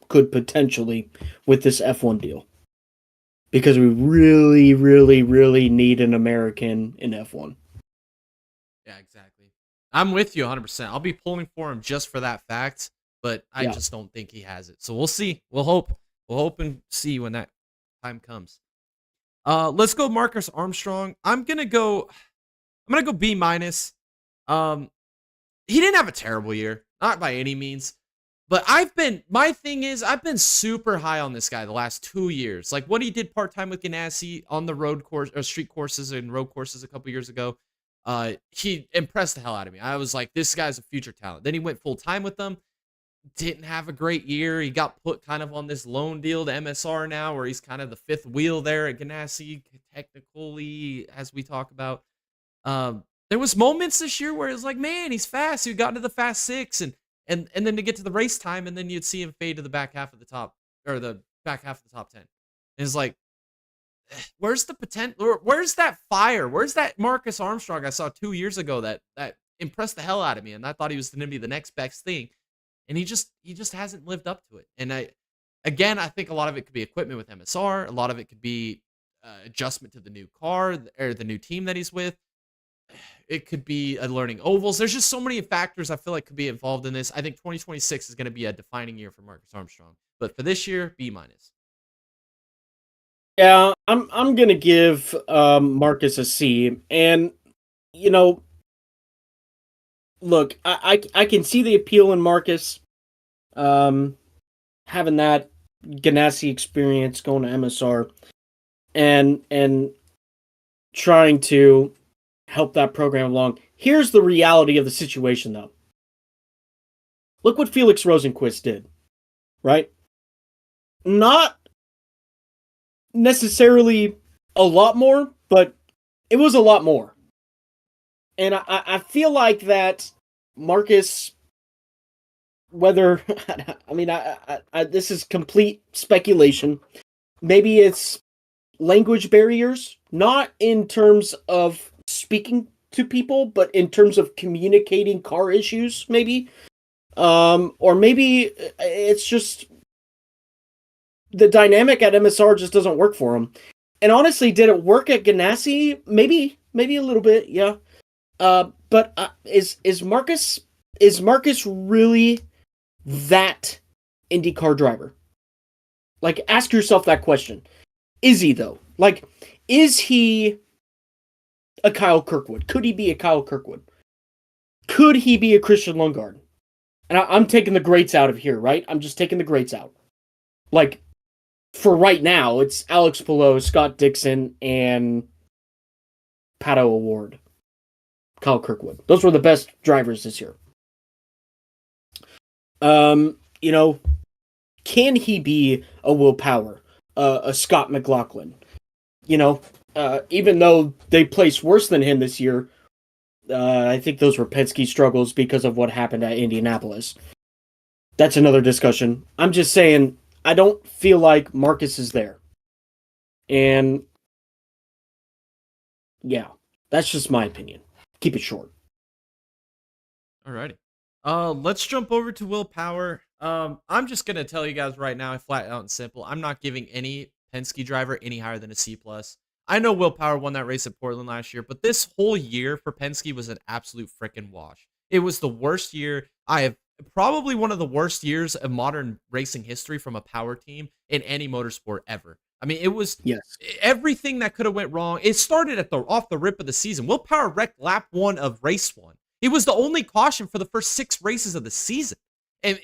could potentially with this F1 deal. Because we really, really, really need an American in F1. Yeah, exactly. I'm with you 100%. I'll be pulling for him just for that fact, but I just don't think he has it. So we'll see. We'll hope. We'll hope and see when that time comes. Let's go Marcus Armstrong. I'm gonna go B minus. He didn't have a terrible year, not by any means. But my thing is, I've been super high on this guy the last 2 years. Like what he did part-time with Ganassi on the road course or street courses and road courses a couple years ago. He impressed the hell out of me. I was like, this guy's a future talent. Then he went full-time with them. Didn't have a great year. He got put kind of on this loan deal to MSR now, where he's kind of the 5th wheel there at Ganassi, technically, as we talk about. There was moments this year where it was like, man, he's fast. He got into the fast 6 and then to get to the race time, and then you'd see him fade to the back half of the top, or the back half of the top 10. And it's like, where's the potential? Where's that fire? Where's that Marcus Armstrong I saw 2 years ago that impressed the hell out of me, and I thought he was going to be the next best thing, and he just hasn't lived up to it. And I think a lot of it could be equipment with MSR, a lot of it could be adjustment to the new car or the new team that he's with. It could be learning ovals. There's just so many factors I feel like could be involved in this. I think 2026 is going to be a defining year for Marcus Armstrong, but for this year, B minus. Yeah, I'm gonna give Marcus a C, and you know, look, I can see the appeal in Marcus, having that Ganassi experience, going to MSR, and trying to help that program along. Here's the reality of the situation, though. Look what Felix Rosenquist did, right? Not necessarily a lot more, but it was a lot more. And I feel like that Marcus, whether, I mean, this is complete speculation. Maybe it's language barriers, not in terms of speaking to people, but in terms of communicating car issues, maybe. Or maybe it's just the dynamic at MSR just doesn't work for him. And honestly, did it work at Ganassi? Maybe a little bit, yeah. But is Marcus really that IndyCar driver? Like, ask yourself that question. Is he, though? Like, is he a Kyle Kirkwood? Could he be a Kyle Kirkwood? Could he be a Christian Lundgaard? And I'm taking the greats out of here, right? I'm just taking the greats out. Like, for right now, it's Alex Palou, Scott Dixon, and Pato O'Ward. Kyle Kirkwood. Those were the best drivers this year. You know, can he be a Will Power, a Scott McLaughlin? You know, even though they placed worse than him this year, I think those were Penske struggles because of what happened at Indianapolis. That's another discussion. I'm just saying, I don't feel like Marcus is there. And yeah, that's just my opinion. Keep it short. Alrighty. Let's jump over to Will Power. I'm just gonna tell you guys right now, flat out and simple. I'm not giving any Penske driver any higher than a C+. I know Will Power won that race at Portland last year, but this whole year for Penske was an absolute freaking wash. It was the worst year. I have probably one of the worst years of modern racing history from a power team in any motorsport ever. I mean, it was everything that could have went wrong. It started at off the rip of the season. Will Power wrecked lap 1 of race 1. He was the only caution for the first 6 races of the season. And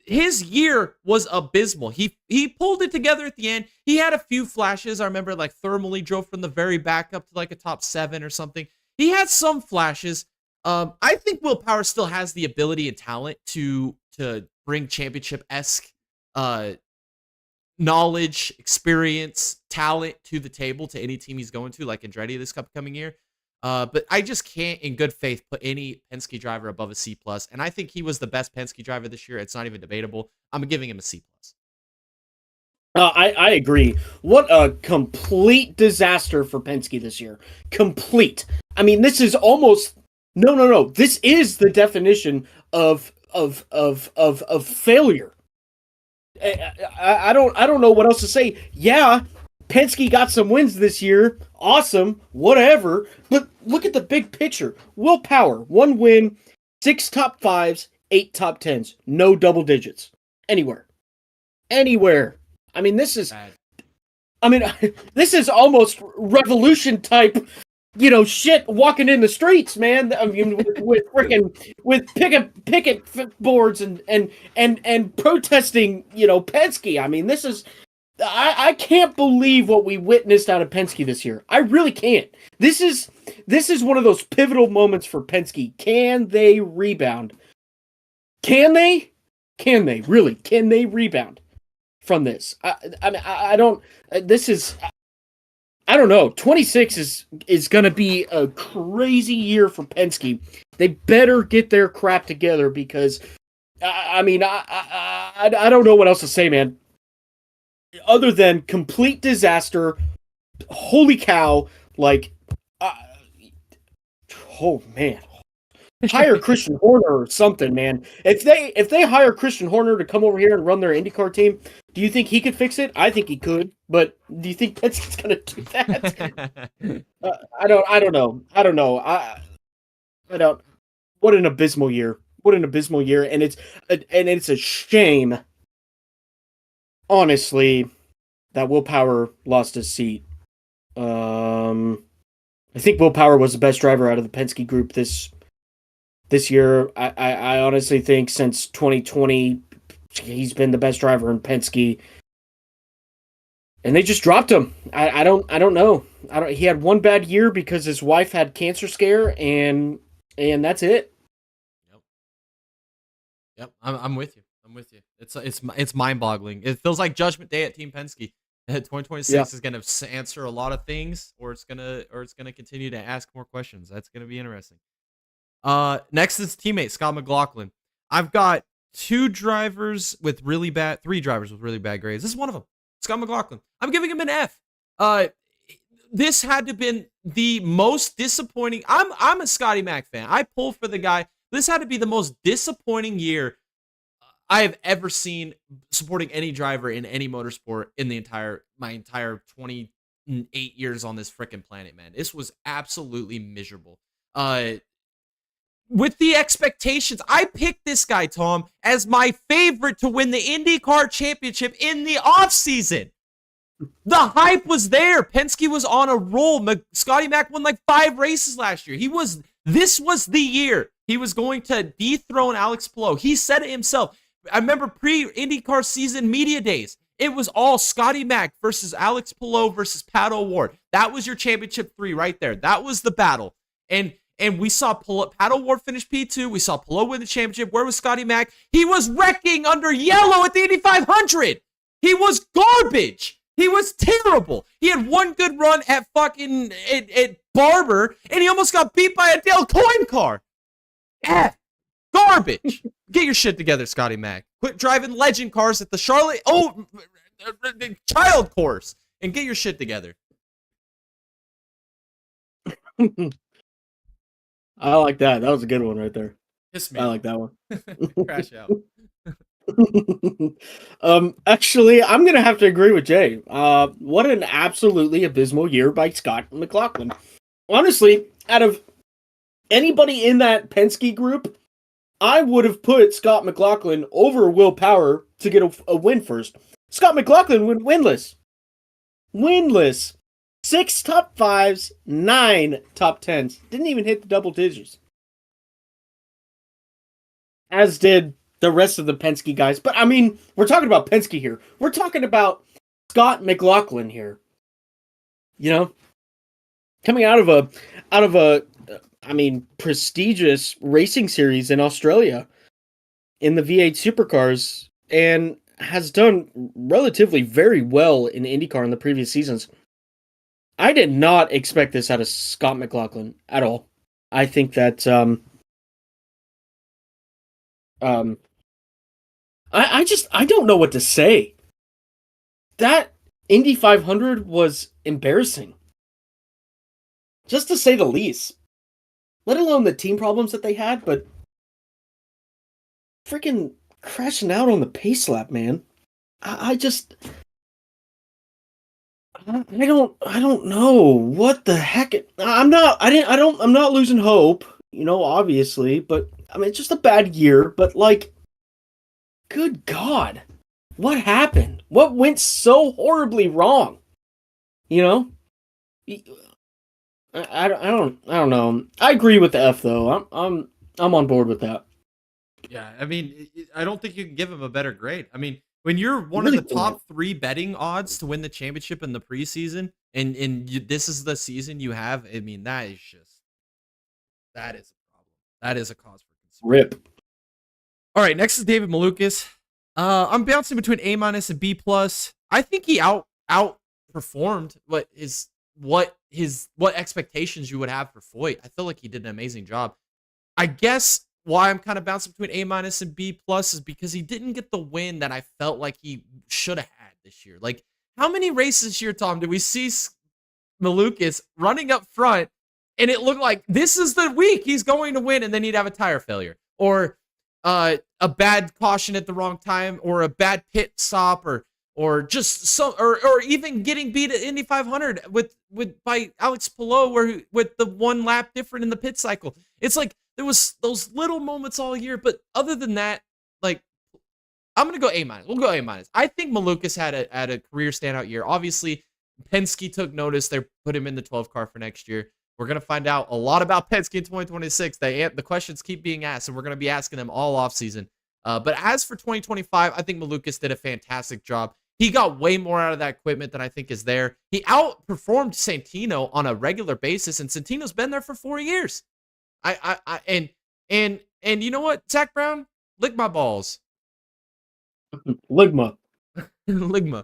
his year was abysmal. He pulled it together at the end. He had a few flashes. I remember like thermally drove from the very back up to like a top 7 or something. He had some flashes. I think Will Power still has the ability and talent to bring championship-esque knowledge, experience, talent to the table to any team he's going to, like Andretti this upcoming year. But I just can't, in good faith, put any Penske driver above a C+. And I think he was the best Penske driver this year. It's not even debatable. I'm giving him a C+. I agree. What a complete disaster for Penske this year. Complete. I mean, this is almost no. This is the definition of failure. I don't know what else to say. Yeah, Penske got some wins this year. Awesome, whatever. But look at the big picture. Will Power, 1 win, 6 top 5s, 8 top 10s. No double digits. Anywhere. I mean, this is almost revolution type, shit walking in the streets, man. I mean, with picket boards and protesting, Penske. I mean, this is, I can't believe what we witnessed out of Penske this year. I really can't. This is one of those pivotal moments for Penske. Can they rebound? Can they? Really? Can they rebound from this? I don't know. 26 is going to be a crazy year for Penske. They better get their crap together because, I don't know what else to say, man. Other than complete disaster, holy cow! Like, uh, oh man, hire Christian Horner or something, man. If they hire Christian Horner to come over here and run their IndyCar team, do you think he could fix it? I think he could, but do you think Penske's gonna do that? I don't know. I don't. What an abysmal year! What an abysmal year! And it's a shame, honestly, that Will Power lost his seat. I think Will Power was the best driver out of the Penske group this year. I honestly think since 2020, he's been the best driver in Penske, and they just dropped him. I don't know. He had one bad year because his wife had cancer scare, and that's it. Yep. I'm with you. It's mind boggling. It feels like Judgment Day at Team Penske. 2026 is going to answer a lot of things, or it's gonna continue to ask more questions. That's going to be interesting. Next is teammate Scott McLaughlin. I've got three drivers with really bad grades. This is one of them. Scott McLaughlin. I'm giving him an F. This had to have been the most disappointing. I'm a Scotty Mac fan. I pull for the guy. This had to be the most disappointing year I have ever seen supporting any driver in any motorsport in my entire 28 years on this freaking planet, man. This was absolutely miserable. With the expectations, I picked this guy, Tom, as my favorite to win the IndyCar championship in the offseason. The hype was there. Penske was on a roll. Scotty Mac won like 5 races last year. This was the year he was going to dethrone Alex Palou. He said it himself. I remember pre-IndyCar season media days. It was all Scotty Mac versus Alex Palou versus Pat O'Ward. That was your championship 3 right there. That was the battle. And we saw Pat O'Ward finish P2. We saw Palou win the championship. Where was Scotty Mac? He was wrecking under yellow at the Indy 500. He was garbage. He was terrible. He had one good run at fucking at Barber, and he almost got beat by a Dale Coyne car. Garbage. Get your shit together, Scotty Mac. Quit driving legend cars at the Charlotte child course and get your shit together. I like that. That was a good one right there. Kiss me. I like that one. Crash out. Actually, I'm gonna have to agree with Jay. What an absolutely abysmal year by Scott McLaughlin. Honestly, out of anybody in that Penske group, I would have put Scott McLaughlin over Will Power to get a win first. Scott McLaughlin went winless. 6 top 5s, 9 top 10s. Didn't even hit the double digits. As did the rest of the Penske guys. But I mean, we're talking about Penske here. We're talking about Scott McLaughlin here. You know, coming out of a prestigious racing series in Australia in the V8 supercars, and has done relatively very well in IndyCar in the previous seasons. I did not expect this out of Scott McLaughlin at all. I think that I don't know what to say. That Indy 500 was embarrassing, just to say the least. Let alone the team problems that they had, but freaking crashing out on the pace lap, man. I don't know what the heck. I'm not losing hope, obviously, but I mean, it's just a bad year, but like, good God, what happened? What went so horribly wrong? I don't know. I agree with the F though. I'm on board with that. Yeah, I mean, I don't think you can give him a better grade. I mean, when you're one Really of the top 3 betting odds to win the championship in the preseason, and this is the season you have, I mean, that is a problem. That is a cause for concern. Rip. All right, next is David Malukas. I'm bouncing between A- and B+. I think he outperformed what expectations you would have for Foyt. I feel like he did an amazing job. I guess why I'm kind of bouncing between A- and B+ is because he didn't get the win that I felt like he should have had this year. Like, how many races this year, Tom, did we see Malukas running up front, and it looked like this is the week he's going to win, and then he'd have a tire failure or a bad caution at the wrong time, or a bad pit stop, or just some, or even getting beat at Indy 500 with by Alex Palou, where with the one lap different in the pit cycle. It's like there was those little moments all year, but other than that, like I'm gonna go A minus. We'll go A minus. I think Malukas had a career standout year. Obviously, Penske took notice. They put him in the 12 car for next year. We're going to find out a lot about Penske in 2026. The questions keep being asked, and we're going to be asking them all offseason. But as for 2025, I think Malukas did a fantastic job. He got way more out of that equipment than I think is there. He outperformed Santino on a regular basis, and Santino's been there for 4 years. And you know what, Zach Brown? Lick my balls. Ligma. Ligma.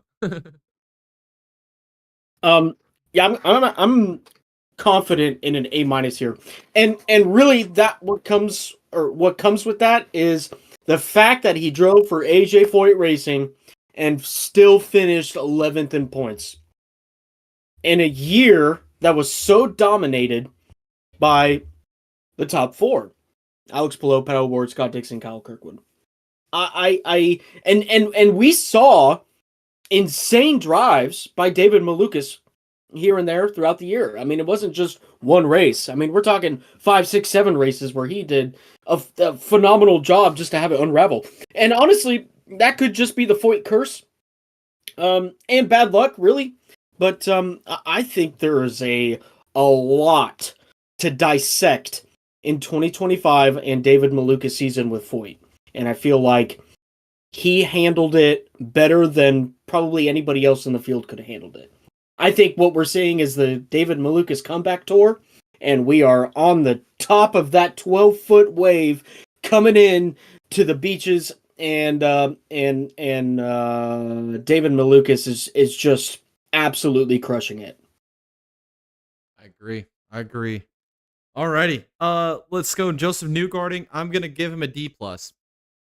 Yeah, I'm confident in an A minus here, and really that what comes with that is the fact that he drove for AJ Foyt Racing and still finished 11th in points in a year that was so dominated by the top four: Alex Palou, Pat O'Ward, Scott Dixon, Kyle Kirkwood. And we saw insane drives by David Malukas here and there throughout the year. I mean, it wasn't just one race. I mean, we're talking 5, 6, 7 races where he did a phenomenal job just to have it unravel. And honestly, that could just be the Foyt curse and bad luck, really. But I think there is a lot to dissect in 2025 and David Malukas' season with Foyt. And I feel like he handled it better than probably anybody else in the field could have handled it. I think what we're seeing is the David Malukas comeback tour, and we are on the top of that 12-foot wave coming in to the beaches, and David Malukas is just absolutely crushing it. I agree. Alrighty. Let's go Joseph Newgarden. I'm gonna give him a D+.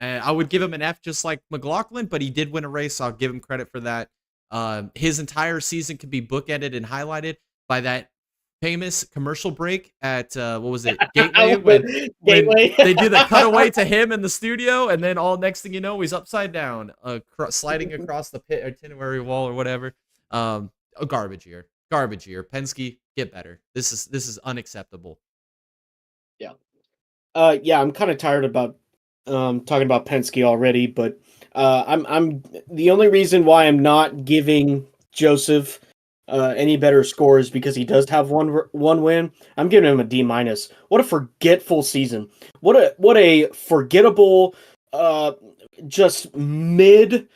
I would give him an F just like McLaughlin, but he did win a race, so I'll give him credit for that. His entire season could be bookended and highlighted by that famous commercial break at what was it, Gateway, when they do the cutaway to him in the studio, and then all next thing you know, he's upside down, sliding across the pit itinerary wall or whatever. A garbage year. Penske, get better. This is unacceptable. Yeah. I'm kind of tired about talking about Penske already, but I'm the only reason why I'm not giving Joseph any better score is because he does have one win. I'm giving him a D-. What a forgetful season. What a forgettable just mid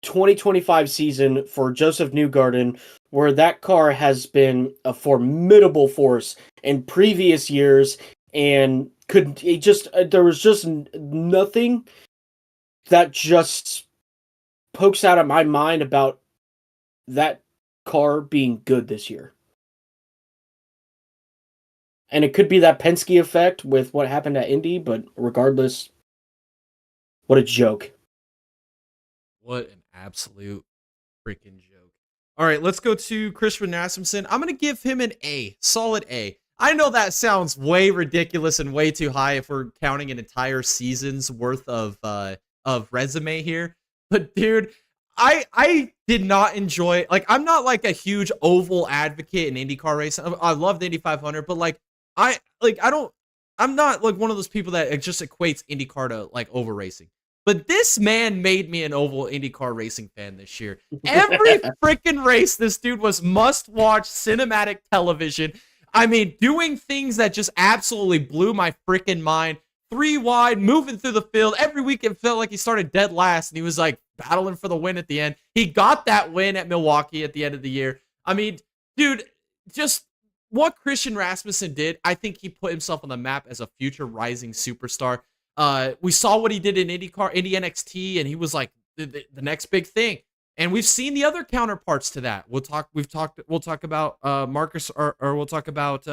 2025 season for Joseph Newgarden, where that car has been a formidable force in previous years, and there was just nothing that just pokes out of my mind about that car being good this year. And it could be that Penske effect with what happened at Indy, but regardless, what a joke. What an absolute freaking joke. All right, let's go to Christian Rasmussen. I'm going to give him an A, solid A. I know that sounds way ridiculous and way too high if we're counting an entire season's worth of resume here. But dude, I did not enjoy, like, I'm not like a huge oval advocate in IndyCar racing. I love the Indy 500, but I'm not like one of those people that just equates IndyCar to like oval racing. But this man made me an oval IndyCar racing fan this year. Every freaking race, this dude was must-watch cinematic television. I mean, doing things that just absolutely blew my freaking mind. 3 wide, moving through the field. Every week it felt like he started dead last, and he was like battling for the win at the end. He got that win at Milwaukee at the end of the year. I mean, dude, just what Christian Rasmussen did, I think he put himself on the map as a future rising superstar. We saw what he did in Indy NXT, and he was like the next big thing. And we've seen the other counterparts to that. We'll talk about Marcus, or we'll talk about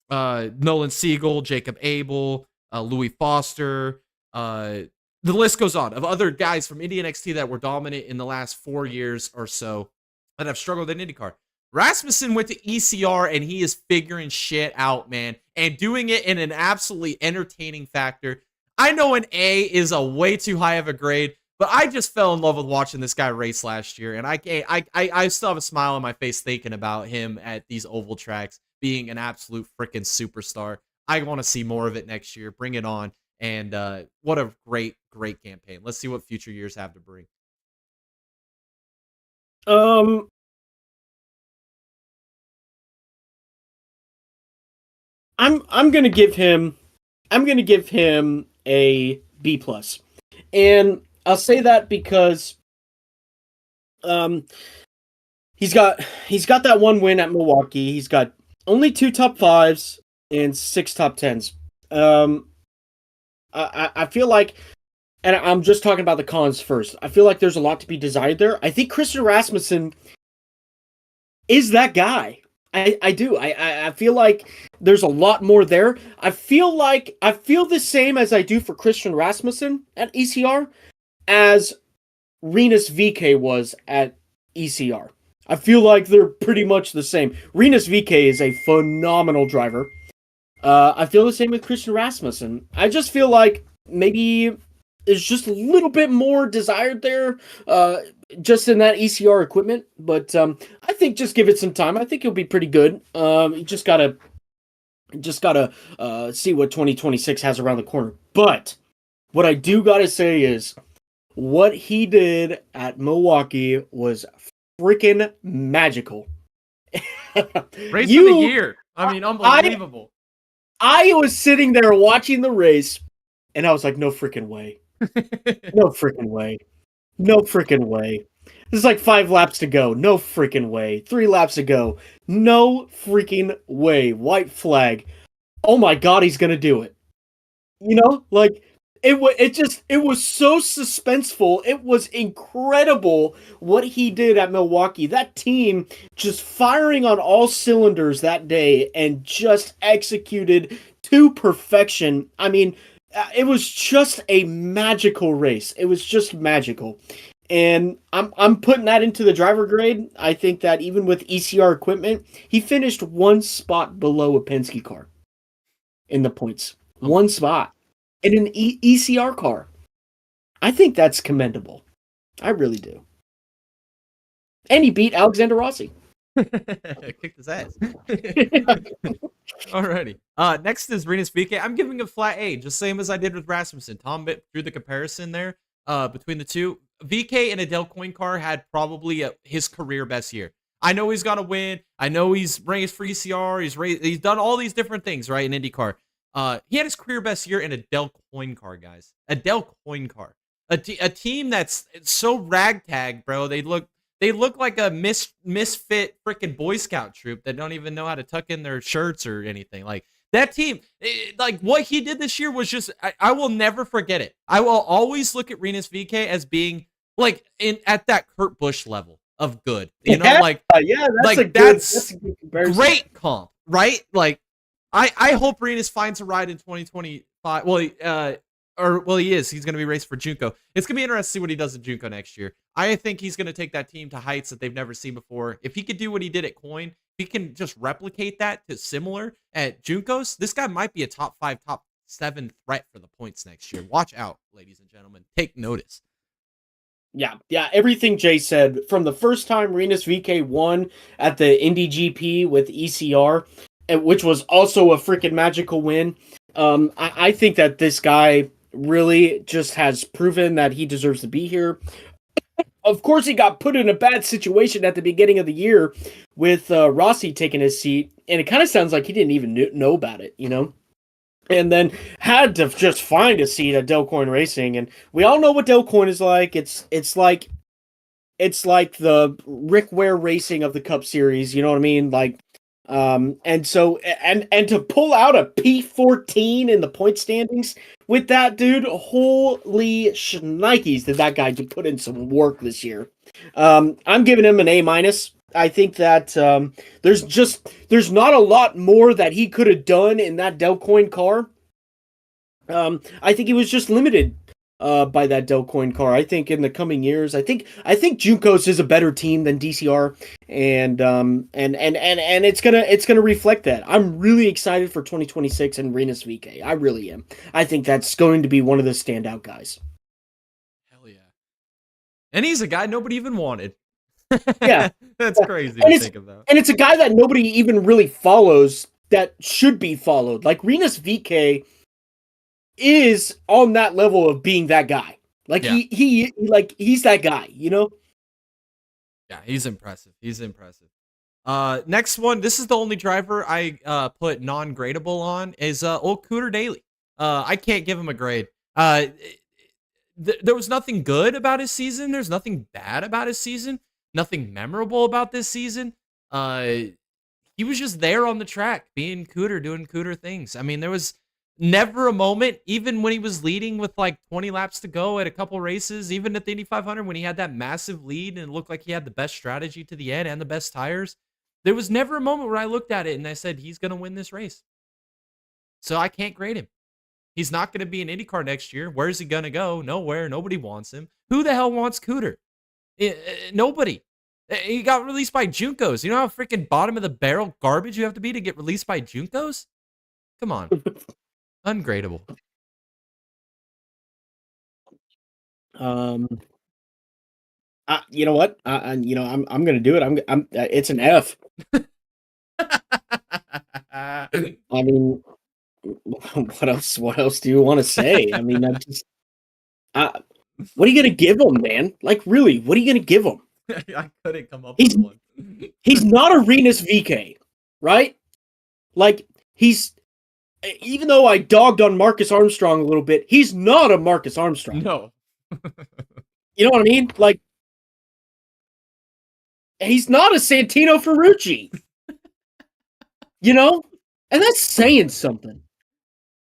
Nolan Siegel, Jacob Abel, Louis Foster. The list goes on of other guys from Indy NXT that were dominant in the last 4 years or so that have struggled in IndyCar. Rasmussen went to ECR and he is figuring shit out, man, and doing it in an absolutely entertaining factor. I know an A is a way too high of a grade, but I just fell in love with watching this guy race last year, and I still have a smile on my face thinking about him at these oval tracks being an absolute freaking superstar. I want to see more of it next year. Bring it on. And what a great campaign. Let's see what future years have to bring. I'm gonna give him a B plus, and I'll say that because he's got that one win at Milwaukee. He's got only 2 top 5s and 6 top 10s. I feel like, and I'm just talking about the cons first. I feel like there's a lot to be desired there. I think Christian Rasmussen is that guy. I do. I feel like there's a lot more there. I feel the same as I do for Christian Rasmussen at ECR as Rinus VK was at ECR. I feel like they're pretty much the same. Rinus VK is a phenomenal driver. I feel the same with Christian Rasmussen. I just feel like maybe there's just a little bit more desired there, just in that ECR equipment. But I think just give it some time. I think he'll be pretty good. You just gotta see what 2026 has around the corner. But what I do gotta say is what he did at Milwaukee was freaking magical. Race of the year. I mean, unbelievable. I was sitting there watching the race, and I was like, no freaking way. No freaking way. No freaking way. There's like 5 laps to go. No freaking way. 3 laps to go. No freaking way. White flag. Oh my god, he's gonna do it. You know, like it was so suspenseful. It was incredible what he did at Milwaukee. That team just firing on all cylinders that day and just executed to perfection. I mean, it was just a magical race. It was just magical. And I'm putting that into the driver grade. I think that even with ECR equipment, he finished 1 spot below a Penske car in the points. 1 spot in an ECR car. I think that's commendable. I really do. And he beat Alexander Rossi. Kicked his ass. Alrighty. Next is Rinus VK. I'm giving a flat A, just same as I did with Rasmussen. Tom drew the comparison there between the two. VK in a Del Coin car had probably his career best year. I know he's gonna win. I know he's raced for ECR. He's done all these different things, right, in IndyCar. He had his career best year in a Del Coin car, guys. A Del Coin car. A team that's so ragtag, bro. They look like a misfit freaking Boy Scout troop that don't even know how to tuck in their shirts or anything. Like, that team, like, what he did this year was just, I will never forget it. I will always look at Rinus VK as being, like, at that Kurt Busch level of good. You know, that's a good comparison. Great comp, right? Like, I hope Rinus finds a ride in 2025. Well, he is. He's going to be racing for Junko. It's going to be interesting to see what he does in Junko next year. I think he's going to take that team to heights that they've never seen before. If he could do what he did at Coin, he can just replicate that to similar at Junkos. This guy might be a top 5, top 7 threat for the points next year. Watch out, ladies and gentlemen. Take notice. Yeah. Everything Jay said, from the first time Rinus VK won at the Indy GP with ECR, which was also a freaking magical win. I think that this guy really just has proven that he deserves to be here. Of course, he got put in a bad situation at the beginning of the year with Rossi taking his seat, and it kind of sounds like he didn't even know about it, you know? And then had to just find a seat at Del Coin Racing, and we all know what Del Coin is like. It's like the Rick Ware Racing of the Cup Series, you know what I mean? Like, and to pull out a P14 in the point standings with that dude, holy shnikes, did that guy put in some work this year. I'm giving him an A-. I think that there's not a lot more that he could have done in that Del Coin car. I think he was just limited by that Delcoin car. I think in the coming years, I think Juncos is a better team than DCR, and it's gonna reflect that. I'm really excited for 2026 and Rinus VK. I really am. I think that's going to be one of the standout guys. Hell yeah. And he's a guy nobody even wanted. Yeah, That's yeah. crazy and to it's think about. and it's a guy that nobody even really follows that should be followed. Like Rinus VK is on that level of being that guy. Like Yeah. he's that guy, you know? Yeah, he's impressive. He's impressive. Next one. This is the only driver I put non-gradable on is old Cooter Daly. I can't give him a grade. There was nothing good about his season. There's nothing bad about his season. Nothing memorable about this season. He was just there on the track, being Cooter, doing Cooter things. I mean, there was never a moment, even when he was leading with like 20 laps to go at a couple races, even at the Indy 500, when he had that massive lead and it looked like he had the best strategy to the end and the best tires. There was never a moment where I looked at it and I said, he's going to win this race. So I can't grade him. He's not going to be an IndyCar next year. Where's he going to go? Nowhere. Nobody wants him. Who the hell wants Cooter? Nobody. He got released by Juncos. You know how freaking bottom of the barrel garbage you have to be to get released by Juncos? Come on. Ungradable. You know what? I'm gonna do it. It's an F. I mean, what else? What else do you want to say? I mean, what are you gonna give him, man? Like, really, what are you gonna give him? I couldn't come up He's- with one. He's not a Rinus VK, right? Like, even though I dogged on Marcus Armstrong a little bit, he's not a Marcus Armstrong. No. You know what I mean? Like, he's not a Santino Ferrucci. You know? And that's saying something.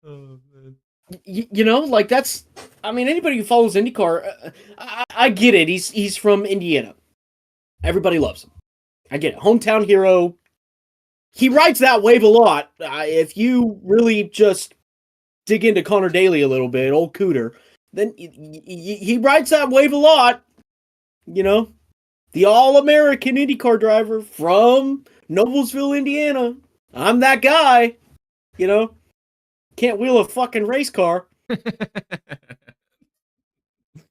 Oh, man. You know, like that's. I mean, anybody who follows IndyCar, I get it. He's from Indiana. Everybody loves him. I get it. Hometown hero. He rides that wave a lot. If you really just dig into Connor Daly a little bit, old Cooter, then he rides that wave a lot. You know, the all-American IndyCar driver from Noblesville, Indiana. I'm that guy. You know, can't wheel a fucking race car.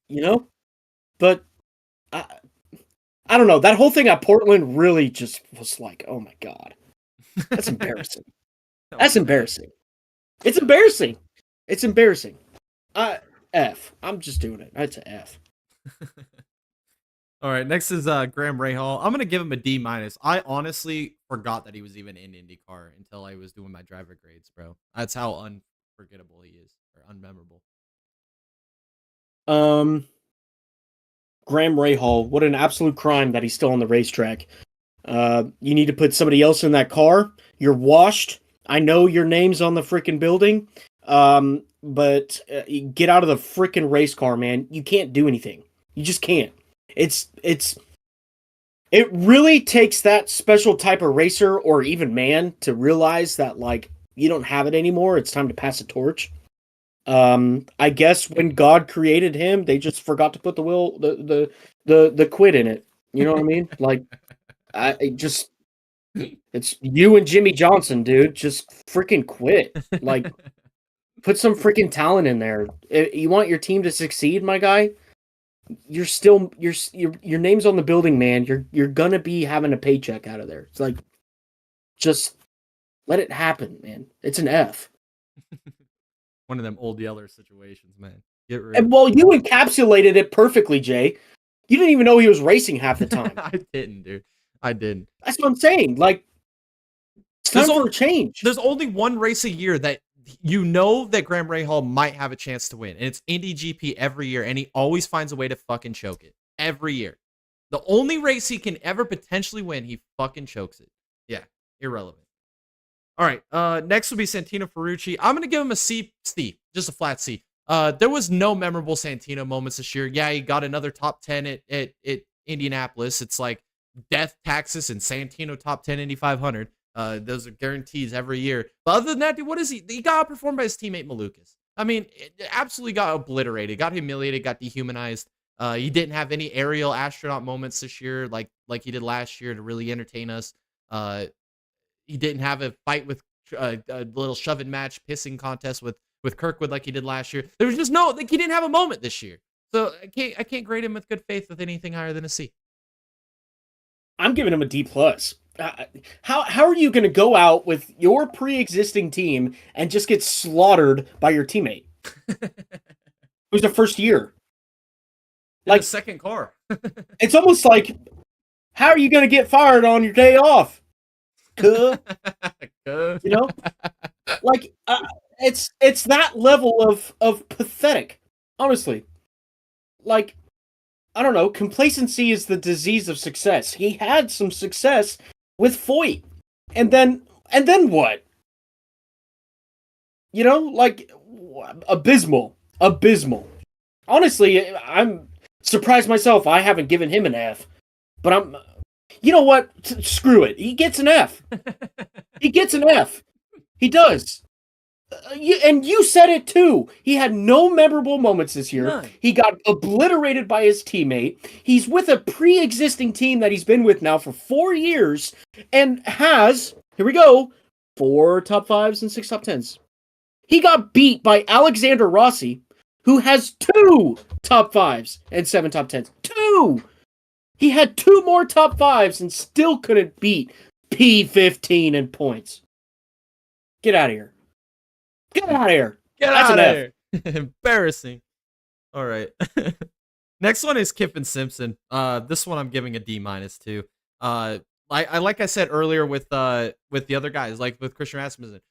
You know, but I don't know. That whole thing at Portland really just was like, oh my god, that's embarrassing. That's embarrassing. It's embarrassing. It's embarrassing. F. I'm just doing it. That's an F. All right, next is Graham Rahal. I'm gonna give him a D minus. I honestly forgot that he was even in IndyCar until I was doing my driver grades, bro. That's how unforgettable he is, or unmemorable. Graham Rahal, what an absolute crime that he's still on the racetrack. You need to put somebody else in that car. You're washed. I know your name's on the freaking building. But get out of the freaking race car, man. You can't do anything. You just can't. It really takes that special type of racer or even man to realize that like you don't have it anymore. It's time to pass the torch. I guess when God created him, they just forgot to put the quit in it. You know what I mean? Like it's you and Jimmy Johnson, dude. Just freaking quit. Like put some freaking talent in there. You want your team to succeed, my guy? Your name's on the building, man. You're gonna be having a paycheck out of there. It's like just let it happen, man. It's an F. One of them old Yeller situations, man. Get rid. And well, you encapsulated it perfectly, Jay. You didn't even know he was racing half the time. I didn't, dude. I didn't. That's what I'm saying. Like, it's time for a change. There's only one race a year that you know that Graham Rahal might have a chance to win, and it's Indy GP every year, and he always finds a way to fucking choke it every year. The only race he can ever potentially win, he fucking chokes it. Yeah, irrelevant. All right, next will be Santino Ferrucci. I'm gonna give him a C, just a flat C. There was no memorable Santino moments this year. Yeah, he got another top 10 at Indianapolis. It's like Death, Texas, and Santino top 10 Indy 500. Those are guarantees every year. But other than that, dude, what is he? He got outperformed by his teammate Malukas. I mean, it absolutely got obliterated, got humiliated, got dehumanized. He didn't have any aerial astronaut moments this year, like he did last year to really entertain us. Uh, he didn't have a fight with a little shoving match, pissing contest with Kirkwood like he did last year. There was just no, like he didn't have a moment this year. So I can't grade him with good faith with anything higher than a C. I'm giving him a D plus. How are you going to go out with your pre-existing team and just get slaughtered by your teammate who's the first year? Like second car. It's almost like, how are you going to get fired on your day off? You know, like it's that level of pathetic. Honestly, like, I don't know. Complacency is the disease of success. He had some success with Foyt, and then what? You know, like, abysmal. Honestly, I'm surprised myself. I haven't given him an F, but you know what? Screw it. He gets an F. He gets an F. He does. And you said it too. He had no memorable moments this year. None. He got obliterated by his teammate. He's with a pre-existing team that he's been with now for 4 years and has, here we go, 4 top 5s and 6 top 10s. He got beat by Alexander Rossi, who has 2 top 5s and 7 top 10s. 2! He had 2 more top 5s and still couldn't beat P15 in points. Get out of here. Get out of here. Get out of here. Embarrassing. All right. Next one is Kiffin Simpson. This one I'm giving a D- too. Like I said earlier with the other guys, like with Christian Rasmussen.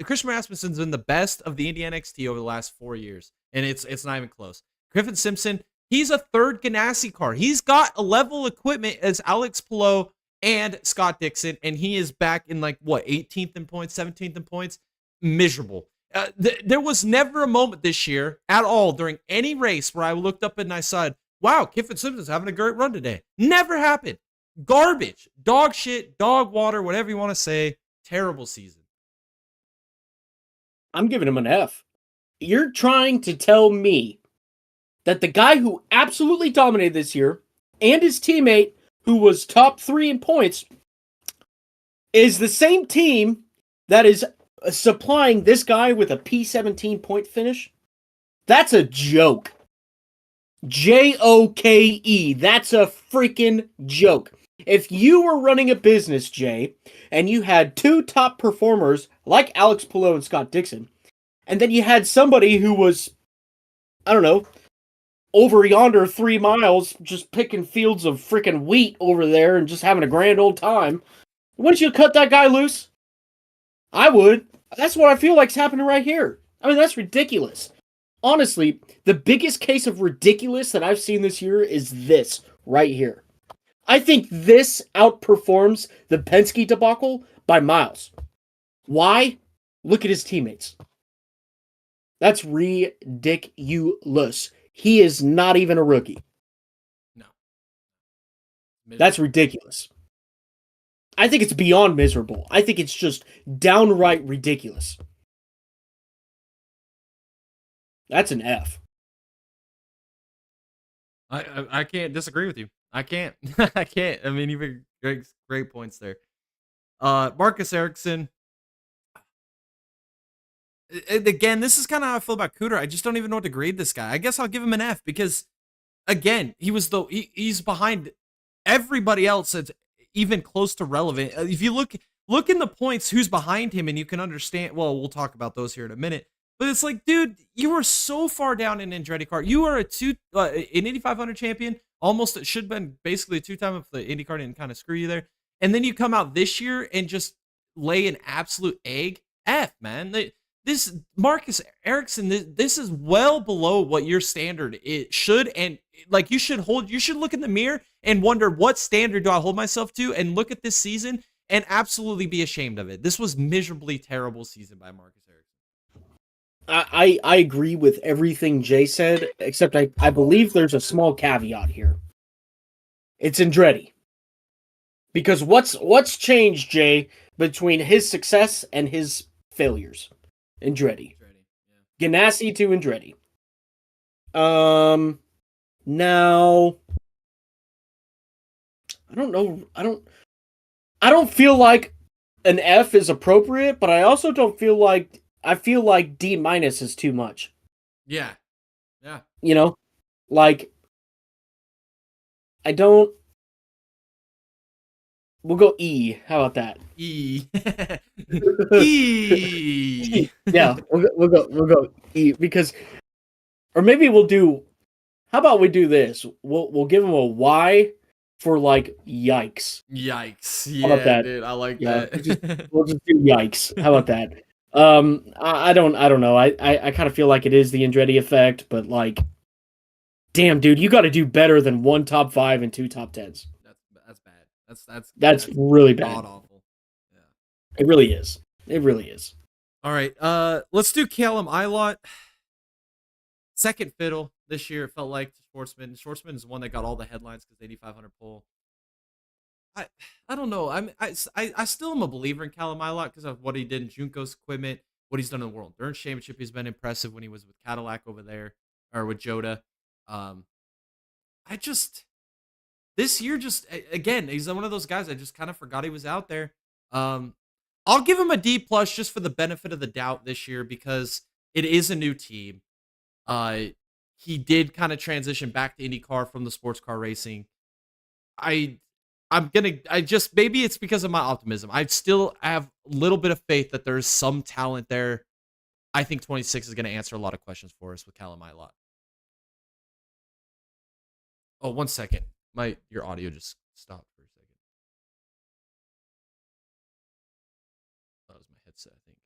Christian Rasmussen's been the best of the Indiana NXT over the last 4 years, and it's not even close. Kiffin Simpson, he's a third Ganassi car. He's got a level equipment as Alex Palou and Scott Dixon, and he is back in 18th in points, 17th in points. Miserable. There was never a moment this year at all during any race where I looked up and I said, wow, Kiffin Simpson's having a great run today. Never happened. Garbage. Dog shit, dog water, whatever you want to say. Terrible season. I'm giving him an F. You're trying to tell me that the guy who absolutely dominated this year and his teammate who was top 3 in points is the same team that is supplying this guy with a P17 point finish? That's a joke. Joke. That's a freaking joke. If you were running a business, Jay, and you had 2 top performers like Alex Palou and Scott Dixon, and then you had somebody who was, I don't know, over yonder 3 miles just picking fields of freaking wheat over there and just having a grand old time, wouldn't you cut that guy loose? I would. That's what I feel like's happening right here. I mean, that's ridiculous. Honestly, the biggest case of ridiculous that I've seen this year is this right here. I think this outperforms the Penske debacle by miles. Why? Look at his teammates. That's ridiculous. He is not even a rookie. No. That's ridiculous. I think it's beyond miserable. I think it's just downright ridiculous. That's an F. I can't disagree with you. I can't. I can't. I mean, you made great points there. Marcus Ericsson. Again, this is kind of how I feel about Cooter. I just don't even know what to grade this guy. I guess I'll give him an F because, again, he's behind everybody else that's even close to relevant. If you look in the points, who's behind him, and you can understand. Well, we'll talk about those here in a minute. But it's like, dude, you were so far down in Andretti car. You are an Indy 500 champion. Almost, it should have been basically a 2-time if the IndyCar didn't kind of screw you there. And then you come out this year and just lay an absolute egg. F, man. This Marcus Ericsson, this is well below what your standard it should, and like you should look in the mirror and wonder, what standard do I hold myself to, and look at this season and absolutely be ashamed of it. This was miserably terrible season by Marcus Ericsson. I agree with everything Jay said, except I believe there's a small caveat here. It's Andretti. Because what's changed, Jay, between his success and his failures? Andretti. Ganassi to Andretti. Now I don't know. I don't feel like an F is appropriate, but I also don't feel like I feel like D- is too much. Yeah. Yeah. You know? Like I don't we'll go E. How about that? E. E. Yeah, we'll go E because or maybe we'll do how about we do this? We'll give him a Y for like yikes. Yikes. How about Yeah, that? dude. I like Yeah, that. we'll just do yikes. How about that? I don't know. I kind of feel like it is the Andretti effect, but like, damn, dude, you got to do better than 1 top 5 and 2 top 10s. That's bad. That's really bad. God awful. Yeah. It really is. It really is. All right. Let's do Callum Ilott. Second fiddle this year. It felt like to Schwartzman. Schwartzman is one that got all the headlines because 8,500 pole. I don't know. I still am a believer in Callum Ilott because of what he did in Junko's equipment, what he's done in the World Endurance Championship. He's been impressive when he was with Cadillac over there or with Joda. I just this year again he's one of those guys I just kind of forgot he was out there. I'll give him a D plus just for the benefit of the doubt this year because it is a new team. He did kind of transition back to IndyCar from the sports car racing. I just maybe it's because of my optimism. I still have a little bit of faith that there's some talent there. I think 26 is going to answer a lot of questions for us with Callum Ilott. Oh, 1 second. Your audio just stopped for a second. That was my headset, I think.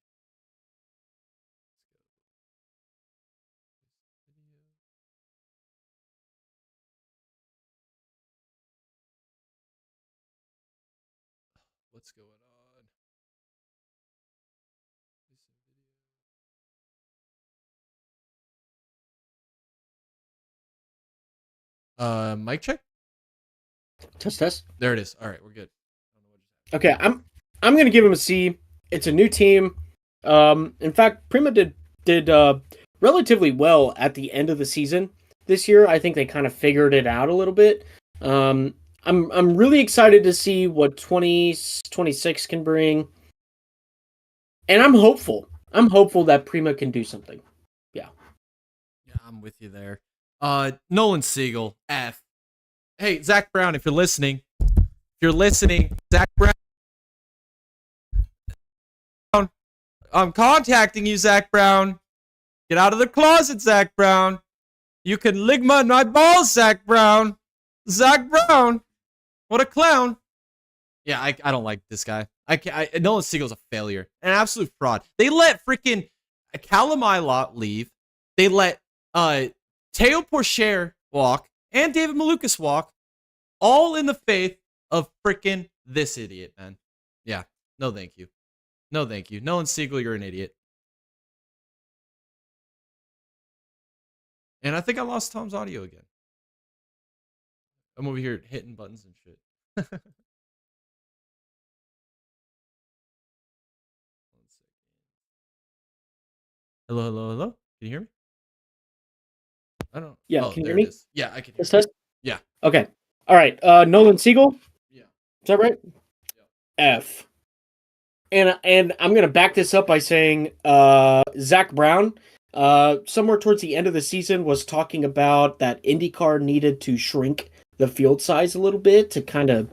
What's going on? Mic check. Test. There it is. All right, we're good. Okay, I'm gonna give him a C. It's a new team. In fact, Prima did relatively well at the end of the season this year. I think they kind of figured it out a little bit. I'm really excited to see what 2026 can bring, and I'm hopeful. I'm hopeful that Prima can do something. Yeah, I'm with you there. Nolan Siegel, F. Hey, Zach Brown, if you're listening, Zach Brown, I'm contacting you, Zach Brown. Get out of the closet, Zach Brown. You can ligma my balls, Zach Brown. Zach Brown, what a clown. Yeah, I don't like this guy. Nolan Siegel's a failure, an absolute fraud. They let freaking Callum Ilott leave. They let Teo Porcher walk and David Malukas walk, all in the faith of freaking this idiot, man. Yeah, no thank you. No thank you. Nolan Siegel, you're an idiot. And I think I lost Tom's audio again. I'm over here hitting buttons and shit. Hello? Can you hear me? I don't. yeah. Oh, Can you there hear it me? is. Yeah, I can hear you. Test. Yeah. Okay. All right. Nolan Siegel. Yeah. Is that right? Yeah. F. And I'm gonna back this up by saying Zach Brown, somewhere towards the end of the season, was talking about that IndyCar needed to shrink the field size a little bit to kind of,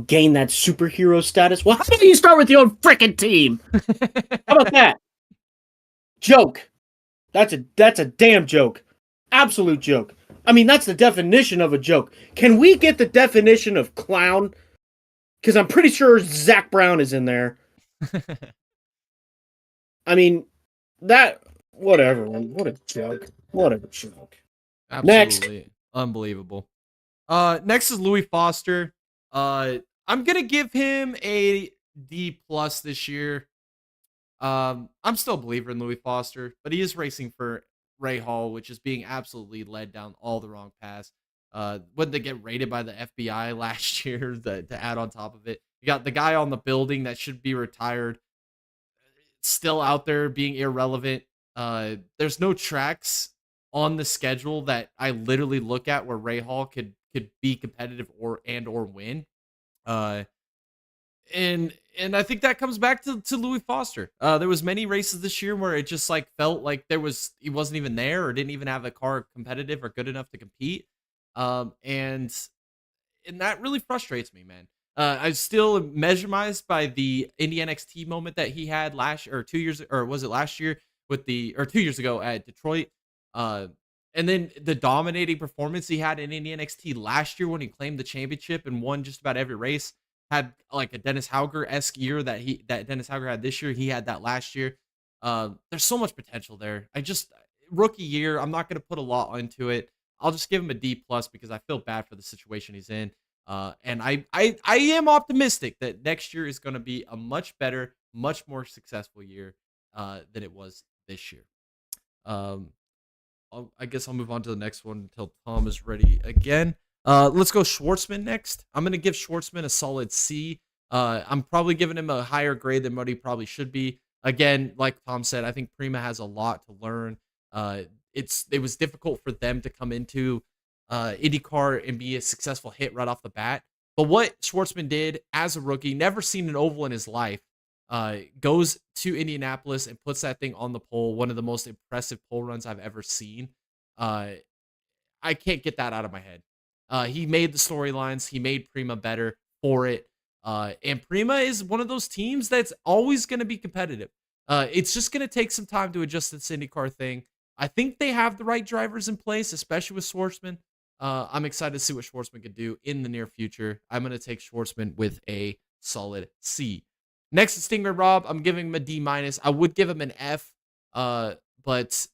gain that superhero status. Well, how about you start with your own freaking team? How about that? Joke. That's a damn joke. Absolute joke. I mean, that's the definition of a joke. Can we get the definition of clown? Because I'm pretty sure Zach Brown is in there. I mean, whatever. What a joke. What a joke. Absolutely. Next. Unbelievable. Next is Louis Foster. I'm gonna give him a D plus this year. I'm still a believer in Louis Foster, but he is racing for Ray Hall, which is being absolutely led down all the wrong paths. When they get raided by the FBI last year, to add on top of it, you got the guy on the building that should be retired, still out there being irrelevant. There's no tracks on the schedule that I literally look at where Ray Hall could be competitive or win. Uh, and I think that comes back to Louis Foster. There was many races this year where it just like felt like he wasn't even there or didn't even have a car competitive or good enough to compete. And that really frustrates me, man. I still mesmerized by the Indy NXT moment that he had last or 2 years or was it last year with the or 2 years ago at Detroit. Uh, and then the dominating performance he had in Indy NXT last year when he claimed the championship and won just about every race. Had like a Dennis Hauger-esque year that Dennis Hauger had this year. He had that last year. There's so much potential there. Rookie year. I'm not going to put a lot into it. I'll just give him a D plus because I feel bad for the situation he's in. And I am optimistic that next year is going to be a much better, much more successful year than it was this year. Um, I guess I'll move on to the next one until Tom is ready again. Let's go Schwartzman next. I'm going to give Schwartzman a solid C. I'm probably giving him a higher grade than what he probably should be. Again, like Tom said, I think Prima has a lot to learn. It was difficult for them to come into IndyCar and be a successful hit right off the bat. But what Schwartzman did as a rookie, never seen an oval in his life, goes to Indianapolis and puts that thing on the pole. One of the most impressive pole runs I've ever seen. I can't get that out of my head. He made the storylines. He made Prima better for it. And Prima is one of those teams that's always going to be competitive. It's just going to take some time to adjust to this IndyCar thing. I think they have the right drivers in place, especially with Schwartzman. I'm excited to see what Schwartzman could do in the near future. I'm going to take Schwartzman with a solid C. Next is Stingray Rob. I'm giving him a D minus. I would give him an F, but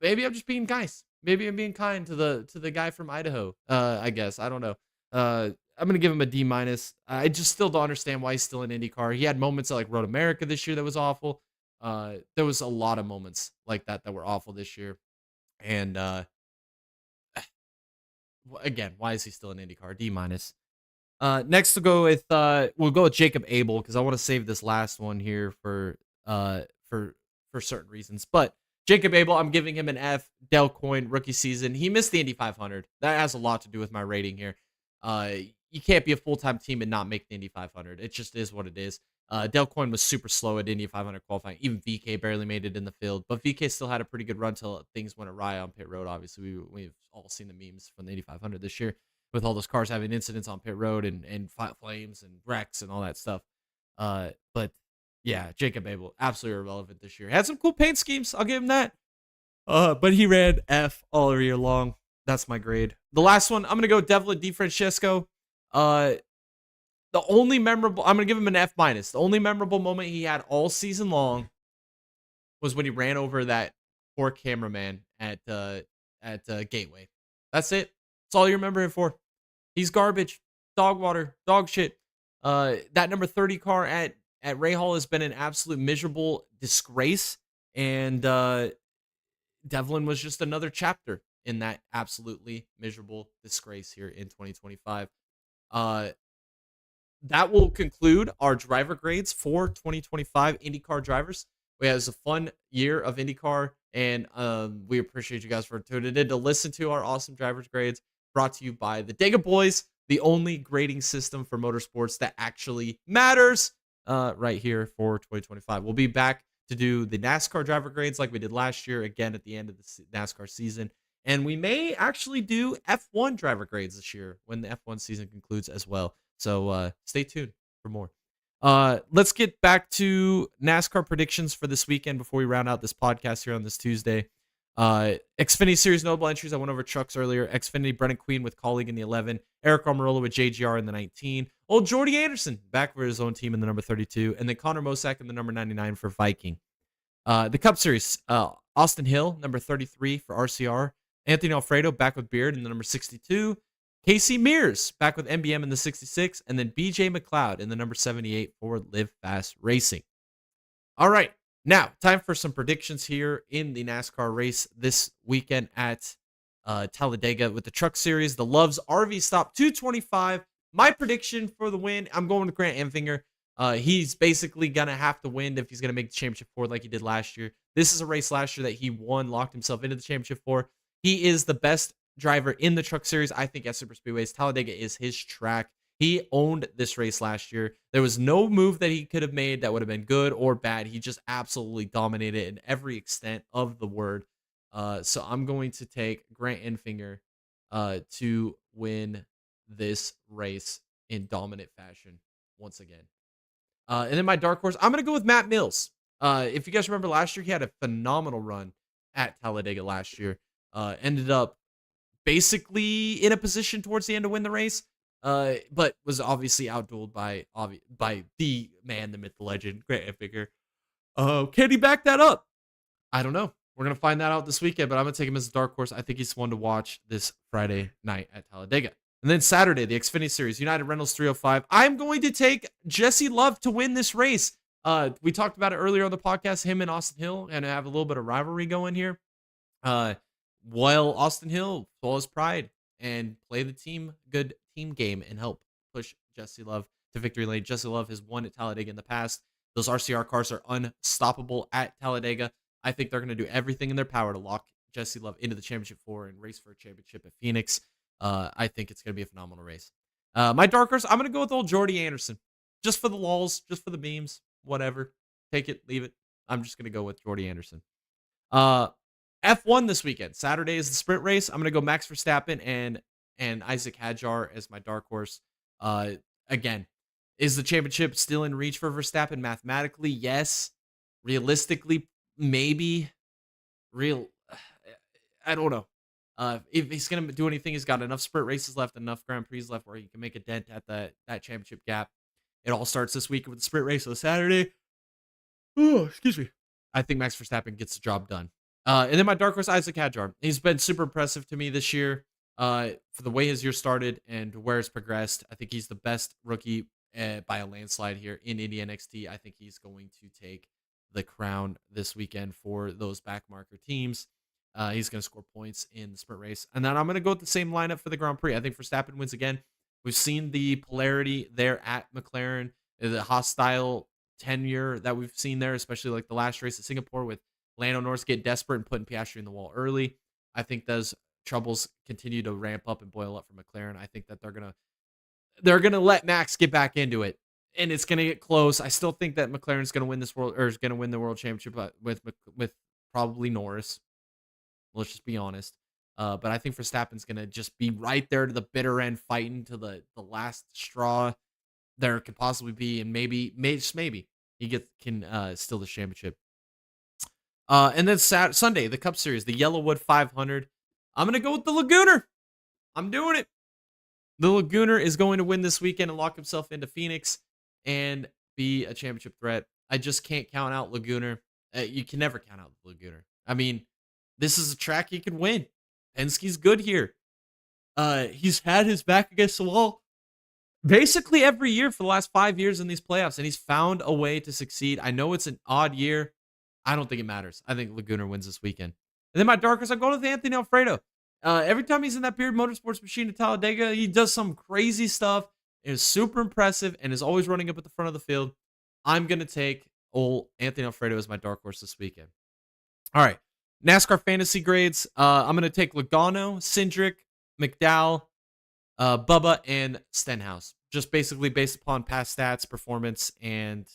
maybe I'm just being nice. Maybe I'm being kind to the guy from Idaho. I guess I don't know. I'm gonna give him a D minus. I just still don't understand why he's still in IndyCar. He had moments at like Road America this year that was awful. There was a lot of moments like that were awful this year. And again, why is he still in IndyCar? D minus. Next we'll go with Jacob Abel because I want to save this last one here for certain reasons. But Jacob Abel, I'm giving him an F. Del Coyne, rookie season. He missed the Indy 500. That has a lot to do with my rating here. You can't be a full-time team and not make the Indy 500. It just is what it is. Del Coyne was super slow at Indy 500 qualifying. Even VK barely made it in the field. But VK still had a pretty good run till things went awry on pit road. Obviously, we've all seen the memes from the Indy 500 this year with all those cars having incidents on pit road and flames and wrecks and all that stuff. But yeah, Jacob Abel, absolutely irrelevant this year. Had some cool paint schemes. I'll give him that. But he ran F all year long. That's my grade. The last one, I'm going to go Devlin DeFrancesco. I'm going to give him an F minus. The only memorable moment he had all season long was when he ran over that poor cameraman at Gateway. That's it. That's all you remember him for. He's garbage, dog water, dog shit. That number 30 car at Ray Hall has been an absolute miserable disgrace. And Devlin was just another chapter in that absolutely miserable disgrace here in 2025. That will conclude our driver grades for 2025 IndyCar drivers. We had a fun year of IndyCar, and we appreciate you guys for tuning in to listen to our awesome drivers grades brought to you by the Dega Boys, the only grading system for motorsports that actually matters right here for 2025. We'll be back to do the NASCAR driver grades like we did last year, again at the end of the NASCAR season. And we may actually do F1 driver grades this year when the F1 season concludes as well. So stay tuned for more. Let's get back to NASCAR predictions for this weekend before we round out this podcast here on this Tuesday. Xfinity Series notable entries. I went over trucks earlier. Xfinity, Brennan Queen with colleague in the 11. Eric Almirola with JGR in the 19. Old Jordy Anderson back for his own team in the number 32. And then Connor Mosack in the number 99 for Viking. The Cup Series, Austin Hill, number 33 for RCR. Anthony Alfredo back with Beard in the number 62. Casey Mears back with MBM in the 66. And then BJ McLeod in the number 78 for Live Fast Racing. All right. Now, time for some predictions here in the NASCAR race this weekend at Talladega with the Truck Series. The Love's RV Stop 225. My prediction for the win, I'm going with Grant Enfinger. He's basically going to have to win if he's going to make the championship four like he did last year. This is a race last year that he won, locked himself into the championship for. He is the best driver in the truck series. I think at super speedways, Talladega is his track. He owned this race last year. There was no move that he could have made that would have been good or bad. He just absolutely dominated in every extent of the word. So I'm going to take Grant Enfinger to win this race in dominant fashion once again. And then my dark horse, I'm going to go with Matt Mills. If you guys remember last year, he had a phenomenal run at Talladega last year. Ended up basically in a position towards the end to win the race, but was obviously outdueled by the man, the myth, the legend, Grant Enfinger. Can he back that up? I don't know. We're going to find that out this weekend, but I'm going to take him as a dark horse. I think he's one to watch this Friday night at Talladega. And then Saturday, the Xfinity Series, United Rentals 305. I'm going to take Jesse Love to win this race. We talked about it earlier on the podcast, him and Austin Hill, and have a little bit of rivalry going here. While Austin Hill swallow his pride and play the good team game and help push Jesse Love to victory lane. Jesse Love has won at Talladega in the past. Those RCR cars are unstoppable at Talladega. I think they're going to do everything in their power to lock Jesse Love into the championship four and race for a championship at Phoenix. I think it's going to be a phenomenal race. My dark horse, I'm going to go with old Jordy Anderson. Just for the lulz, just for the beams, whatever. Take it, leave it. I'm just going to go with Jordy Anderson. F1 this weekend. Saturday is the sprint race. I'm going to go Max Verstappen and Isaac Hadjar as my dark horse. Again, is the championship still in reach for Verstappen? Mathematically, yes. Realistically, maybe. I don't know. If he's going to do anything, he's got enough sprint races left, enough Grand Prix left where he can make a dent at that championship gap. It all starts this week with the sprint race on Saturday. Oh, excuse me. I think Max Verstappen gets the job done. And then my dark horse, Isaac Hadjar. He's been super impressive to me this year for the way his year started and where it's progressed. I think he's the best rookie by a landslide here in Indy NXT. I think he's going to take the crown this weekend for those backmarker teams. He's going to score points in the sprint race. And then I'm going to go with the same lineup for the Grand Prix. I think Verstappen wins again. We've seen the polarity there at McLaren, the hostile tenure that we've seen there, especially like the last race at Singapore with Lando Norris getting desperate and putting Piastri in the wall early. I think those troubles continue to ramp up and boil up for McLaren. I think that they're gonna let Max get back into it, and it's gonna get close. I still think that McLaren's gonna win this world, or is gonna win the world championship with probably Norris. Let's just be honest. But I think Verstappen's gonna just be right there to the bitter end, fighting to the last straw there could possibly be, and maybe he can steal the championship. And then Sunday, the Cup Series, the Yellowwood 500. I'm gonna go with the Lagooner. I'm doing it. The Lagooner is going to win this weekend and lock himself into Phoenix and be a championship threat. I just can't count out Lagooner. You can never count out the Lagooner. I mean, this is a track he can win. Penske's good here. He's had his back against the wall basically every year for the last 5 years in these playoffs, and he's found a way to succeed. I know it's an odd year. I don't think it matters. I think Lagooner wins this weekend. And then my darkest, I'm going with Anthony Alfredo. Every time he's in that Beard Motorsports machine at Talladega, he does some crazy stuff. It is super impressive and is always running up at the front of the field. I'm going to take old Anthony Alfredo as my dark horse this weekend. All right. NASCAR fantasy grades. I'm going to take Logano, Cindric, McDowell, Bubba, and Stenhouse. Just basically based upon past stats, performance, and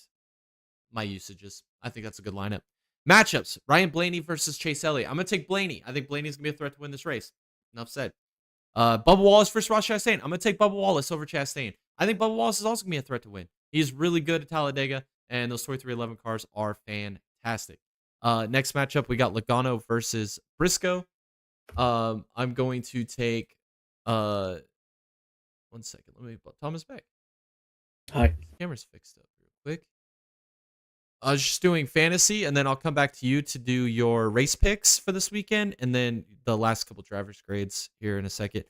my usages. I think that's a good lineup. Matchups. Ryan Blaney versus Chase Elliott. I'm going to take Blaney. I think Blaney's going to be a threat to win this race. Enough said. Bubba Wallace versus Ross Chastain. I'm going to take Bubba Wallace over Chastain. I think Bubba Wallace is also going to be a threat to win. He's really good at Talladega, and those 2311 cars are fantastic. Next matchup, we got Logano versus Briscoe. I'm going to take... 1 second. Let me... Thomas back. Hi. The camera's fixed up real quick. I was just doing fantasy, and then I'll come back to you to do your race picks for this weekend, and then the last couple drivers' grades here in a second.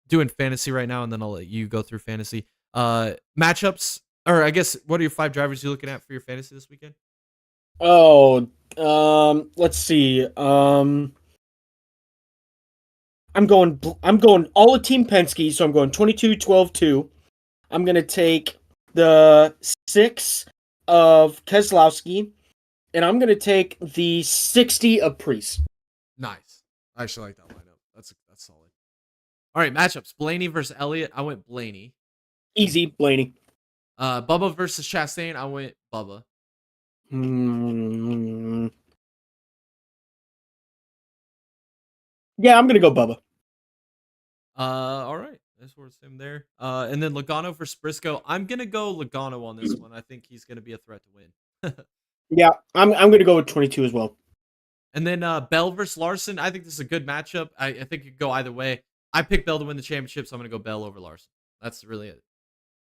Doing fantasy right now, and then I'll let you go through fantasy. Matchups, or I guess, what are your 5 drivers you're looking at for your fantasy this weekend? Oh, let's see. I'm going all of Team Penske, so I'm going 22, 12, 2. I'm going to take the 6 of Keselowski, and I'm going to take the 60 of Priest. Nice. I actually like that lineup. That's solid. All right, matchups. Blaney versus Elliott. I went Blaney. Easy, Blaney. Bubba versus Chastain. I went Bubba. Yeah, I'm going to go Bubba. All right. That's where it's him there. And then Logano versus Briscoe. I'm gonna go Logano on this one. I think he's gonna be a threat to win. Yeah, I'm going to go with 22 as well. And then Bell versus Larson. I think this is a good matchup. I think it could go either way. I picked Bell to win the championship, so I'm gonna go Bell over Larson. That's really it.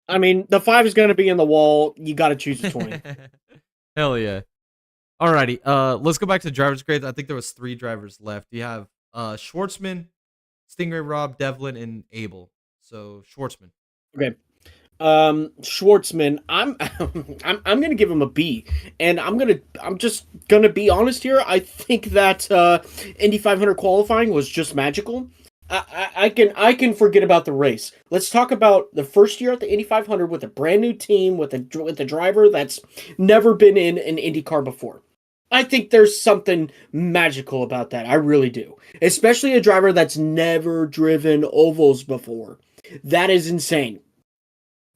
I mean, the 5 is going to be in the wall. You got to choose a 20. Hell yeah. Alrighty. Let's go back to drivers' grades. I think there was 3 drivers left. You have Schwartzman, Stingray, Rob, Devlin, and Abel. So Schwartzman. Okay. Schwartzman, I'm I'm gonna give him a B, and I'm just gonna be honest here. I think that Indy 500 qualifying was just magical. I can forget about the race. Let's talk about the first year at the Indy 500 with a brand new team with a driver that's never been in an Indy car before. I think there's something magical about that. I really do, especially a driver that's never driven ovals before. That is insane.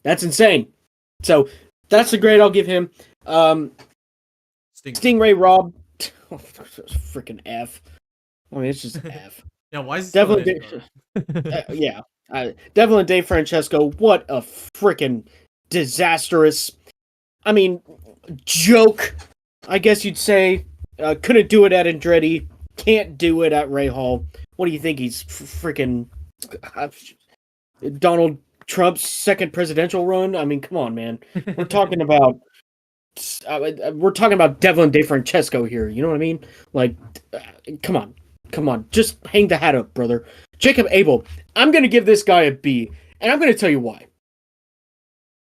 That's insane. So that's the grade I'll give him. Stingray Rob, freaking F. I mean, it's just F. Yeah, why is Devlin? Yeah, Devlin Dave Francesco. What a freaking disastrous. I mean, joke. I guess you'd say. Couldn't do it at Andretti. Can't do it at Ray Hall. What do you think? He's freaking Donald Trump's second presidential run. I mean, come on, man. We're talking about Devlin DeFrancesco here. You know what I mean? Like, come on. Just hang the hat up, brother. Jacob Abel. I'm gonna give this guy a B, and I'm gonna tell you why.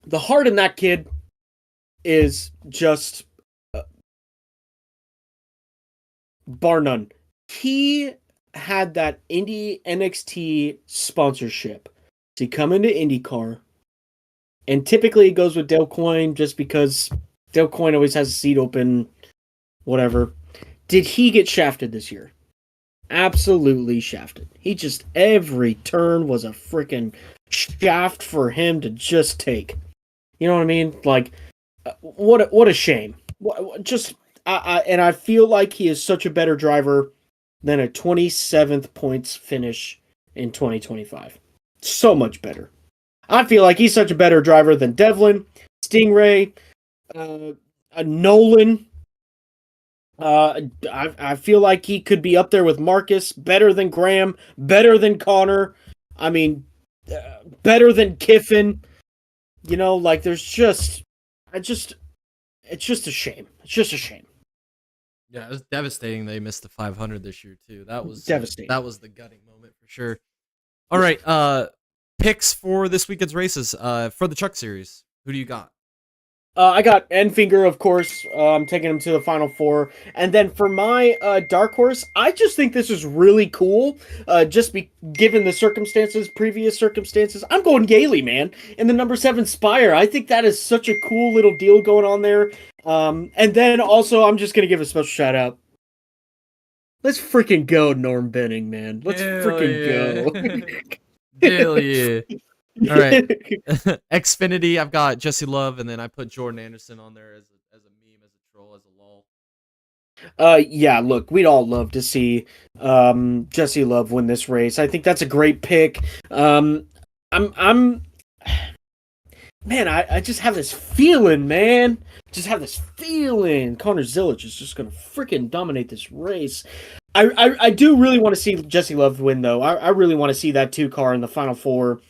The heart in that kid is just bar none. He had that Indy NXT sponsorship. So he come into IndyCar, and typically he goes with Dale Coyne just because Dale Coyne always has a seat open, whatever. Did he get shafted this year? Absolutely shafted. He just, every turn was a freaking shaft for him to just take. You know what I mean? Like, what a shame. And I feel like he is such a better driver than a 27th points finish in 2025. So much better. I feel like he's such a better driver than Devlin, Stingray, Nolan. I feel like he could be up there with Marcus, better than Graham, better than Connor. I mean, better than Kiffin. You know, like it's just a shame. It's just a shame. Yeah, it was devastating they missed the 500 this year too. That was devastating. That was the gutting moment for sure. All right, picks for this weekend's races. For the Truck Series, who do you got? I got Enfinger, of course. I'm taking him to the Final Four. And then for my dark horse, I just think this is really cool. Given the previous circumstances, I'm going Yaley, man. In the number 7 Spire. I think that is such a cool little deal going on there. And then also, I'm just going to give a special shout out. Let's freaking go, Norm Benning, man. Let's freaking go. Hell yeah. All right. Xfinity, I've got Jesse Love, and then I put Jordan Anderson on there as a meme, as a troll, as a lol. Yeah, look, we'd all love to see Jesse Love win this race. I think that's a great pick. Man, I just have this feeling, man. Connor Zillich is just gonna freaking dominate this race. I do really want to see Jesse Love win, though. I really want to see that 2 car in the Final Four.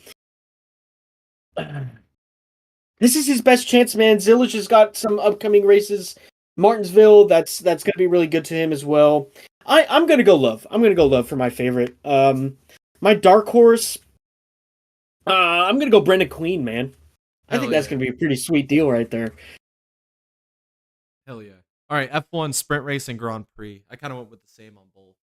This is his best chance, man. Zillich has got some upcoming races. Martinsville, that's going to be really good to him as well. I'm going to go Love. I'm going to go Love for my favorite. My dark horse, I'm going to go Brendan Queen, man. I think that's going to be a pretty sweet deal right there. Hell yeah. All right, F1 sprint race and Grand Prix. I kind of went with the same on both.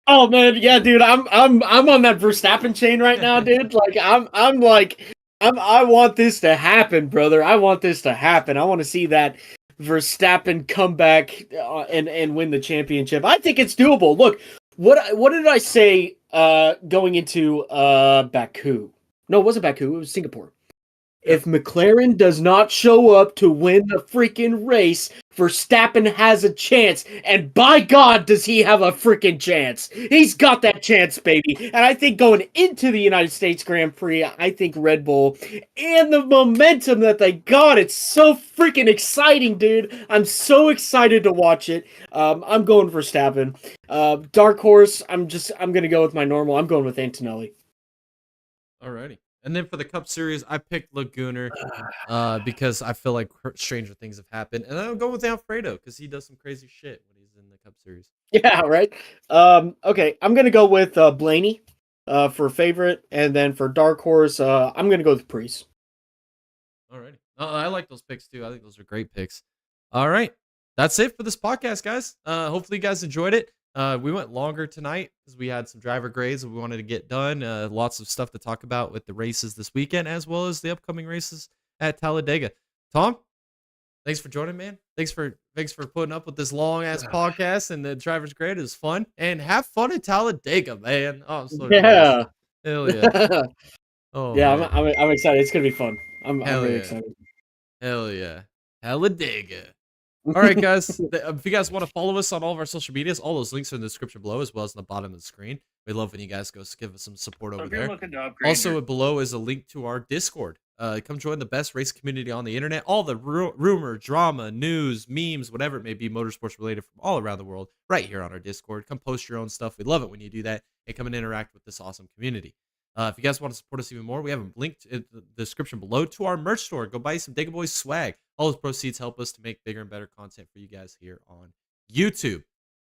Oh man, yeah, dude, I'm on that Verstappen chain right now, dude. Like I want this to happen, brother. I want this to happen. I want to see that Verstappen come back and win the championship. I think it's doable. Look, what did I say going into Baku? No, it wasn't Baku. It was Singapore. If McLaren does not show up to win the freaking race, Verstappen has a chance. And by God, does he have a freaking chance. He's got that chance, baby. And I think going into the United States Grand Prix, I think Red Bull and the momentum that they got, it's so freaking exciting, dude. I'm so excited to watch it. I'm going Verstappen. Dark horse, I'm going to go with my normal. I'm going with Antonelli. Alrighty. And then for the Cup Series, I picked Laguna because I feel like stranger things have happened. And I'm going with Alfredo because he does some crazy shit when he's in the Cup Series. Yeah, right. Okay, I'm going to go with Blaney for favorite. And then for Dark Horse, I'm going to go with Priest. Alrighty. I like those picks too. I think those are great picks. All right. That's it for this podcast, guys. Hopefully you guys enjoyed it. We went longer tonight because we had some driver grades that we wanted to get done. Lots of stuff to talk about with the races this weekend, as well as the upcoming races at Talladega. Tom, thanks for joining, man. Thanks for putting up with this long ass podcast and the driver's grade. It was fun, and have fun at Talladega, man. Oh, I'm so yeah, hell yeah. Oh yeah, man. I'm excited. It's gonna be fun. I'm really excited. Hell yeah, Talladega. All right, guys. If you guys want to follow us on all of our social medias, all those links are in the description below, as well as in the bottom of the screen. We love when you guys go give us some support over there. Also, below is a link to our Discord. Come join the best race community on the internet. All the rumor, drama, news, memes, whatever it may be, motorsports related from all around the world, right here on our Discord. Come post your own stuff. We love it when you do that and come and interact with this awesome community. If you guys want to support us even more, we have a link in the description below to our merch store. Go buy some Dega Boys swag. All those proceeds help us to make bigger and better content for you guys here on YouTube.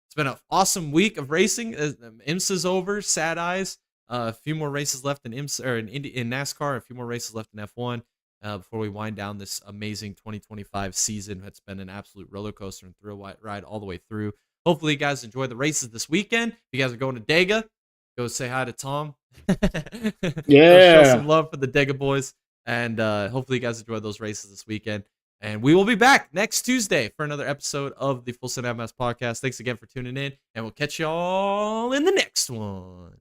It's been an awesome week of racing. IMSA's over. Sad eyes. A few more races left in IMSA or in NASCAR. A few more races left in F1 before we wind down this amazing 2025 season. It's been an absolute roller coaster and thrill ride all the way through. Hopefully, you guys enjoy the races this weekend. If you guys are going to Dega, go say hi to Tom. Yeah. Show some love for the Dega boys. And hopefully you guys enjoy those races this weekend. And we will be back next Tuesday for another episode of the Full Set Mast podcast. Thanks again for tuning in. And we'll catch y'all in the next one.